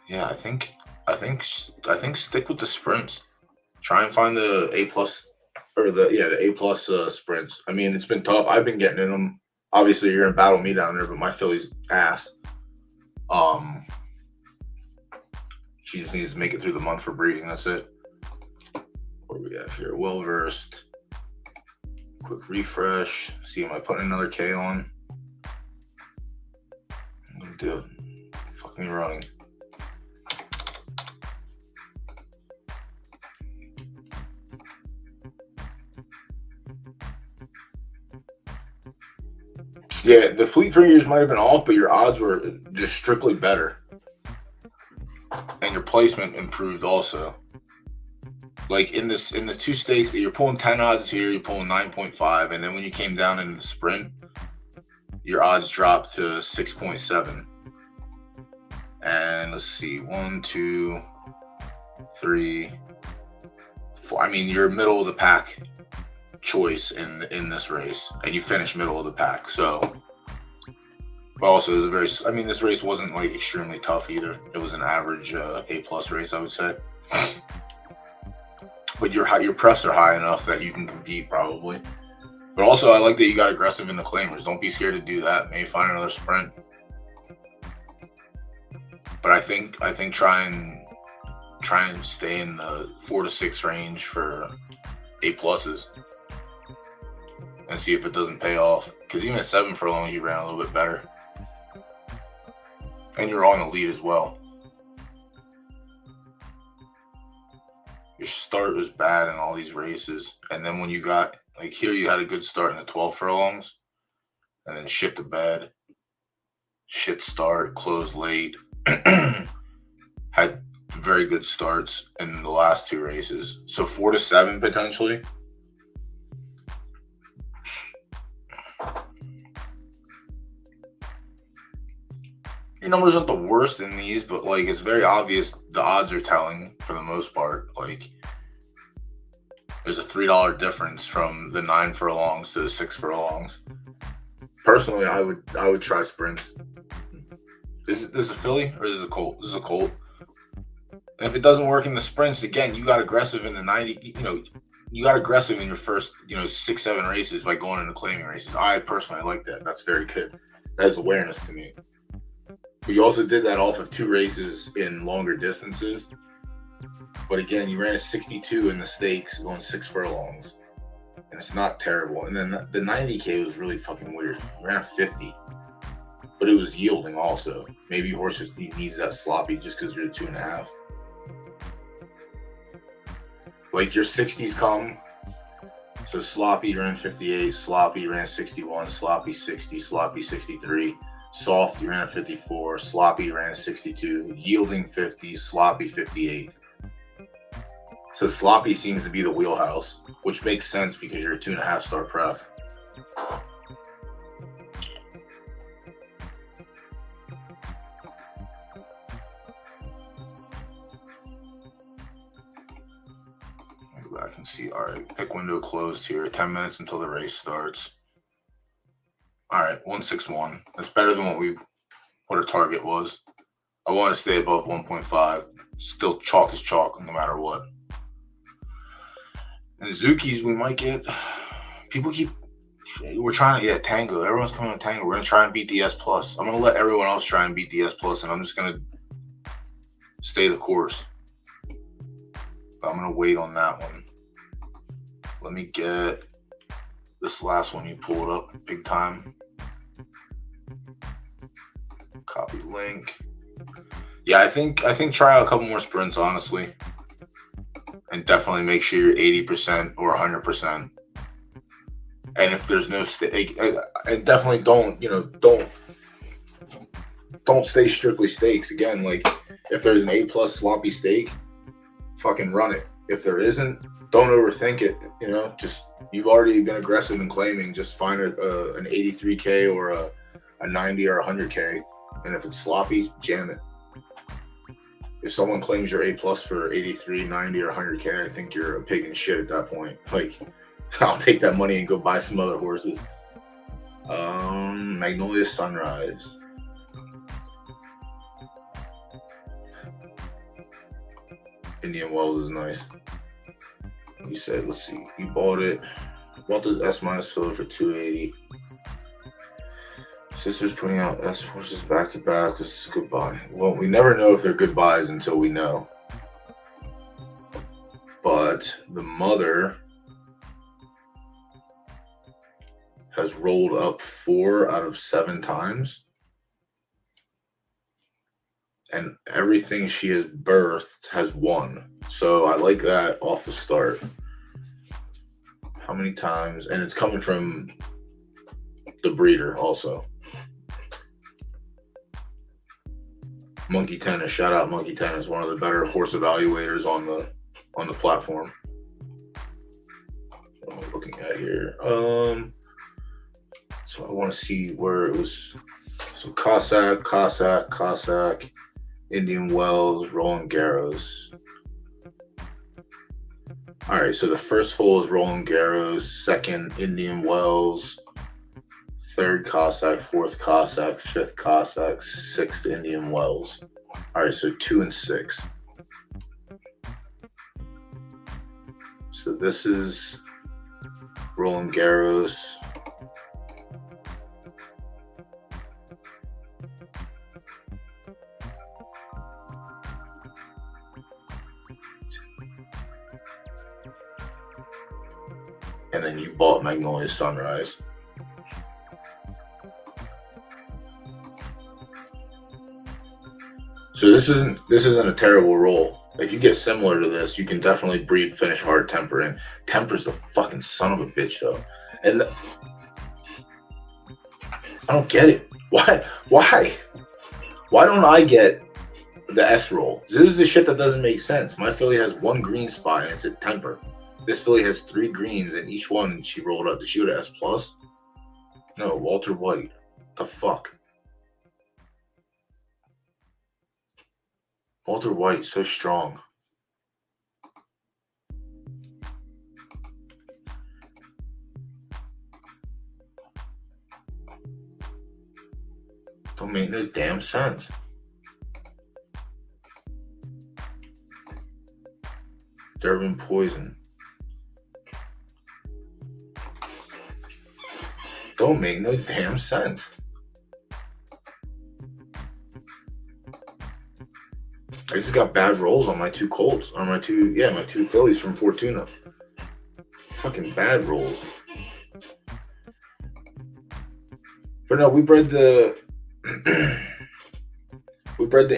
Yeah, I think stick with the sprints. Try and find the A+ or the A+ sprints. I mean, it's been tough. I've been getting in them. Obviously, you're gonna battle me down there, but my filly's ass. She just needs to make it through the month for breeding. That's it. What do we have here? Well versed. Quick refresh. See, am I putting another K on? I'm gonna do it. Fuck me running. Yeah, the fleet figures might have been off, but your odds were just strictly better. And your placement improved also. Like in the 2 stakes, you're pulling 10 odds here, you're pulling 9.5, and then when you came down into the sprint, your odds dropped to 6.7. And let's see, 1, 2, 3, 4. I mean, you're middle of the pack choice in this race, and you finished middle of the pack. So, but also it was this race wasn't like extremely tough either. It was an average A+ race, I would say. But your prefs are high enough that you can compete probably. But also, I like that you got aggressive in the claimers. Don't be scared to do that. Maybe find another sprint. But I think try and stay in the 4 to 6 range for A pluses and see if it doesn't pay off. Because even at 7 furlongs, you ran a little bit better, and you're on the lead as well. Your start was bad in all these races, and then when you got like here, you had a good start in the 12 furlongs, and then shit the bed, shit start, closed late. Had very good starts in the last 2 races, so 4 to 7 potentially. Your numbers aren't the worst in these, but like it's very obvious the odds are telling for the most part. Like there's a $3 difference from the 9 furlongs to the 6 furlongs. Personally, I would try sprints. This is a filly or is this a colt? This is a colt. And if it doesn't work in the sprints, again, you got aggressive in the 90. You got aggressive in your first 6, 7 races by going into claiming races. I personally like that. That's very good. That is awareness to me. But you also did that off of 2 races in longer distances. But again, you ran a 62 in the stakes going 6 furlongs. And it's not terrible. And then the 90K was really fucking weird. You ran a 50. But it was yielding also. Maybe your horse just needs that sloppy just because you're 2.5. Like your 60s come. So sloppy ran 58, sloppy ran 61, sloppy 60, sloppy 63. Soft, you ran a 54. Sloppy, ran a 62. Yielding 50. Sloppy, 58. So sloppy seems to be the wheelhouse, which makes sense because you're a 2.5 star pref. Go back and see. All right, pick window closed here. 10 minutes until the race starts. All right, 161. That's better than what our target was. I want to stay above 1.5. Still chalk is chalk no matter what. And Zukis, we might get. We're trying to get Tango. Everyone's coming with Tango. We're going to try and beat the S+. I'm going to let everyone else try and beat the S+, and I'm just going to stay the course. But I'm going to wait on that one. Let me get this last one you pulled up big time. Copy link. Yeah, I think try out a couple more sprints, honestly. And definitely make sure you're 80% or 100%. And if there's no stake, and definitely don't stay strictly stakes. Again, like if there's an A+ sloppy stake, fucking run it. If there isn't, don't overthink it. Just you've already been aggressive in claiming. Just find an 83K or a 90 or 100K, and if it's sloppy, jam it. If someone claims your A+ for 83, 90, or 100K, I think you're a pig in shit at that point. Like, I'll take that money and go buy some other horses. Magnolia Sunrise. Indian Wells is nice. You said, let's see, you bought this S- filler for 280. Sister's putting out S horses back to back. This is goodbye. Well, we never know if they're goodbyes until we know. But the mother has rolled up 4 out of 7 times. And everything she has birthed has won. So I like that off the start. How many times? And it's coming from the breeder also. Monkey Tennis, shout out Monkey Tennis, one of the better horse evaluators on the platform. What am I looking at here? So I want to see where it was. So Cossack, Indian Wells, Roland Garros. All right, so the first full is Roland Garros, second Indian Wells, third Cossack, fourth Cossack, fifth Cossack, sixth Indian Wells. All right, so 2 and 6. So this is Roland Garros. and then you bought Magnolia Sunrise. So this isn't a terrible roll. If you get similar to this, you can definitely breed finish hard temper in. Temper's the fucking son of a bitch though. And I don't get it. Why don't I get the S roll? This is the shit that doesn't make sense. My filly has one green spot and it's a temper. This filly has 3 greens and each one she rolled up. Did she go to S plus? No, Walter White. The fuck? Walter White, so strong. Don't make no damn sense. Durban Poison. Don't make no damn sense. I just got bad rolls on my 2 colts, or my 2 fillies from Fortuna. Fucking bad rolls. But no, we bred the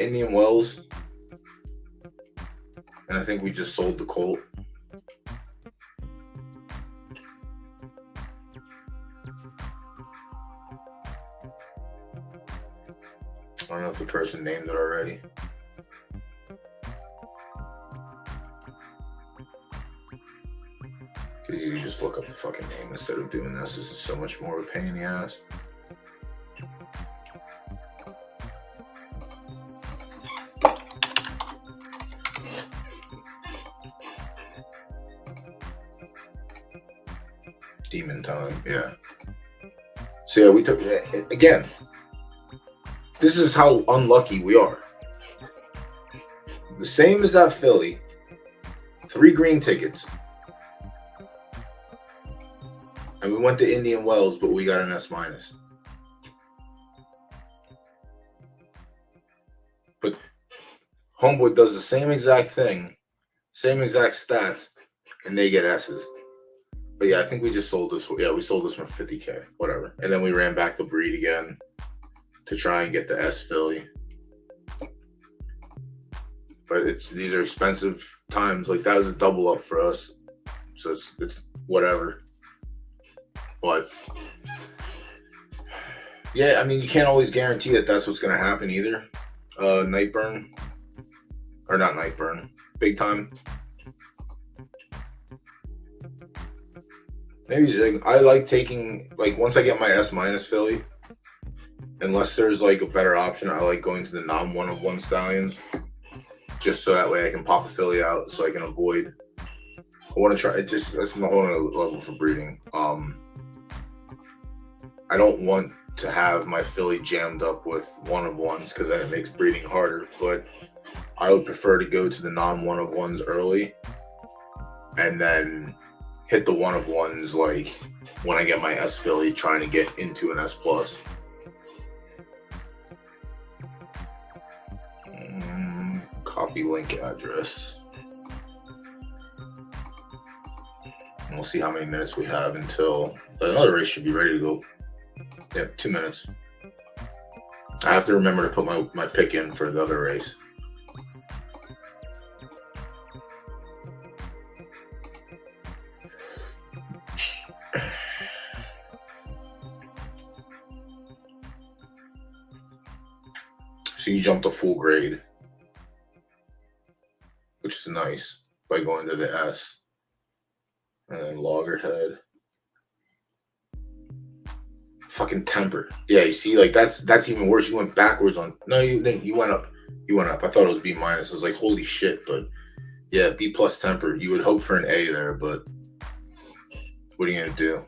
Indian Wells, and I think we just sold the colt. I don't know if the person named it already. Could easily just look up the fucking name instead of doing this. This is so much more of a pain in the ass. Demon Time, yeah. So yeah, we took again. This is how unlucky we are. The same as that filly. 3 green tickets. And we went to Indian Wells, but we got an S minus. But Homeboy does the same exact thing, same exact stats, and they get S's. But yeah, I think we just sold this. Yeah, we sold this for $50K, whatever. And then we ran back the breed again to try and get the S filly. But these are expensive times. Like that was a double up for us, so it's whatever. But yeah, I mean, you can't always guarantee that that's what's going to happen either. Nightburn, or not Nightburn, Big Time. Maybe I like taking, like, once I get my S minus filly, unless there's like a better option, I like going to the non 1-of-1 stallions, just so that way I can pop a filly out, so I can avoid. I want to try it. Just that's a whole other level for breeding. I don't want to have my filly jammed up with 1-of-1s because then it makes breeding harder. But I would prefer to go to the non 1-of-1s early, and then hit the 1-of-1s like when I get my S filly, trying to get into an S plus. Copy link address. And we'll see how many minutes we have until another race should be ready to go. Yeah, 2 minutes. I have to remember to put my pick in for the other race. So you jumped a full grade, which is nice, by going to the S. And then Loggerhead. Fucking temper. Yeah, you see, like that's even worse. You went backwards on. No, you went up. You went up. I thought it was B minus. I was like, holy shit. But yeah, B plus temper. You would hope for an A there, but what are you gonna do?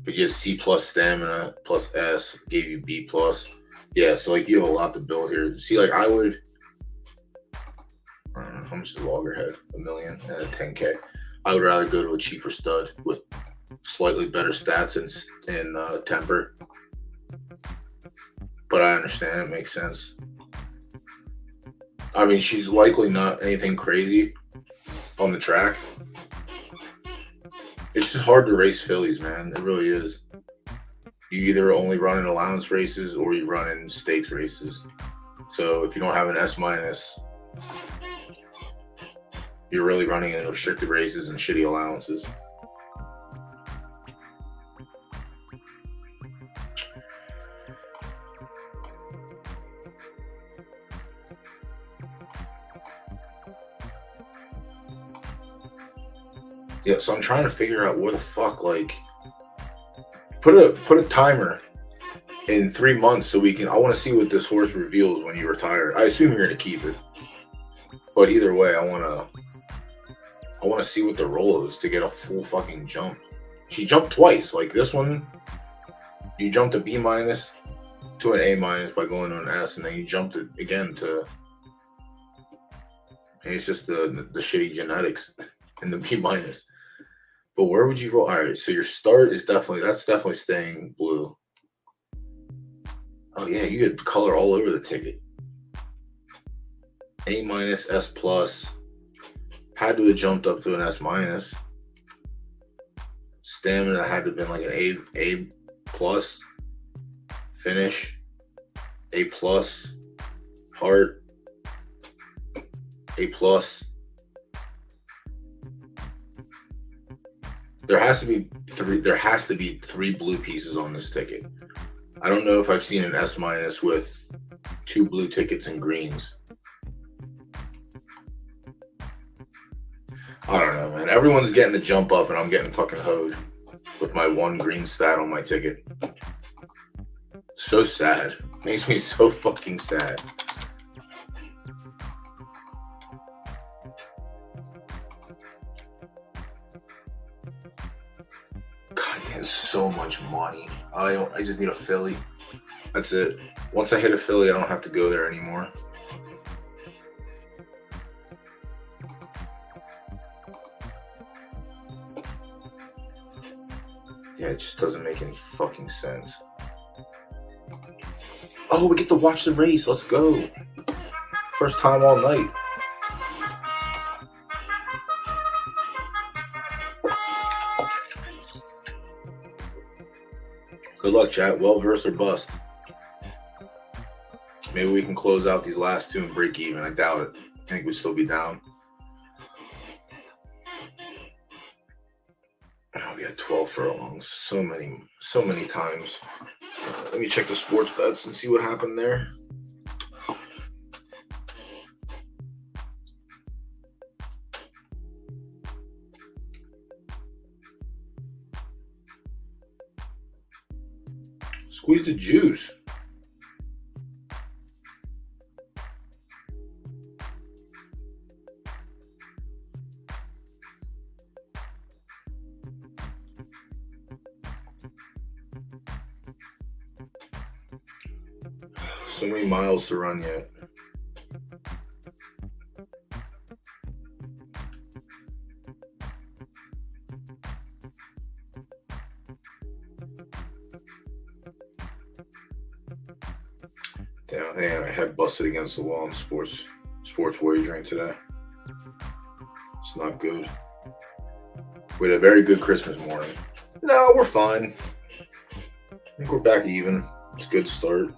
But you have C plus stamina plus S, gave you B plus. Yeah, so like you have a lot to build here. See, like I would. I don't know how much is Loggerhead. $1 million and a 10K. I would rather go to a cheaper stud with slightly better stats and temper. But I understand, it makes sense. I mean, she's likely not anything crazy on the track. It's just hard to race fillies, man. It really is. You either only run in allowance races or you run in stakes races. So if you don't have an S minus, you're really running in restricted races and shitty allowances. Yeah, so I'm trying to figure out where the fuck, like, put a timer in 3 months so we can. I want to see what this horse reveals when you retire. I assume you're gonna keep it, but either way, I want to see what the roll is to get a full fucking jump. She jumped twice. Like this one, you jumped a B minus to an A minus by going to an S, and then you jumped it again to. And it's just the shitty genetics in the B minus. But where would you roll? All right, so your start is definitely staying blue. Oh yeah, you had color all over the ticket. A minus, S plus. Had to have jumped up to an S minus. Stamina had to have been like an A plus. Finish, A plus. Heart, A plus. There has to be three blue pieces on this ticket. I don't know if I've seen an S minus with 2 blue tickets and greens. I don't know, man. Everyone's getting the jump up and I'm getting fucking hoed with my 1 green stat on my ticket. So sad. Makes me so fucking sad. God, getting so much money. I just need a filly. That's it. Once I hit a filly, I don't have to go there anymore. Yeah, it just doesn't make any fucking sense. Oh, we get to watch the race. Let's go. First time all night. Good luck, chat. Well versed or bust. Maybe we can close out these last 2 and break even. I doubt it. I think we'd still be down. Oh, we had 12 furlongs. So many times. Let me check the sports bets and see what happened there. Squeeze the juice. So many miles to run yet. Damn, I had busted against the wall in sports wagering today. It's not good. We had a very good Christmas morning. No, we're fine. I think we're back even. It's a good start.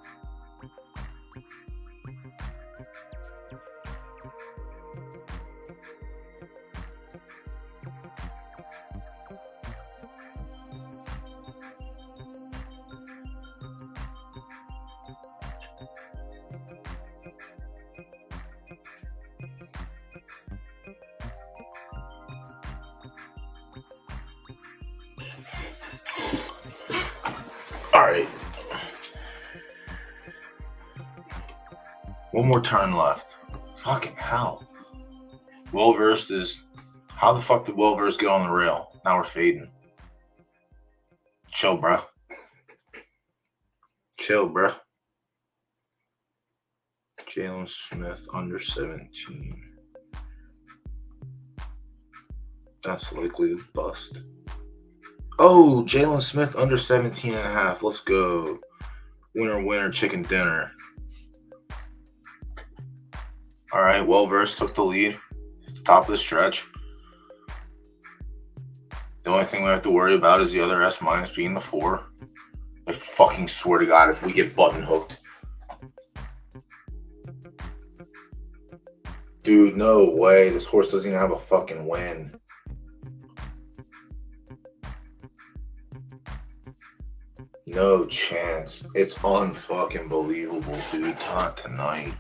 All right. One more turn left. Fucking hell. Well versed is. How the fuck did well versed get on the rail? Now we're fading. Chill, bruh. Chill, bruh. Jalen Smith under 17. That's likely to bust. Oh, Jalen Smith under 17 and a half. Let's go. Winner, winner, chicken dinner. All right, well versed took the lead. Top of the stretch. The only thing we have to worry about is the other S minus being the 4. I fucking swear to God, if we get button hooked. Dude, no way. This horse doesn't even have a fucking win. No chance. It's unfucking believable, dude. Not tonight.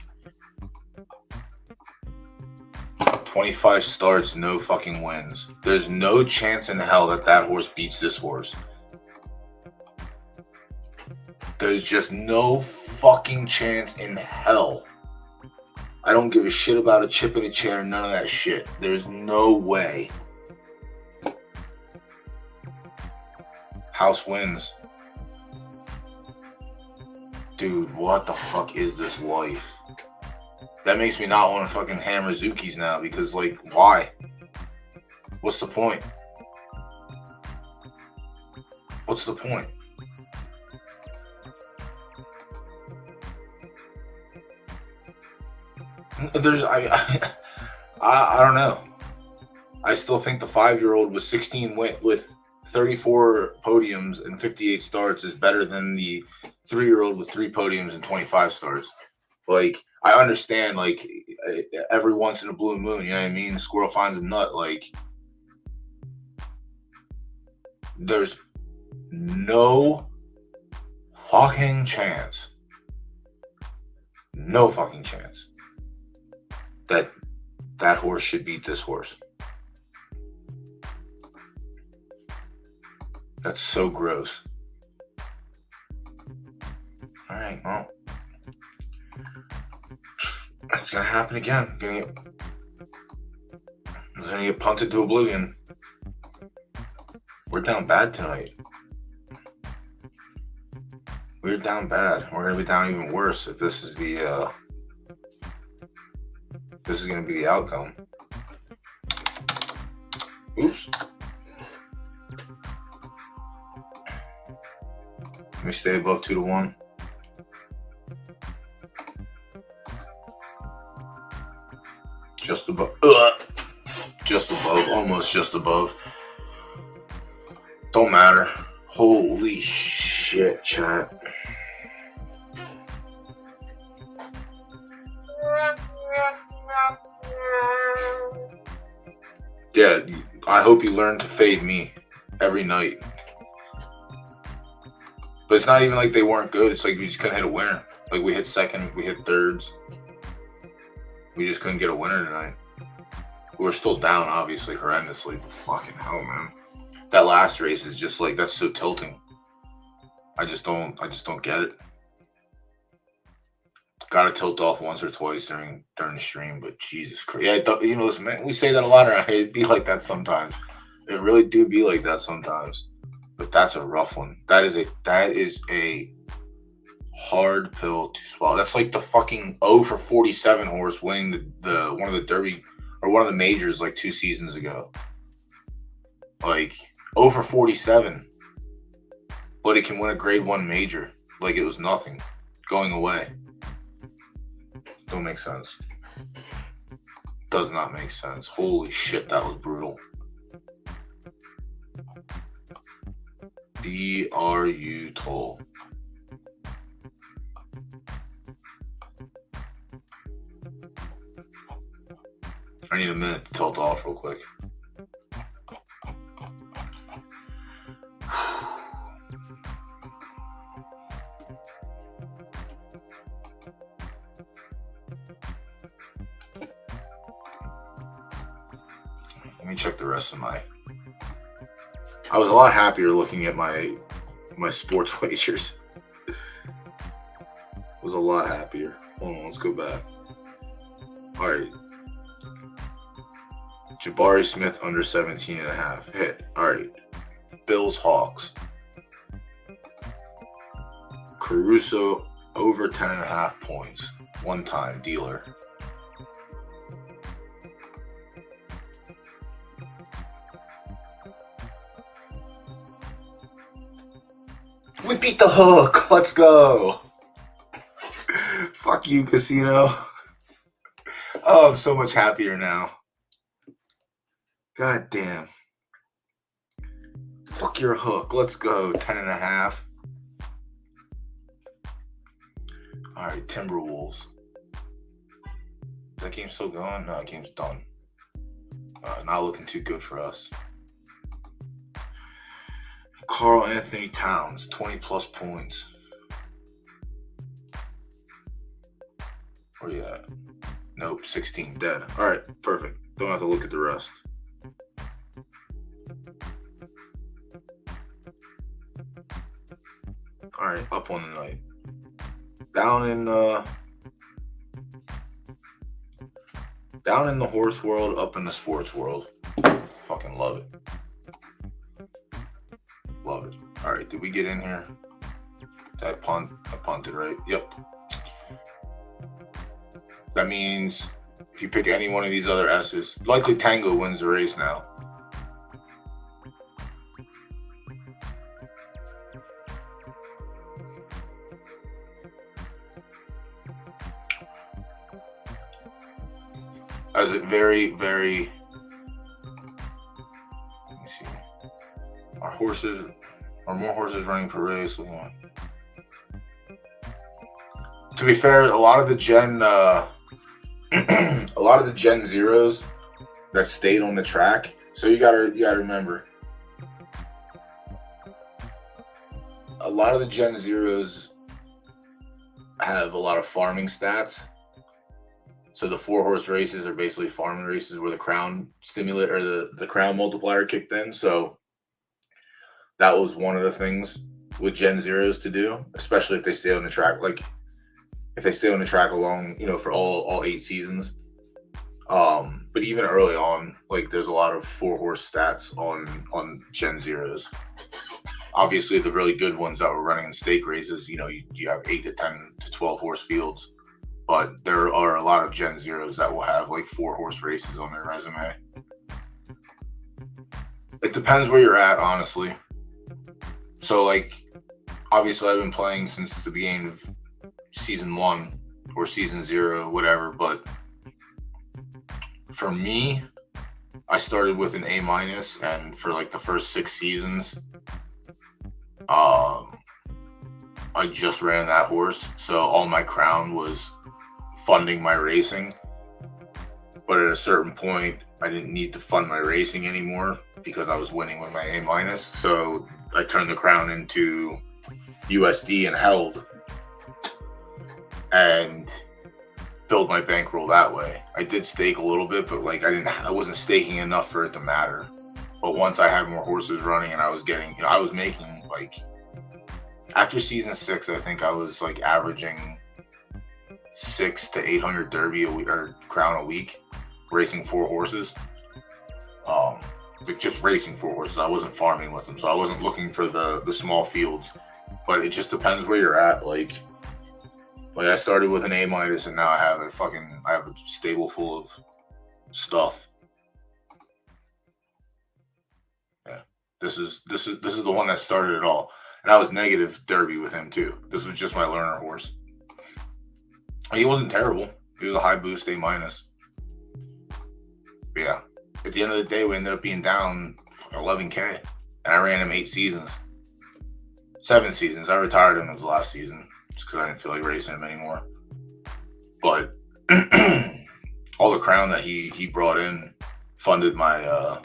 25 starts, no fucking wins. There's no chance in hell that that horse beats this horse. There's just no fucking chance in hell. I don't give a shit about a chip in a chair, none of that shit. There's no way. House wins. Dude, what the fuck is this life? That makes me not want to fucking hammer Zukis now because, like, why? What's the point? What's the point? There's, I don't know. I still think the 5-year-old with 16 with 34 podiums and 58 starts is better than the 3-year-old with 3 podiums and 25 starts. Like, I understand, like, every once in a blue moon, you know what I mean? The squirrel finds a nut. Like, there's no fucking chance. No fucking chance that that horse should beat this horse. That's so gross. All right, well, it's gonna happen again. It's gonna get punted to oblivion. We're down bad tonight. We're down bad. We're gonna be down even worse if this is the this is gonna be the outcome. Oops. Can we stay above 2-1? Just above. Just above. Almost just above. Don't matter. Holy shit, chat. Yeah, I hope you learn to fade me every night. But it's not even like they weren't good. It's like we just couldn't hit a winner. Like, we hit second, we hit thirds. We just couldn't get a winner tonight. We're still down, obviously, horrendously. But fucking hell, man. That last race is just like, that's so tilting. I just don't get it. Gotta tilt off once or twice during the stream, but Jesus Christ. Yeah, you know, man, we say that a lot around here. It'd be like that sometimes. It really do be like that sometimes. But that's a rough one. That is a hard pill to swallow. That's like the fucking 0 for 47 horse winning the one of the Derby or one of the majors like 2 seasons ago. Like 0 for 47, but it can win a grade 1 major like it was nothing, going away. Don't make sense. Does not make sense. Holy shit, that was brutal. DRU toll. I need a minute to tilt off real quick. Let me check the rest of my... I was a lot happier looking at my sports wagers. Was a lot happier. Hold on, let's go back. All right. Jabari Smith under 17.5. Hit. All right. Bills Hawks. Caruso over 10.5 points. One time dealer. We beat the hook. Let's go. Fuck you, casino. Oh, I'm so much happier now. God damn. Fuck your hook. Let's go. 10.5. All right, Timberwolves. Is that game still going? No, that game's done. Not looking too good for us. Karl Anthony Towns, 20 plus points. Where you at? Nope, 16 dead. All right, perfect. Don't have to look at the rest. All right, up on the night. Down in the horse world, up in the sports world. Fucking love it. Love it. All right, did we get in here? Did I punt? I punted, right? Yep. That means if you pick any one of these other S's, likely Tango wins the race now. As it very, very, let me see. Are more horses running per race? To be fair, a lot of the Gen Zeros that stayed on the track. So you gotta remember, a lot of the Gen Zeros have a lot of farming stats. So the 4-horse races are basically farming races where the crown stimulate or the crown multiplier kicked in. So that was one of the things with Gen Zeros to do, especially if they stay on the track. Like if they stay on the track along, for all 8 seasons. But even early on, like there's a lot of 4-horse stats on Gen Zeros. Obviously, the really good ones that were running in stake races, you have 8 to 10 to 12 horse fields. But there are a lot of Gen Zeros that will have like 4-horse races on their resume. It depends where you're at, honestly. So, like, obviously, I've been playing since the beginning of season 1 or season 0, whatever. But for me, I started with an A-, and for like the first 6 seasons, I just ran that horse. So all my crown was funding my racing, but at a certain point I didn't need to fund my racing anymore because I was winning with my A-. So I turned the crown into USD and held and build my bankroll that way. I did stake a little bit, but like I wasn't staking enough for it to matter. But once I had more horses running and I was getting, I was making like, after season 6, I think I was like averaging 600 to 800 Derby a week, or crown a week, racing 4 horses. Like just racing 4 horses. I wasn't farming with them, so I wasn't looking for the small fields. But it just depends where you're at. Like I started with an A-, and now I have a stable full of stuff. Yeah, this is the one that started it all, and I was negative Derby with him too. This was just my learner horse. He wasn't terrible. He was a high boost A-. But yeah, at the end of the day, we ended up being down 11K, and I ran him 8 seasons, 7 seasons. I retired him as the last season just because I didn't feel like racing him anymore. But all the crown that he brought in funded my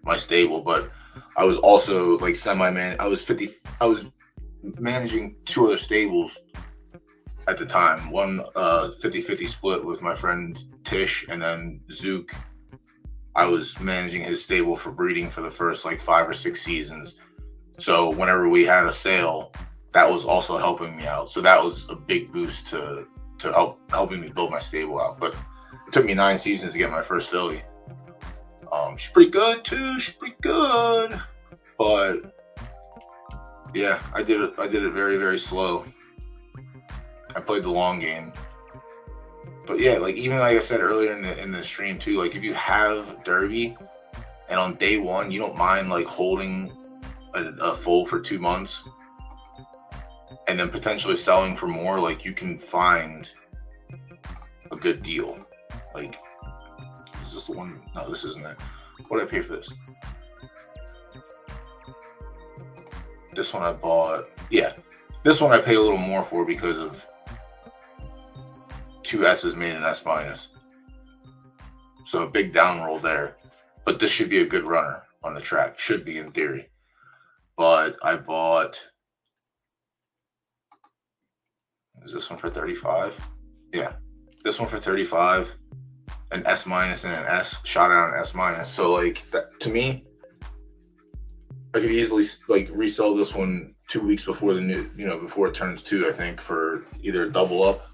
my stable. But I was also like I was managing 2 other stables at the time. One 50-50 split with my friend Tish, and then Zook. I was managing his stable for breeding for the first like 5 or 6 seasons. So whenever we had a sale, that was also helping me out. So that was a big boost to helping me build my stable out. But it took me 9 seasons to get my first filly. She's pretty good too. She's pretty good. But yeah, I did it very, very slow. I played the long game. But yeah, like even like I said earlier in the stream too, like if you have Derby and on day 1 you don't mind like holding a foal for 2 months and then potentially selling for more, like you can find a good deal. Like, is this the one? No, this isn't it. What did I pay for this? This one I bought. Yeah, this one I pay a little more for because of 2 S's made an S minus. So a big down roll there. But this should be a good runner on the track. Should be in theory. But I bought. Is this one for 35? Yeah. This one for 35. An S minus and an S. Shot out an S minus. So like that, to me, I could easily like resell this one 2 weeks before the new, before it turns 2, I think, for either a double up.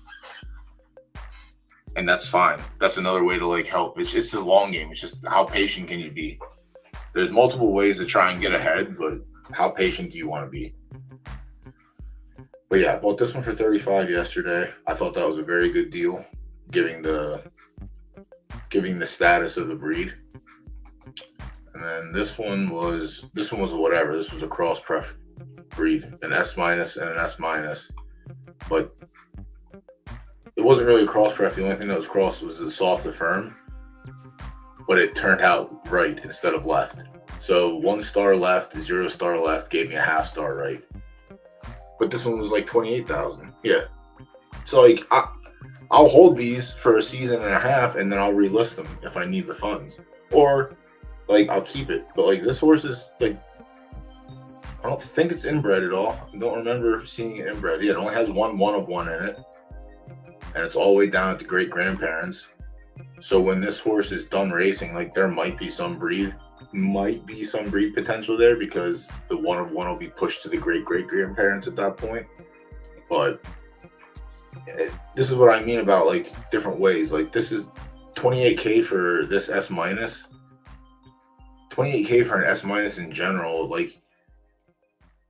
And that's fine. That's another way to like help. It's a long game. It's just how patient can you be? There's multiple ways to try and get ahead, but how patient do you want to be? But yeah, I bought this one for 35 yesterday. I thought that was a very good deal, giving the status of the breed. And then this one was whatever. This was a cross pref breed, an S minus and an S minus, but it wasn't really a cross pref. The only thing that was crossed was the soft to firm, but it turned out right instead of left. So 1 star left, 0 star left gave me a half star right. But this one was like 28,000. Yeah. So like I'll hold these for a season and a half, and then I'll relist them if I need the funds, or like I'll keep it. But like this horse is like, I don't think it's inbred at all. I don't remember seeing it inbred. Yeah, it only has one of one in it. And it's all the way down at the great grandparents. So when this horse is done racing, like there might be some breed potential there, because the 1 of 1 will be pushed to the great grandparents at that point. But this is what I mean about like different ways. Like this is $28K for this S minus. $28K for an S minus in general. Like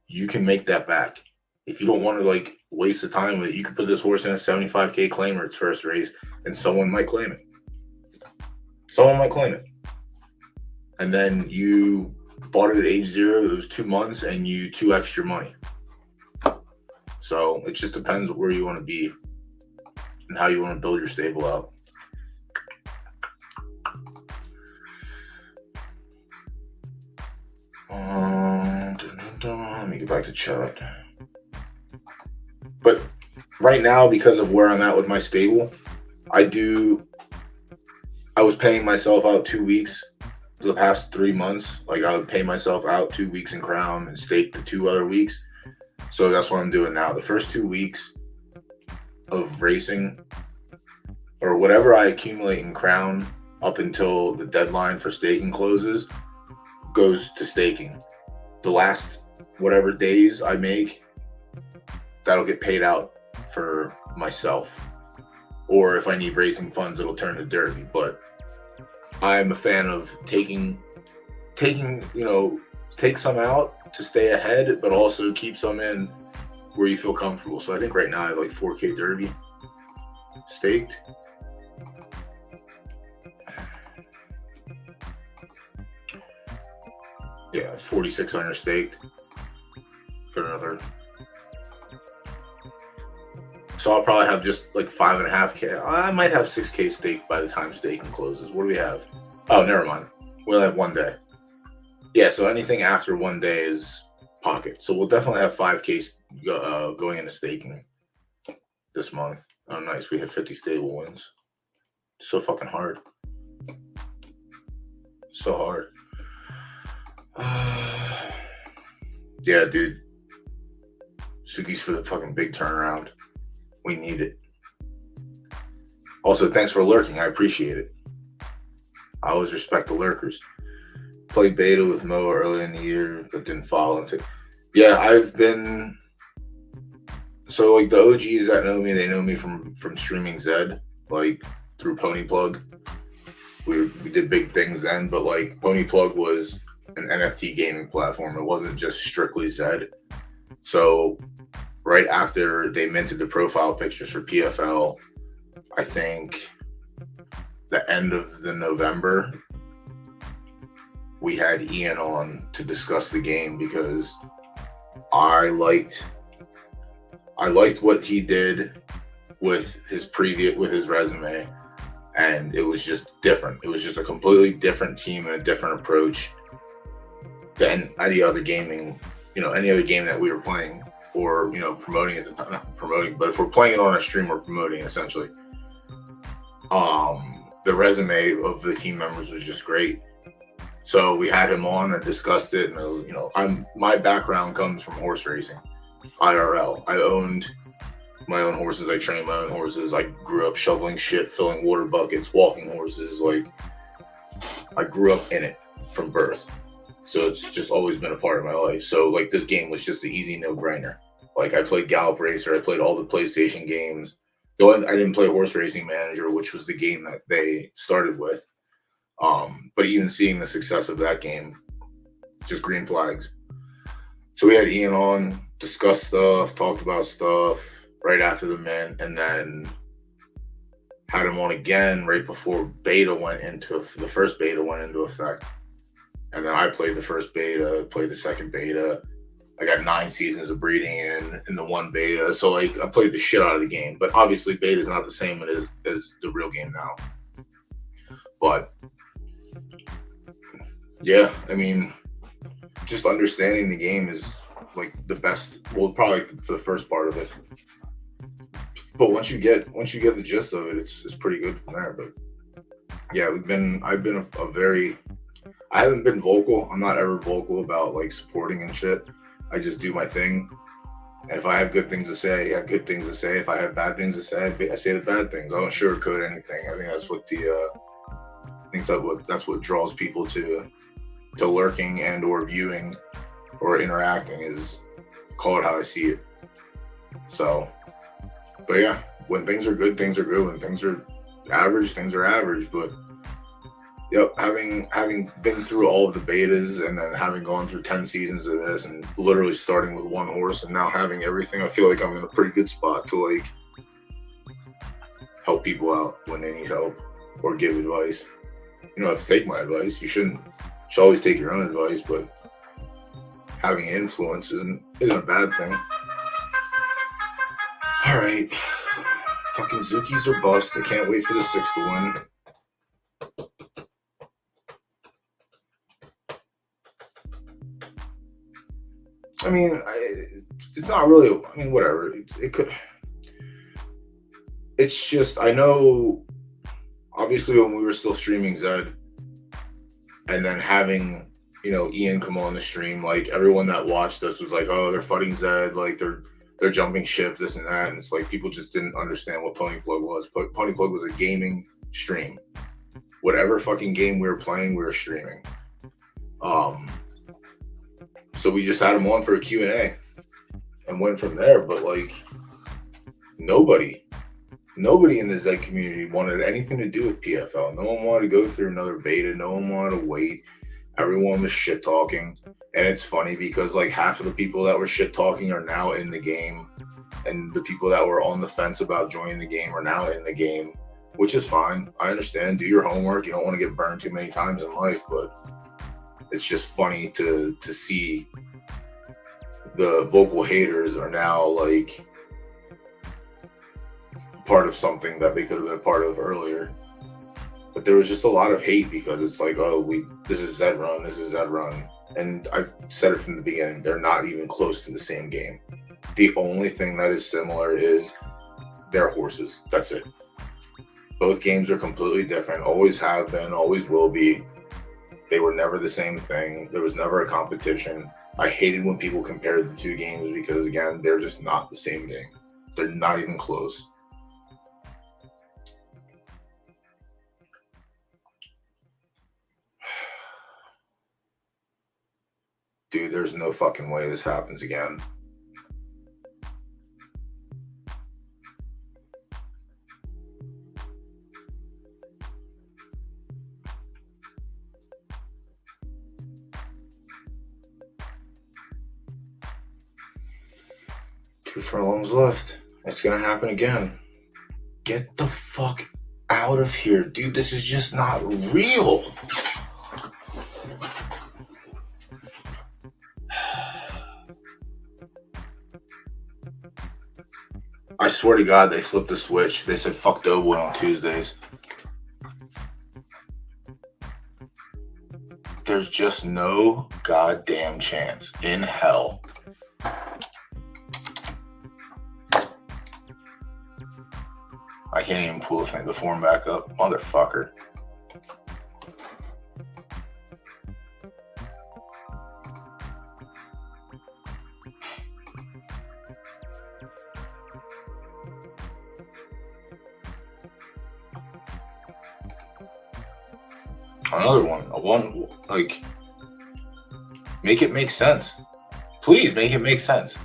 you can make that back. If you don't want to like waste the time with it, you could put this horse in a $75K claimer its first race, and someone might claim it. And then you bought it at age 0, it was 2 months, and you 2x'd your money. So it just depends where you want to be and how you want to build your stable out. Let me get back to chat. But right now, because of where I'm at with my stable, I was paying myself out 2 weeks for the past 3 months. Like I would pay myself out 2 weeks in Crown and stake the 2 other weeks. So that's what I'm doing now. The first 2 weeks of racing, or whatever I accumulate in Crown up until the deadline for staking closes, goes to staking. The last whatever days I make, that'll get paid out for myself. Or if I need racing funds, it'll turn to Derby. But I'm a fan of taking, take some out to stay ahead, but also keep some in where you feel comfortable. So I think right now I have like 4K Derby staked. Yeah, 4,600 staked. Got another. So I'll probably have just like 5.5K. I might have 6K staked by the time staking closes. What do we have? Oh, never mind. We'll have 1 day. Yeah, so anything after 1 day is pocket. So we'll definitely have 5K going into staking this month. Oh, nice. We hit 50 stable wins. So fucking hard. So hard. Yeah, dude. Suki's for the fucking big turnaround. We need it. Also, thanks for lurking. I appreciate it. I always respect the lurkers. Played beta with Mo early in the year, but didn't follow into. Yeah, I've been. So like the OGs that know me, they know me from streaming Zed, like through Pony Plug. We did big things then, but like Pony Plug was an NFT gaming platform. It wasn't just strictly Zed. So right after they minted the profile pictures for PFL, I think the end of the November, we had Ian on to discuss the game because I liked what he did with his resume, and it was just different. It was just a completely different team and a different approach than any other gaming, any other game that we were playing or promoting at the time. Not promoting, but if we're playing it on a stream, we're promoting essentially. The resume of the team members was just great. So we had him on and discussed it, and it was, my background comes from horse racing, IRL. I owned my own horses. I trained my own horses. I grew up shoveling shit, filling water buckets, walking horses. Like, I grew up in it from birth. So it's just always been a part of my life. So like this game was just an easy no-brainer. Like I played Gallop Racer. I played all the PlayStation games. Though I didn't play Horse Racing Manager, which was the game that they started with. But even seeing the success of that game, just green flags. So we had Ian on, discussed stuff, talked about stuff right after the mint, and then had him on again right before the first beta went into effect. And then I played the first beta, played the second beta. I got 9 seasons of breeding in the one beta. So like I played the shit out of the game. But obviously beta is not the same as the real game now. But yeah, I mean, just understanding the game is like the best. Well, probably for the first part of it. But once you get the gist of it, it's pretty good from there. But yeah, I've been I haven't been vocal. I'm not ever vocal about like supporting and shit. I just do my thing. And if I have good things to say, I have good things to say. If I have bad things to say, I say the bad things. I don't sugarcoat anything. I think that's what that's what draws people to lurking and or viewing or interacting, is call it how I see it. So, but yeah, when things are good, things are good. When things are average, things are average. But yep, having been through all of the betas and then having gone through 10 seasons of this and literally starting with one horse and now having everything, I feel like I'm in a pretty good spot to like help people out when they need help or give advice. You don't have to take my advice. You should always take your own advice, but having influence isn't a bad thing. All right. Fucking Zookies are bust. I can't wait for the 6 to win. I mean, it's not really, I mean, whatever. It could. It's just, I know, obviously when we were still streaming Zed, and then having, Ian come on the stream, like everyone that watched us was like, oh, they're fighting Zed, like they're jumping ship, this and that. And it's like people just didn't understand what Pony Plug was. Pony Plug was a gaming stream. Whatever fucking game we were playing, we were streaming. So we just had him on for a Q&A and went from there. But like nobody in the Zed community wanted anything to do with PFL. No one wanted to go through another beta. No one wanted to wait. Everyone was shit talking. And it's funny because like half of the people that were shit talking are now in the game. And the people that were on the fence about joining the game are now in the game, which is fine. I understand. Do your homework. You don't want to get burned too many times in life, but it's just funny to see the vocal haters are now like part of something that they could have been a part of earlier. But there was just a lot of hate because it's like, oh, this is Zed Run, this is Zed Run. And I've said it from the beginning, they're not even close to the same game. The only thing that is similar is their horses. That's it. Both games are completely different, always have been, always will be. They were never the same thing. There was never a competition. I hated when people compared the two games because, again, they're just not the same game. They're not even close. Dude, there's no fucking way this happens again. Two furlongs left. It's gonna happen again. Get the fuck out of here, dude. This is just not real. I swear to God, they flipped the switch. They said fuck DoughBoy on Tuesdays. There's just no goddamn chance in hell. I can't even pull the form back up. Motherfucker. Another one. Like, make it make sense. Please make it make sense.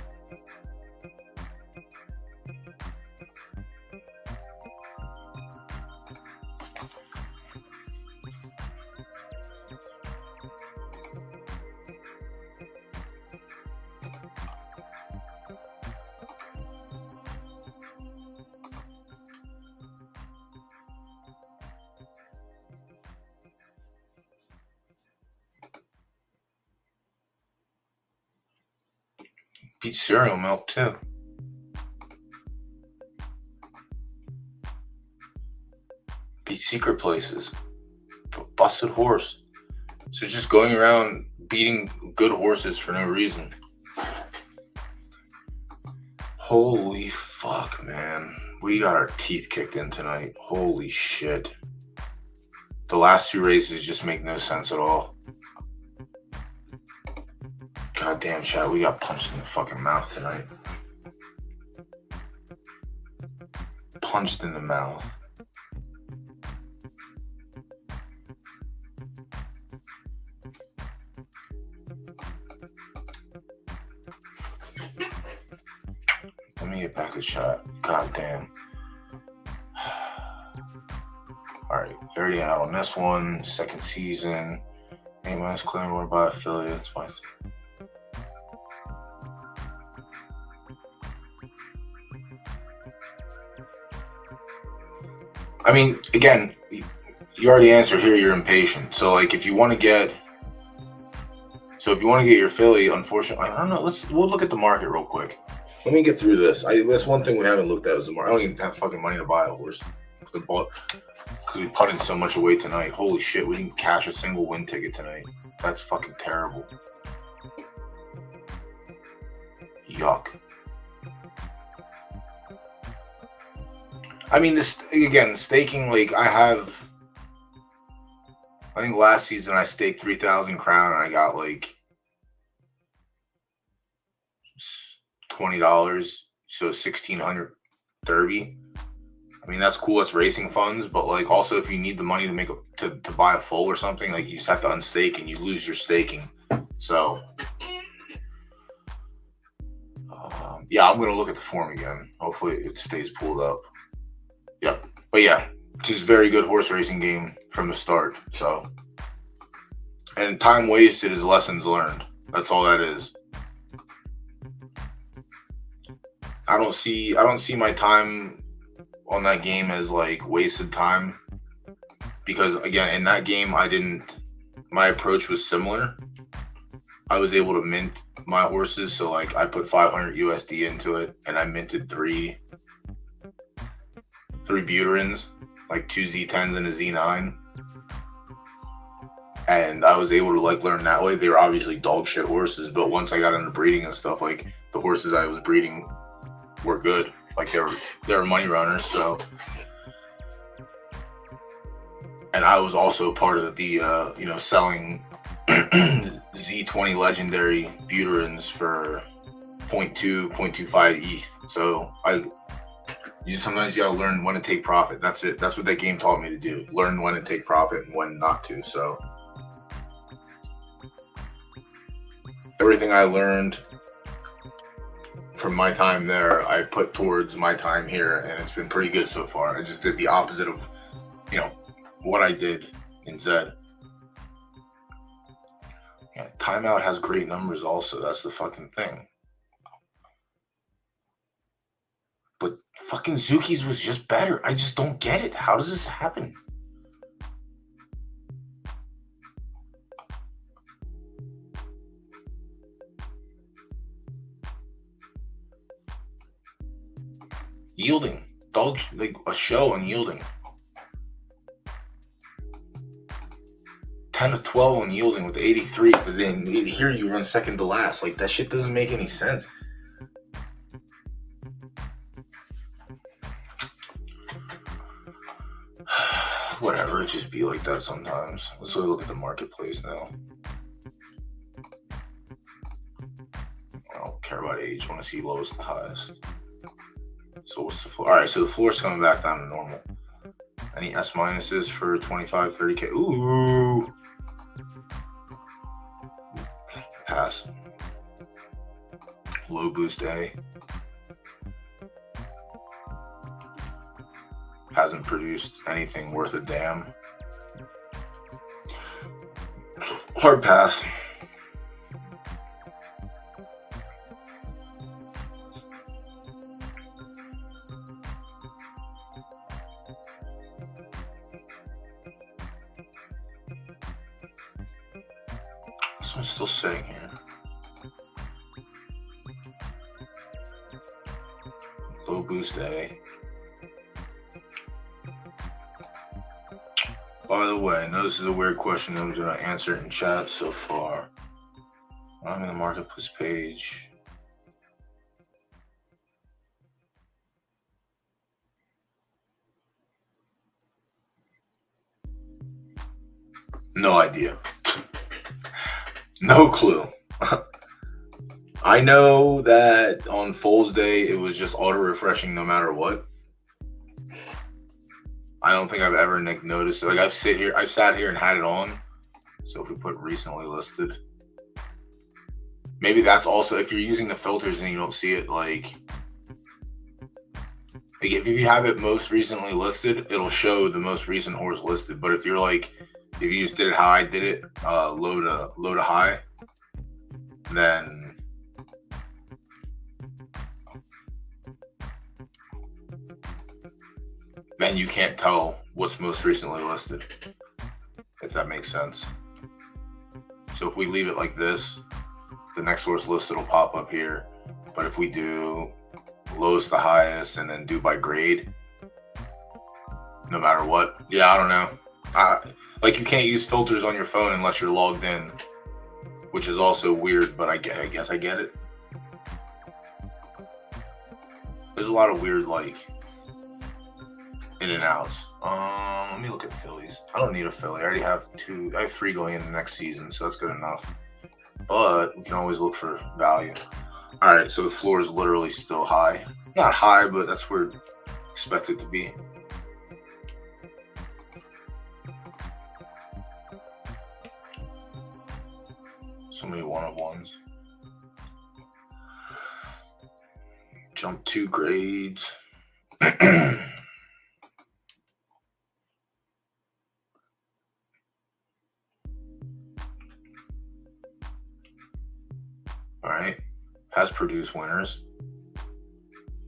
Beat cereal milk too. Beat secret places. Busted horse. So just going around beating good horses for no reason. Holy fuck, man. We got our teeth kicked in tonight. Holy shit. The last two races just make no sense at all. Goddamn, chat, we got punched in the fucking mouth tonight. Punched in the mouth. Let me get back to chat. Goddamn. Alright, already out on this one. Second season. A- Claremore by affiliates. I mean, again, you already answered here. You're impatient. So, like, if you want to get your Philly, unfortunately, I don't know. We'll look at the market real quick. Let me get through this. That's one thing we haven't looked at is the market. I don't even have fucking money to buy a horse because we putted so much away tonight. Holy shit, we didn't cash a single win ticket tonight. That's fucking terrible. Yuck. I mean, this again, staking, like I think last season I staked 3,000 crown and I got like $20, so 1,600 derby. I mean, that's cool. It's racing funds, but like also if you need the money to buy a full or something, like you just have to unstake and you lose your staking. So yeah, I'm gonna look at the form again. Hopefully it stays pulled up. Yep. But yeah, just very good horse racing game from the start. So, and time wasted is lessons learned. That's all that is. I don't see my time on that game as like wasted time because again, in that game my approach was similar. I was able to mint my horses, so like I put 500 USD into it and I minted three Buterins, like 2 Z10s and a Z9. And I was able to like learn that way. They were obviously dog shit horses, but once I got into breeding and stuff, like the horses I was breeding were good. Like they were money runners, so. And I was also part of the selling Z20 legendary Buterins for 0.2, 0.25 ETH. So sometimes you gotta learn when to take profit. That's it. That's what that game taught me to do. Learn when to take profit and when not to. So everything I learned from my time there, I put towards my time here, and it's been pretty good so far. I just did the opposite of, what I did in Zed. Yeah, Timeout has great numbers also. That's the fucking thing. But fucking Zuki's was just better. I just don't get it. How does this happen? Yielding. Dog, like a show on yielding. 10 of 12 on yielding with 83, but then here you run second to last. Like, that shit doesn't make any sense. Whatever, it just be like that sometimes. Let's look at the marketplace now. I don't care about age. I want to see lowest to highest. So what's the floor? All right, so the floor's coming back down to normal. Any S minuses for 25, 30K? Ooh. Pass. Low boost A. Hasn't produced anything worth a damn. Hard pass. This one's still sitting here. Low boost A. By the way, I know this is a weird question. I'm going to answer it in chat so far. I'm in the marketplace page. No idea. No clue. I know that on Foles Day, it was just auto-refreshing no matter what. I don't think I've ever noticed it. Like, I've sat here and had it on. So if we put recently listed, maybe that's also, if you're using the filters and you don't see it, like if you have it most recently listed, it'll show the most recent horse listed. But if you're like, if you just did it how I did it, low to high, then you can't tell what's most recently listed, if that makes sense. So if we leave it like this, the next horse listed will pop up here. But if we do lowest to highest and then do by grade, no matter what, yeah, I don't know. Like, you can't use filters on your phone unless you're logged in, which is also weird, but I guess I get it. There's a lot of weird, like, in and outs. Let me look at fillies. I don't need a filly. I already have two. I have 3 going in the next season, so that's good enough. But we can always look for value. All right, so the floor is literally still high. Not high, but that's where I expect it to be. So many one-of-ones. Jump 2 grades. All right, has produced winners.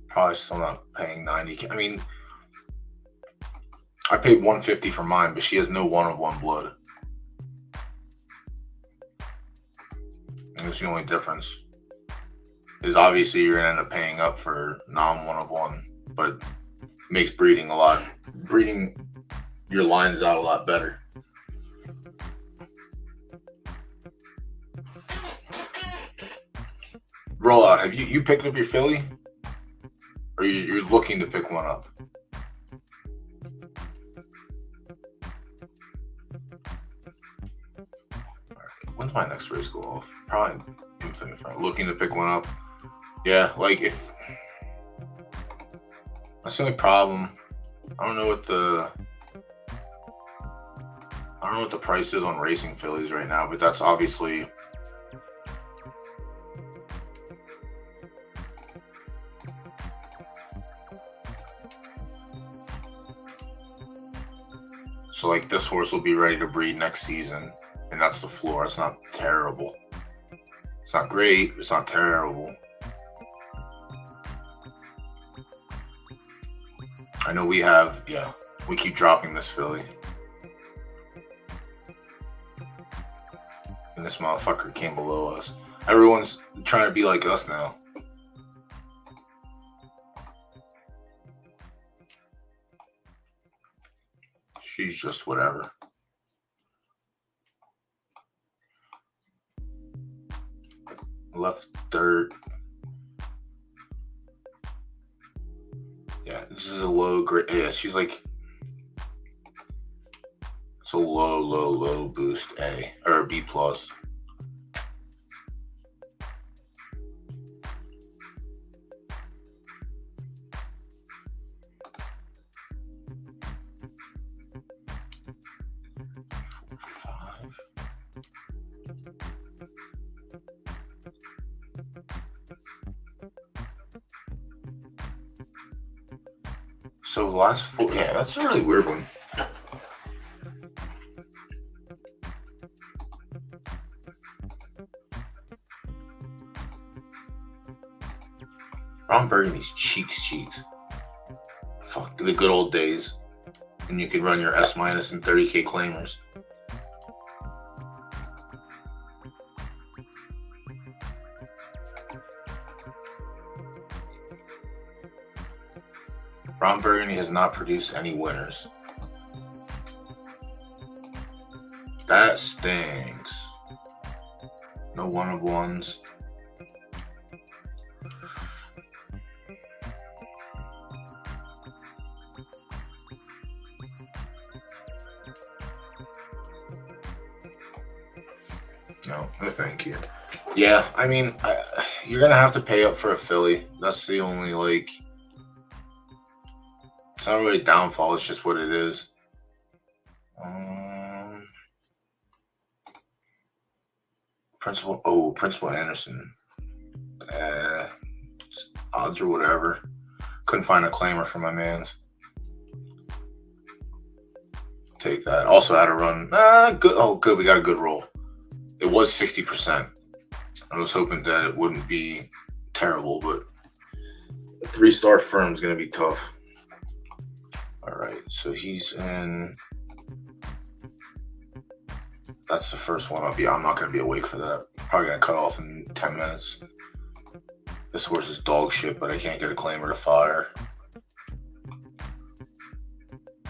Probably still not paying 90K. I mean, I paid 150 for mine, but she has no one-of-one blood. That's the only difference. Is obviously you're gonna end up paying up for non-one-of-one, but makes breeding your lines out a lot better. Rollout, have you picked up your filly? Or you're looking to pick one up? Right. When's my next race go off? Probably infinite. Looking to pick one up. Yeah, like, if that's the only problem. I don't know what the price is on racing fillies right now, but that's obviously so, like, this horse will be ready to breed next season, and that's the floor. It's not terrible. It's not great. It's not terrible. I know we keep dropping this filly. And this motherfucker came below us. Everyone's trying to be like us now. She's just whatever. Left dirt. Yeah, this is a low grade. Yeah, she's like, it's a low boost A or B plus. So the last four, yeah, that's a really weird one. Ron Burgundy's cheeks. Fuck, the good old days. And you could run your S- and 30K claimers. Ron Burgundy has not produced any winners. That stinks. No one of ones. No, thank you. Yeah, I mean, you're gonna have to pay up for a Philly. That's the only, like, it's not really a downfall. It's just what it is. Principal Anderson. Odds or whatever. Couldn't find a claimer for my mans. Take that. Also had a run. Good. Oh, good. We got a good roll. It was 60%. I was hoping that it wouldn't be terrible, but a 3-star firm is going to be tough. All right. So he's in. That's the first one. I'm not going to be awake for that. Probably going to cut off in 10 minutes. This horse is dog shit, but I can't get a claimer to fire.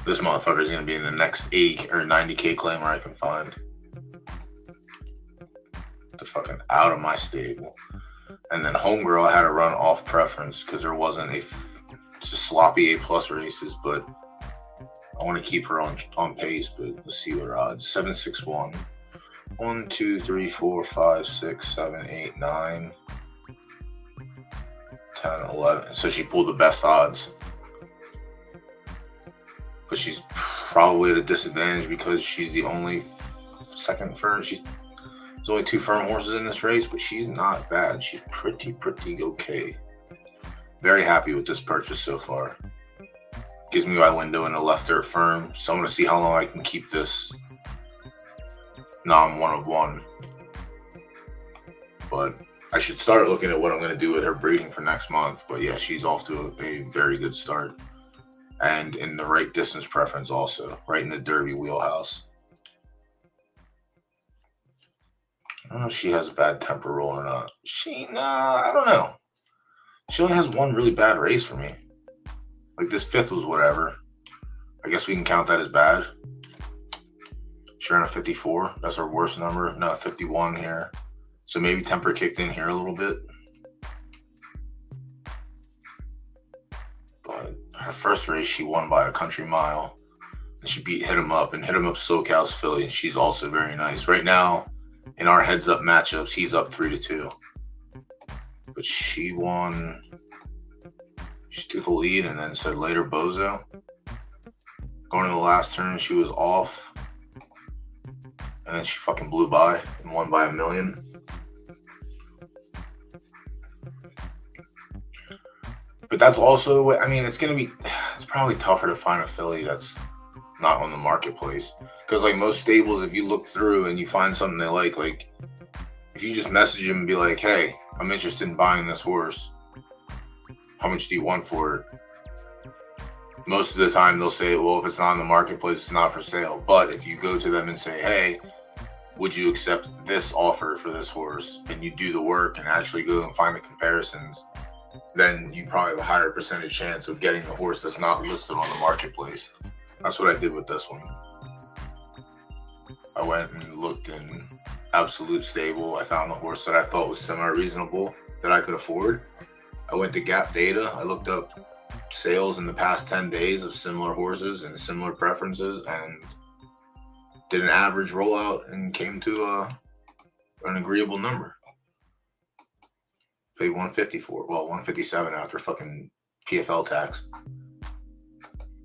This motherfucker is going to be in the next 80 or 90K claimer I can find. The fucking out of my stable. And then Homegirl had to run off preference because there wasn't just sloppy A+ races, but I want to keep her on pace, but let's see what her odds. 761. 1, 2, 3, 4, 5, 6, 7, 8, 9, 10, 11. So she pulled the best odds. But she's probably at a disadvantage because she's the only second firm. There's only 2 firm horses in this race, but she's not bad. She's pretty okay. Very happy with this purchase so far. Gives me my window in the left dirt firm. So I'm going to see how long I can keep this non-one of one. But I should start looking at what I'm going to do with her breeding for next month. But yeah, she's off to a very good start. And in the right distance preference also. Right in the Derby wheelhouse. I don't know if she has a bad temper roll or not. I don't know. She only has one really bad race for me. Like this 5th was whatever. I guess we can count that as bad. She ran a 54. That's our worst number. No, 51 here. So maybe temper kicked in here a little bit. But her first race, she won by a country mile. And she beat Hit 'em Up. And Hit 'em Up SoCal's filly. And she's also very nice. Right now, in our heads-up matchups, he's up 3-2. But she won. She took the lead and then said later Bozo. Going to the last turn, she was off. And then she fucking blew by and won by 1 million. But that's also, I mean, it's probably tougher to find a filly that's not on the marketplace. Because like most stables, if you look through and you find something they like if you just message them and be like, hey, I'm interested in buying this horse. How much do you want for it? Most of the time they'll say, well, if it's not on the marketplace, it's not for sale. But if you go to them and say, hey, would you accept this offer for this horse? And you do the work and actually go and find the comparisons, then you probably have a higher percentage chance of getting the horse that's not listed on the marketplace. That's what I did with this one. I went and looked in absolute stable. I found a horse that I thought was semi-reasonable that I could afford. I went to Gap Data. I looked up sales in the past 10 days of similar horses and similar preferences and did an average rollout and came to an agreeable number. Paid 150 for it. Well, 157 after fucking PFL tax.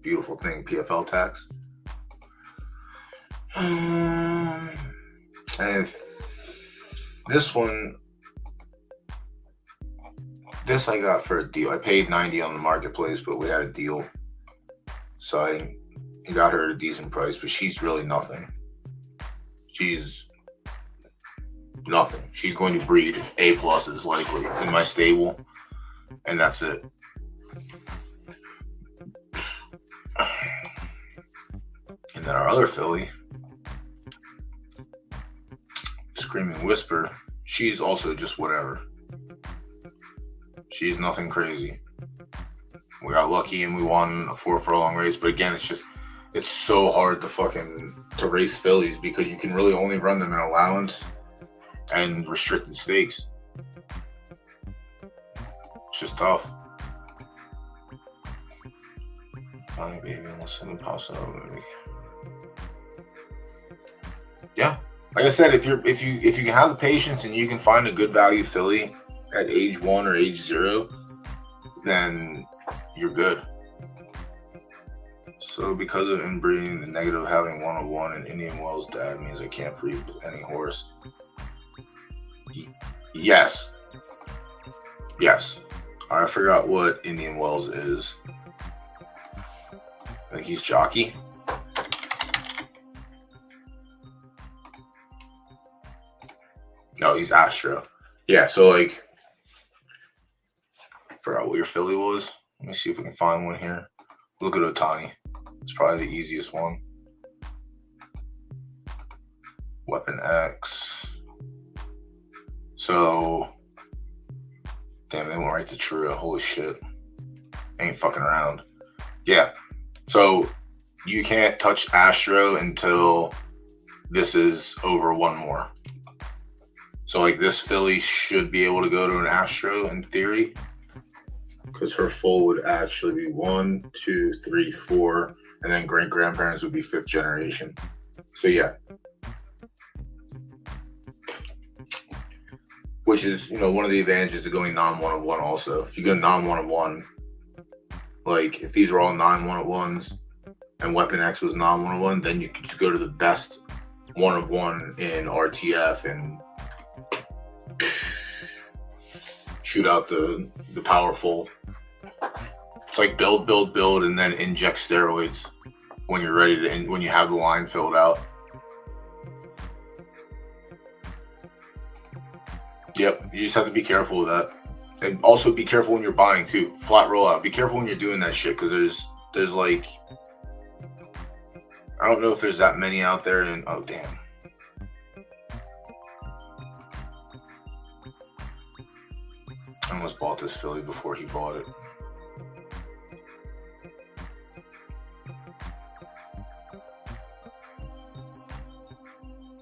Beautiful thing, PFL tax. And this one, this I got for a deal. I paid 90 on the marketplace, but we had a deal, so I got her at a decent price. But she's really nothing. She's nothing. She's going to breed A pluses likely in my stable, and that's it. And then our other filly, Screaming Whisper, she's also just whatever. She's nothing crazy. We got lucky and we won a 4 furlong race, but again, it's so hard to race fillies because you can really only run them in allowance and restricted stakes. It's just tough. Hi, baby, unless something pops up. Yeah, like I said, if you can have the patience and you can find a good value filly at age 1 or age 0, then you're good. So because of inbreeding, the negative of having 1 of 1 and Indian Wells dad means I can't breed with any horse. Yes. I forgot what Indian Wells is. I think he's jockey. No, he's Astro. Yeah, so like, forgot what your filly was. Let me see if we can find one here. Look at Otani. It's probably the easiest one. Weapon X. So, damn, they went right to True. Holy shit. Ain't fucking around. Yeah. So, you can't touch Astro until this is over 1 more. So, like, this filly should be able to go to an Astro in theory, because her foal would actually be 1, 2, 3, 4, and then great grandparents would be 5th generation. So, yeah. Which is, one of the advantages of going non-1 of 1 also. If you go non-1 of 1, like, if these were all non-1 of 1s and Weapon X was non-1 of 1, then you could just go to the best 1 of 1 in RTF and shoot out the powerful. It's like build, and then inject steroids when you're ready to, when you have the line filled out. Yep, you just have to be careful with that. And also be careful when you're buying too. Flat rollout. Be careful when you're doing that shit, because there's like, I don't know if there's that many out there, and oh damn. I almost bought this filly before he bought it.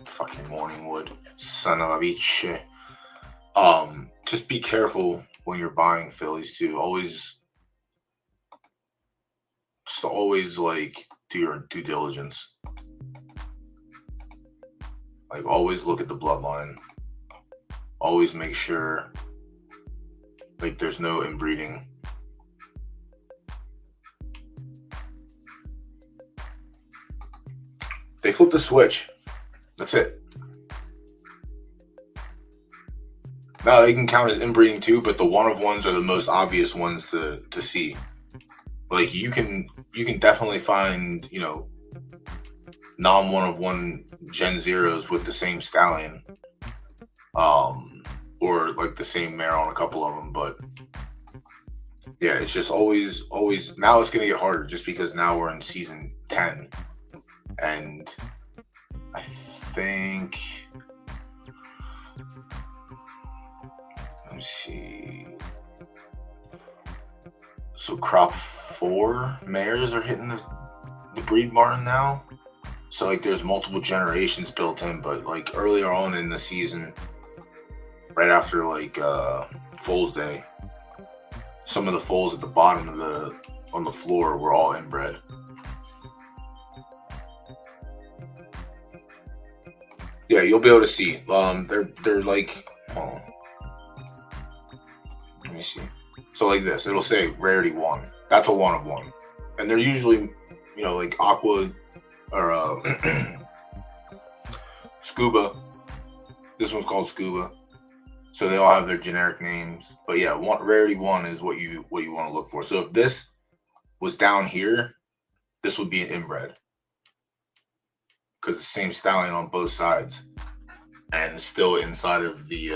Fucking Morningwood, son of a bitch. Just be careful when you're buying fillies too. Always like do your due diligence. Like always look at the bloodline. Always make sure like there's no inbreeding. They flip the switch. That's it. Now they can count as inbreeding too, but the 1 of 1s are the most obvious ones to see. Like you can definitely find, non-1 of 1 Gen 0s with the same stallion. Or like the same mare on a couple of them, but yeah, it's just always now it's gonna get harder just because now we're in season 10, and I think, let me see, so crop 4 mares are hitting the breed barn now, So like there's multiple generations built in, but like earlier on in the season, right after like Foals Day, some of the foals at the bottom of on the floor were all inbred. Yeah, you'll be able to see. They're like, hold on. Let me see. So like this, it'll say rarity 1. That's a 1 of 1, and they're usually, like aqua or scuba. This one's called scuba. So they all have their generic names, but yeah, rarity 1 is what you want to look for. So if this was down here, this would be an inbred because the same stallion on both sides, and still inside of the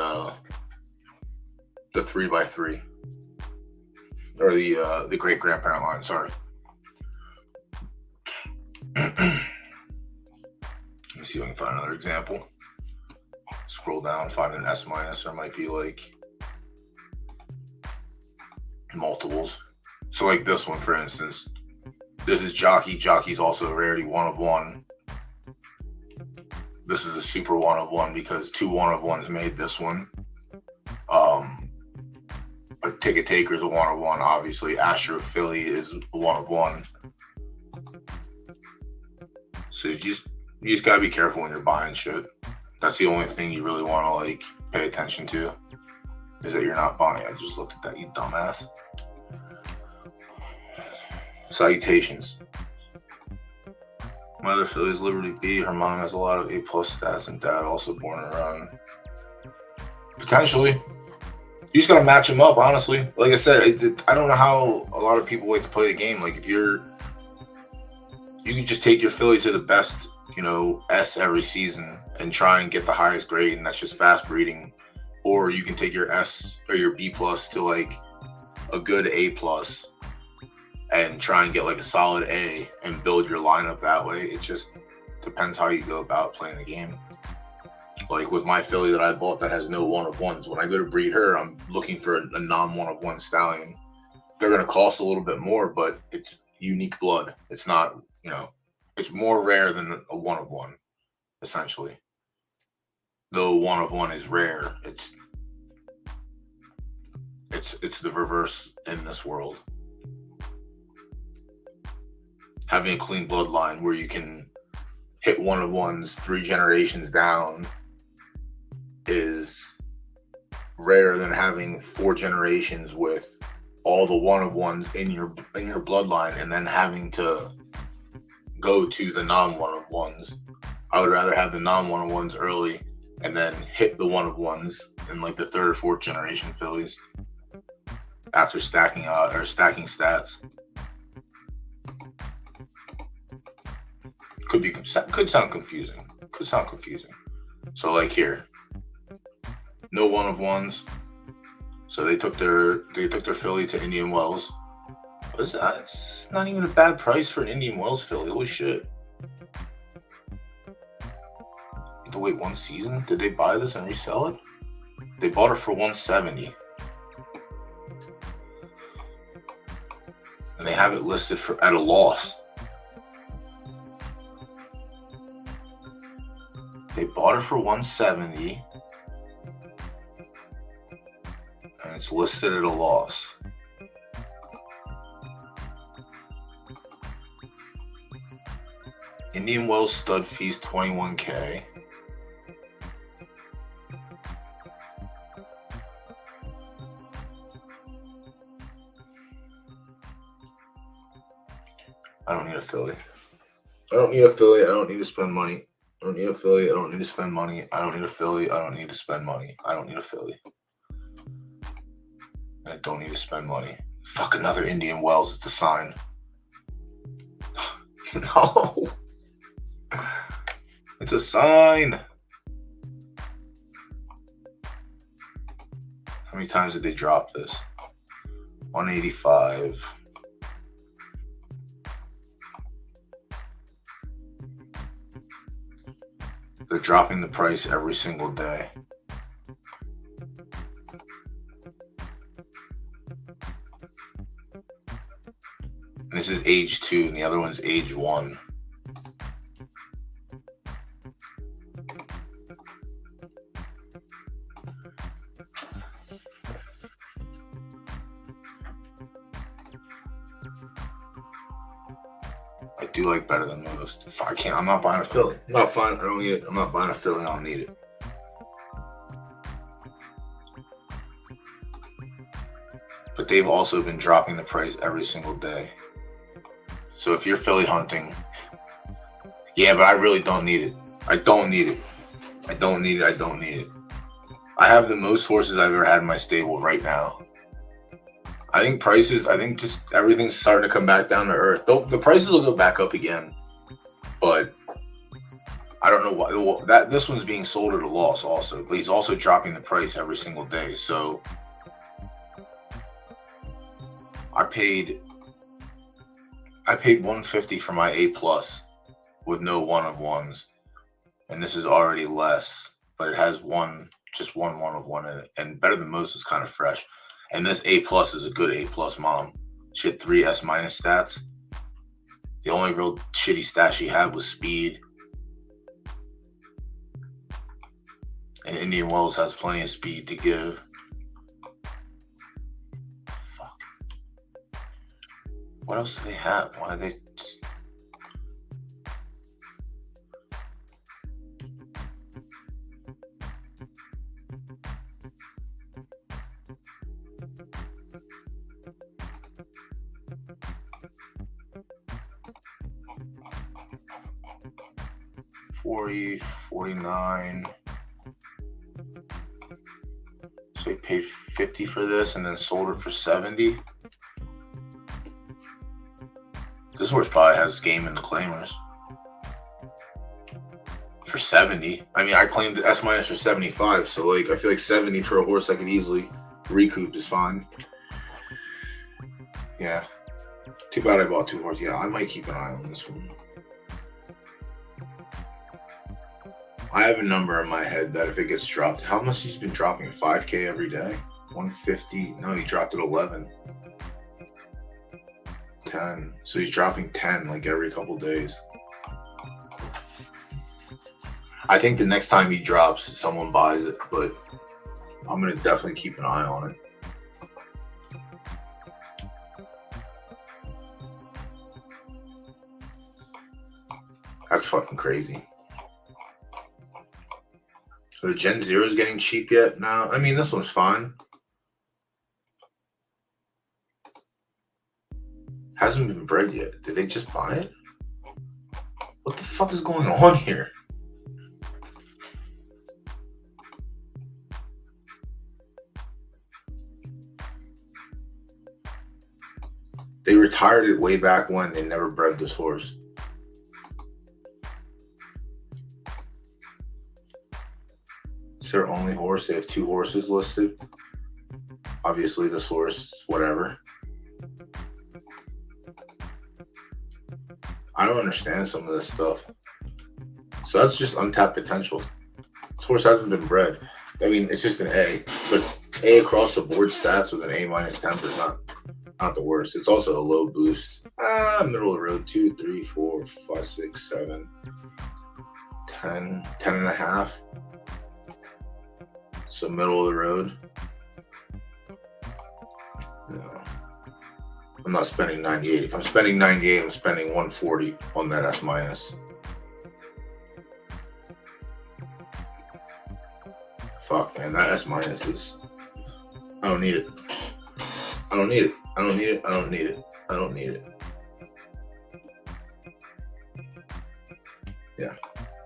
3x3 or the great grandparent line. Sorry. Let me see if I can find another example. Scroll down, find an S minus. There might be like multiples. So like this one, for instance, this is Jockey. Jockey's also a rarity 1 of 1. This is a super 1 of 1 because 2 1 of 1s made this one. A Ticket Taker is a 1 of 1. Obviously, Astro Philly is a 1 of 1. So you just gotta be careful when you're buying shit. That's the only thing you really want to like pay attention to, is that you're not buying. I just looked at that, you dumbass. Salutations. Mother Philly's Liberty B. Her mom has a lot of A+ stats, and dad also born around. Potentially. You just gotta match them up, honestly. Like I said, I don't know how a lot of people like to play the game. Like if you can just take your Philly to the best, S every season and try and get the highest grade, and that's just fast breeding. Or you can take your S or your B+ to like a good A+ and try and get like a solid A and build your lineup that way. It just depends how you go about playing the game. Like with my Philly that I bought that has no 1 of 1s, when I go to breed her, I'm looking for a non 1 of 1 stallion. They're going to cost a little bit more, but it's unique blood. It's not, it's more rare than a 1 of 1, essentially. Though 1 of 1 is rare, it's the reverse in this world. Having a clean bloodline where you can hit 1 of 1s 3 generations down is rarer than having 4 generations with all the 1 of 1s in your bloodline and then having to go to the non 1 of 1s. I would rather have the non 1 of 1s early and then hit the 1 of 1s in like the 3rd or 4th generation Phillies after stacking stats. Could sound confusing. So like here, no 1 of 1s. So they took their Philly to Indian Wells. It's not even a bad price for an Indian Wells Philly. Holy shit! You have to wait 1 season. Did they buy this and resell it? They bought it for $170, and they have it listed at a loss. They bought it for $170, and it's listed at a loss. Indian Wells stud fees $21K. I don't need a Philly. I don't need to spend money. I don't need a Philly. I don't need to spend money. I don't need a Philly. I don't need to spend money. I don't need a Philly. I don't need to spend money. Fuck, another Indian Wells. It's a sign. No. It's a sign. How many times did they drop this? 185. They're dropping the price every single day. And this is age 2, and the other one's age 1. I do like better than most. If I can't, I'm not buying a filly. I'm not fine. I don't need it. I'm not buying a filly. I don't need it. But they've also been dropping the price every single day. So if you're filly hunting, yeah, but I really don't need it. I don't need it. I don't need it. I don't need it. I have the most horses I've ever had in my stable right now. I think just everything's starting to come back down to earth. The prices will go back up again, but I don't know why. This one's being sold at a loss also, but he's also dropping the price every single day. So I paid $150 for my A+ with no 1 of 1s, and this is already less, but it has just one 1 of 1 in it, and better than most is kind of fresh. And this A+ is a good A+ mom. She had 3 S- stats. The only real shitty stat she had was speed. And Indian Wells has plenty of speed to give. Fuck. What else do they have? Why are they just... $40, $49. So he paid $50 for this and then sold it for $70. This horse probably has game in the claimers for $70. I mean, I claimed the S- for $75, so like I feel like $70 for a horse I could easily recoup is fine. Yeah. Too bad I bought 2 horses. Yeah, I might keep an eye on this one. I have a number in my head that if it gets dropped, how much he's been dropping? 5K every day? 150? No, he dropped it 11. 10. So he's dropping 10 like every couple days. I think the next time he drops, someone buys it, but I'm going to definitely keep an eye on it. That's fucking crazy. So the Gen 0 is getting cheap yet? No. I mean, this one's fine. Hasn't been bred yet. Did they just buy it? What the fuck is going on here? They retired it way back when. They never bred this horse. It's their only horse. They have 2 horses listed. Obviously, this horse, whatever. I don't understand some of this stuff. So that's just untapped potential. This horse hasn't been bred. I mean, it's just an A. But A across the board stats with an A- temper is not the worst. It's also a low boost. Middle of the road, 2, 3, 4, 5, 6, 7, 10, 10 and a half. So middle of the road. No. I'm not spending 98. If I'm spending 98, I'm spending 140 on that S-. Fuck, man, that S- is... I don't need it. I don't need it. I don't need it. I don't need it. I don't need it. Yeah,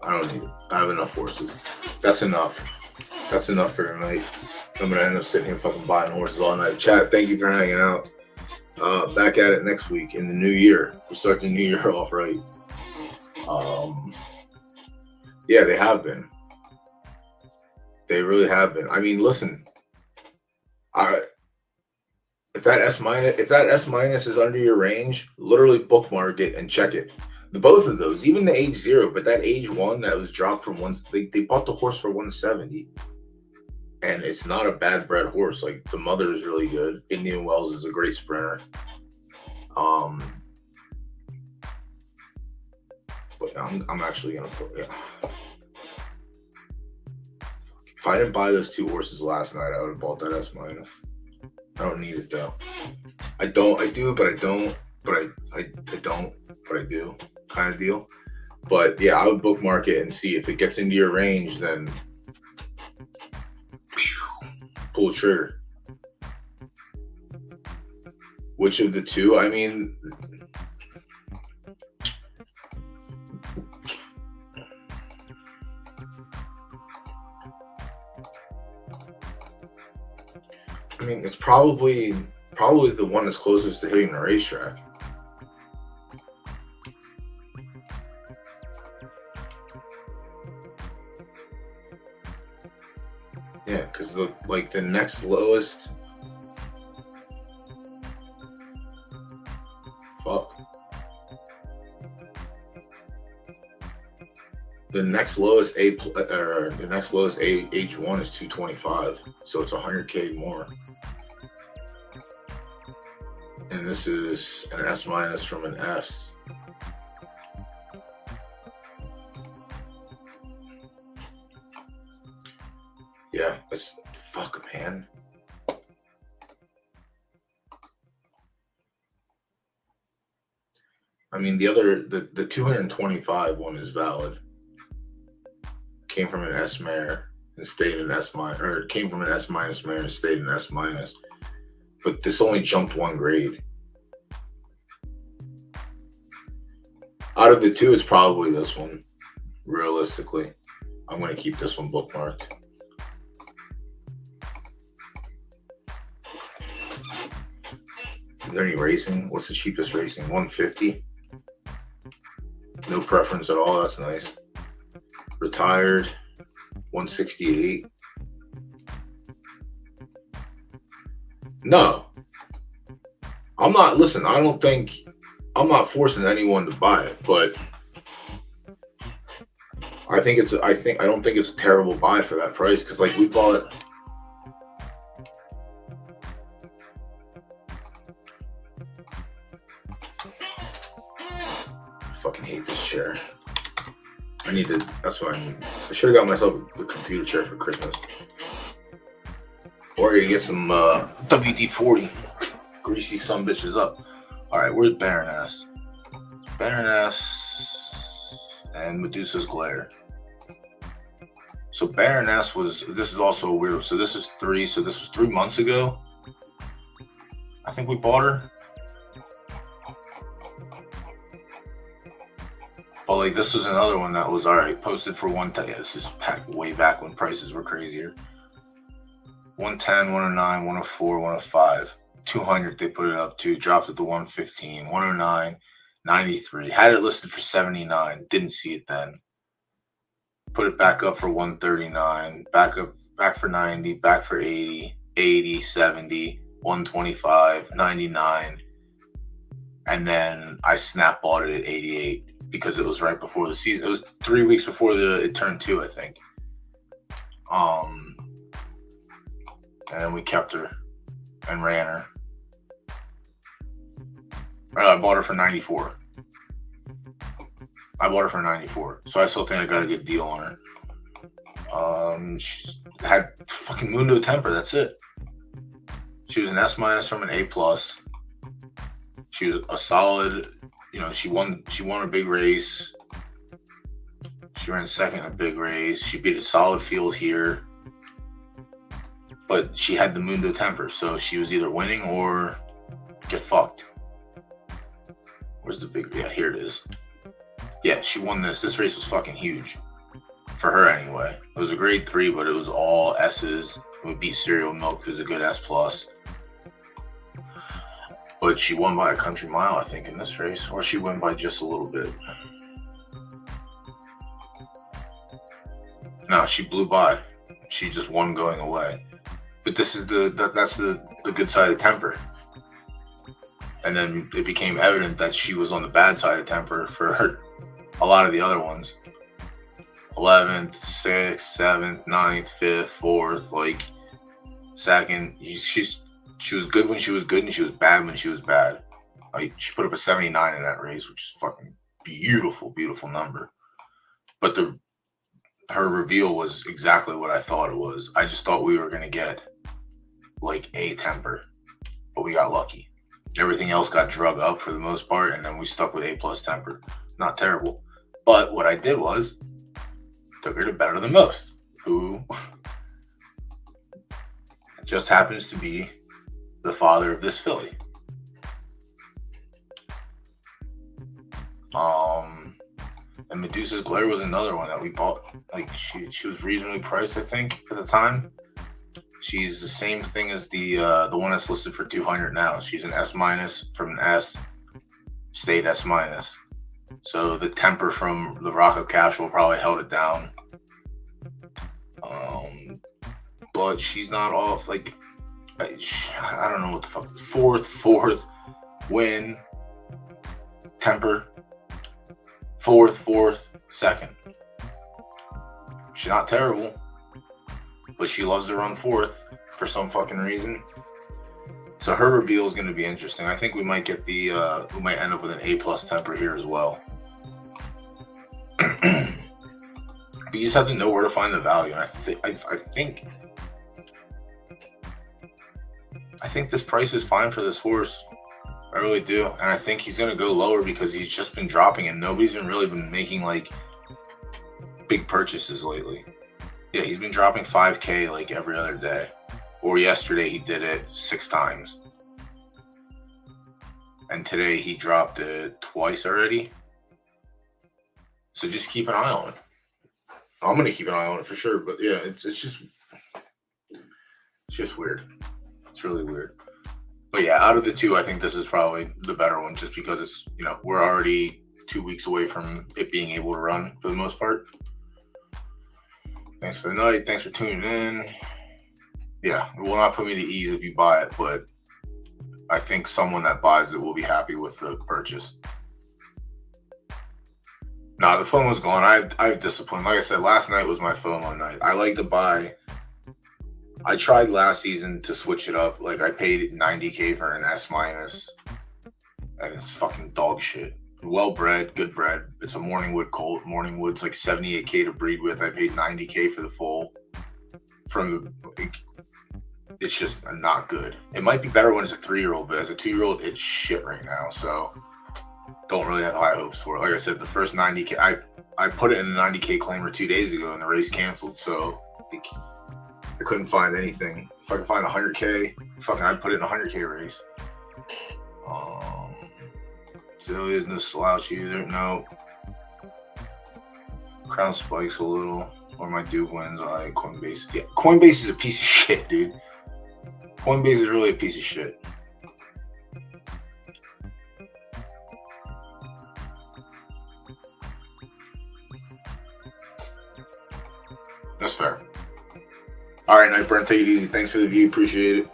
I don't need it. I have enough horses. That's enough. That's enough for tonight. I'm going to end up sitting here fucking buying horses all night. Chat, thank you for hanging out. Back at it next week in the new year. We'll start the new year off right. Yeah, they have been. They really have been. I mean, listen. If that S- is under your range, literally bookmark it and check it. Both of those, even the age 0, but that age 1 that was dropped from they bought the horse for 170. And it's not a bad bred horse. Like, the mother is really good. Indian Wells is a great sprinter. But I'm actually gonna put, yeah. If I didn't buy those 2 horses last night, I would have bought that S-. I don't need it though. I do, but I don't. but I don't, but I do, kind of deal. But yeah, I would bookmark it and see if it gets into your range, then pull the trigger. Which of the two? I mean, it's probably the one that's closest to hitting the racetrack. Yeah, because the next lowest. Fuck. The next lowest H1 is 225, so it's 100K more. And this is an S minus from an S. Yeah, that's fuck, man. I mean, the 225 one is valid. Came from an S mare and stayed in S minus, or came from an S minus mare and stayed in S minus. But this only jumped one grade. Out of the two, it's probably this one. Realistically, I'm going to keep this one bookmarked. Is there any racing? What's the cheapest racing? 150. No preference at all. That's nice. Retired. 168. No. I'm not. Listen, I'm not forcing anyone to buy it, but I don't think it's a terrible buy for that price, because like we bought. I fucking hate this chair. That's what I need. I should have got myself a computer chair for Christmas. Or I gotta get some WD-40. Greasy some bitches up. Alright, where's Baronass? Baronass and Medusa's Glare. So Baronass this is also a weird, so this was 3 months ago. I think we bought her. But like, this is another one that was alright, posted for 110. Yeah, this is way back when prices were crazier. 110, 109, 104, 105. 200 they put it up to, dropped it to 115, 109, 93. Had it listed for 79, didn't see it then. Put it back up for 139, back for 90, back for 80, 80, 70, 125, 99. And then I snap bought it at 88 because it was right before the season. It was 3 weeks before it turned 2, I think. And then we kept her and ran her. I bought her for 94. So I still think I got a good deal on her. She had fucking Mundo temper. That's it. She was an S minus from an A plus. She was a solid. She won a big race. She ran second in a big race. She beat a solid field here. But she had the Mundo temper, so she was either winning or get fucked. Where's the big? Yeah, here it is. Yeah, she won this. This race was fucking huge. For her, anyway. It was a grade 3, but it was all S's. It would beat Cereal Milk, who's a good S+. But she won by a country mile, I think, in this race. Or she won by just a little bit. No, she blew by. She just won going away. But this is that's the good side of temper. And then it became evident that she was on the bad side of temper for a lot of the other ones. 11th, 6th, 7th, 9th, 5th, 4th, like second. She was good when she was good, and she was bad when she was bad. Like, she put up a 79 in that race, which is fucking beautiful, beautiful number. But her reveal was exactly what I thought it was. I just thought we were gonna get like a temper, but we got lucky. Everything else got drug up for the most part, and then we stuck with A+ temper. Not terrible. But what I did was took her to Better Than Most, who just happens to be the father of this filly. And Medusa's Glare was another one that we bought. Like she was reasonably priced, I think, at the time. She's the same thing as the one that's listed for 200 now. She's an S- from an S, stayed S-. So the temper from the Rock of Cashel probably held it down. But she's not off. Like I don't know what the fuck. Fourth win. Temper. Fourth, second. She's not terrible, but she loves to run fourth for some fucking reason. So her reveal is going to be interesting. I think we might get we might end up with an A+ temper here as well. But you just have to know where to find the value. And I think this price is fine for this horse. I really do. And I think he's going to go lower because he's just been dropping and nobody's really been making like big purchases lately. Yeah, he's been dropping 5K like every other day. Or yesterday he did it 6 times. And today he dropped it twice already. So just keep an eye on it. I'm going to keep an eye on it for sure. But yeah, it's just weird. It's really weird. But yeah, out of the two, I think this is probably the better one just because it's, we're already 2 weeks away from it being able to run for the most part. Thanks for the night. Thanks for tuning in. Yeah, it will not put me to ease if you buy it, but I think someone that buys it will be happy with the purchase. Nah, the FOMO's gone. I have discipline. Like I said, last night was my FOMO night. I like to buy. I tried last season to switch it up. Like I paid $90K for an S-, and it's fucking dog shit. Well bred, good bred. It's a Morningwood colt. Morningwood's like $78K to breed with. I paid $90K for the foal. It's just not good. It might be better when it's a 3-year-old, but as a 2-year-old, it's shit right now. So don't really have high hopes for it. Like I said, the first $90K, I put it in the $90K claimer 2 days ago, and the race canceled. So I couldn't find anything. If I could find $100K, I'd put it in a $100K race. Still isn't a slouch either. No. Crown spikes a little. Or my dude wins. Coinbase. Yeah, Coinbase is a piece of shit, dude. Coinbase is really a piece of shit. That's fair. All right, Night Brent, take it easy. Thanks for the view. Appreciate it.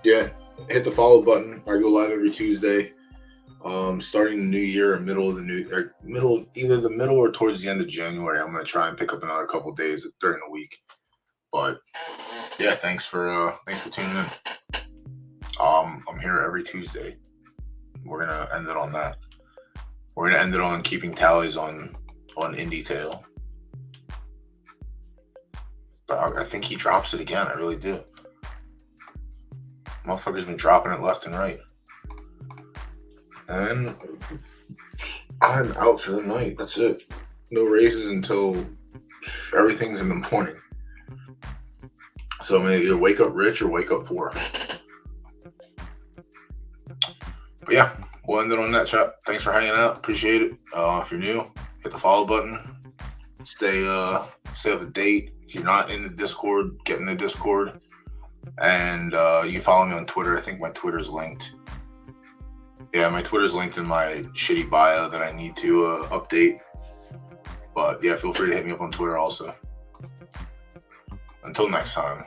Yeah, hit the follow button. I go live every Tuesday. Starting the new year or either the middle or towards the end of January, I'm gonna try and pick up another couple days during the week. But yeah, thanks for tuning in. I'm here every Tuesday. We're gonna end it on that. We're gonna end it on keeping tallies on Indie Tail. But I think he drops it again. I really do. Motherfucker's been dropping it left and right. And I'm out for the night. That's it. No races until everything's in the morning. So I'm going to either wake up rich or wake up poor. But yeah, we'll end it on that, chat. Thanks for hanging out. Appreciate it. If you're new, hit the follow button. Stay up to date. If you're not in the Discord, get in the Discord. And you can follow me on Twitter. I think my Twitter's linked. Yeah, my Twitter's linked in my shitty bio that I need to update. But yeah, feel free to hit me up on Twitter also. Until next time.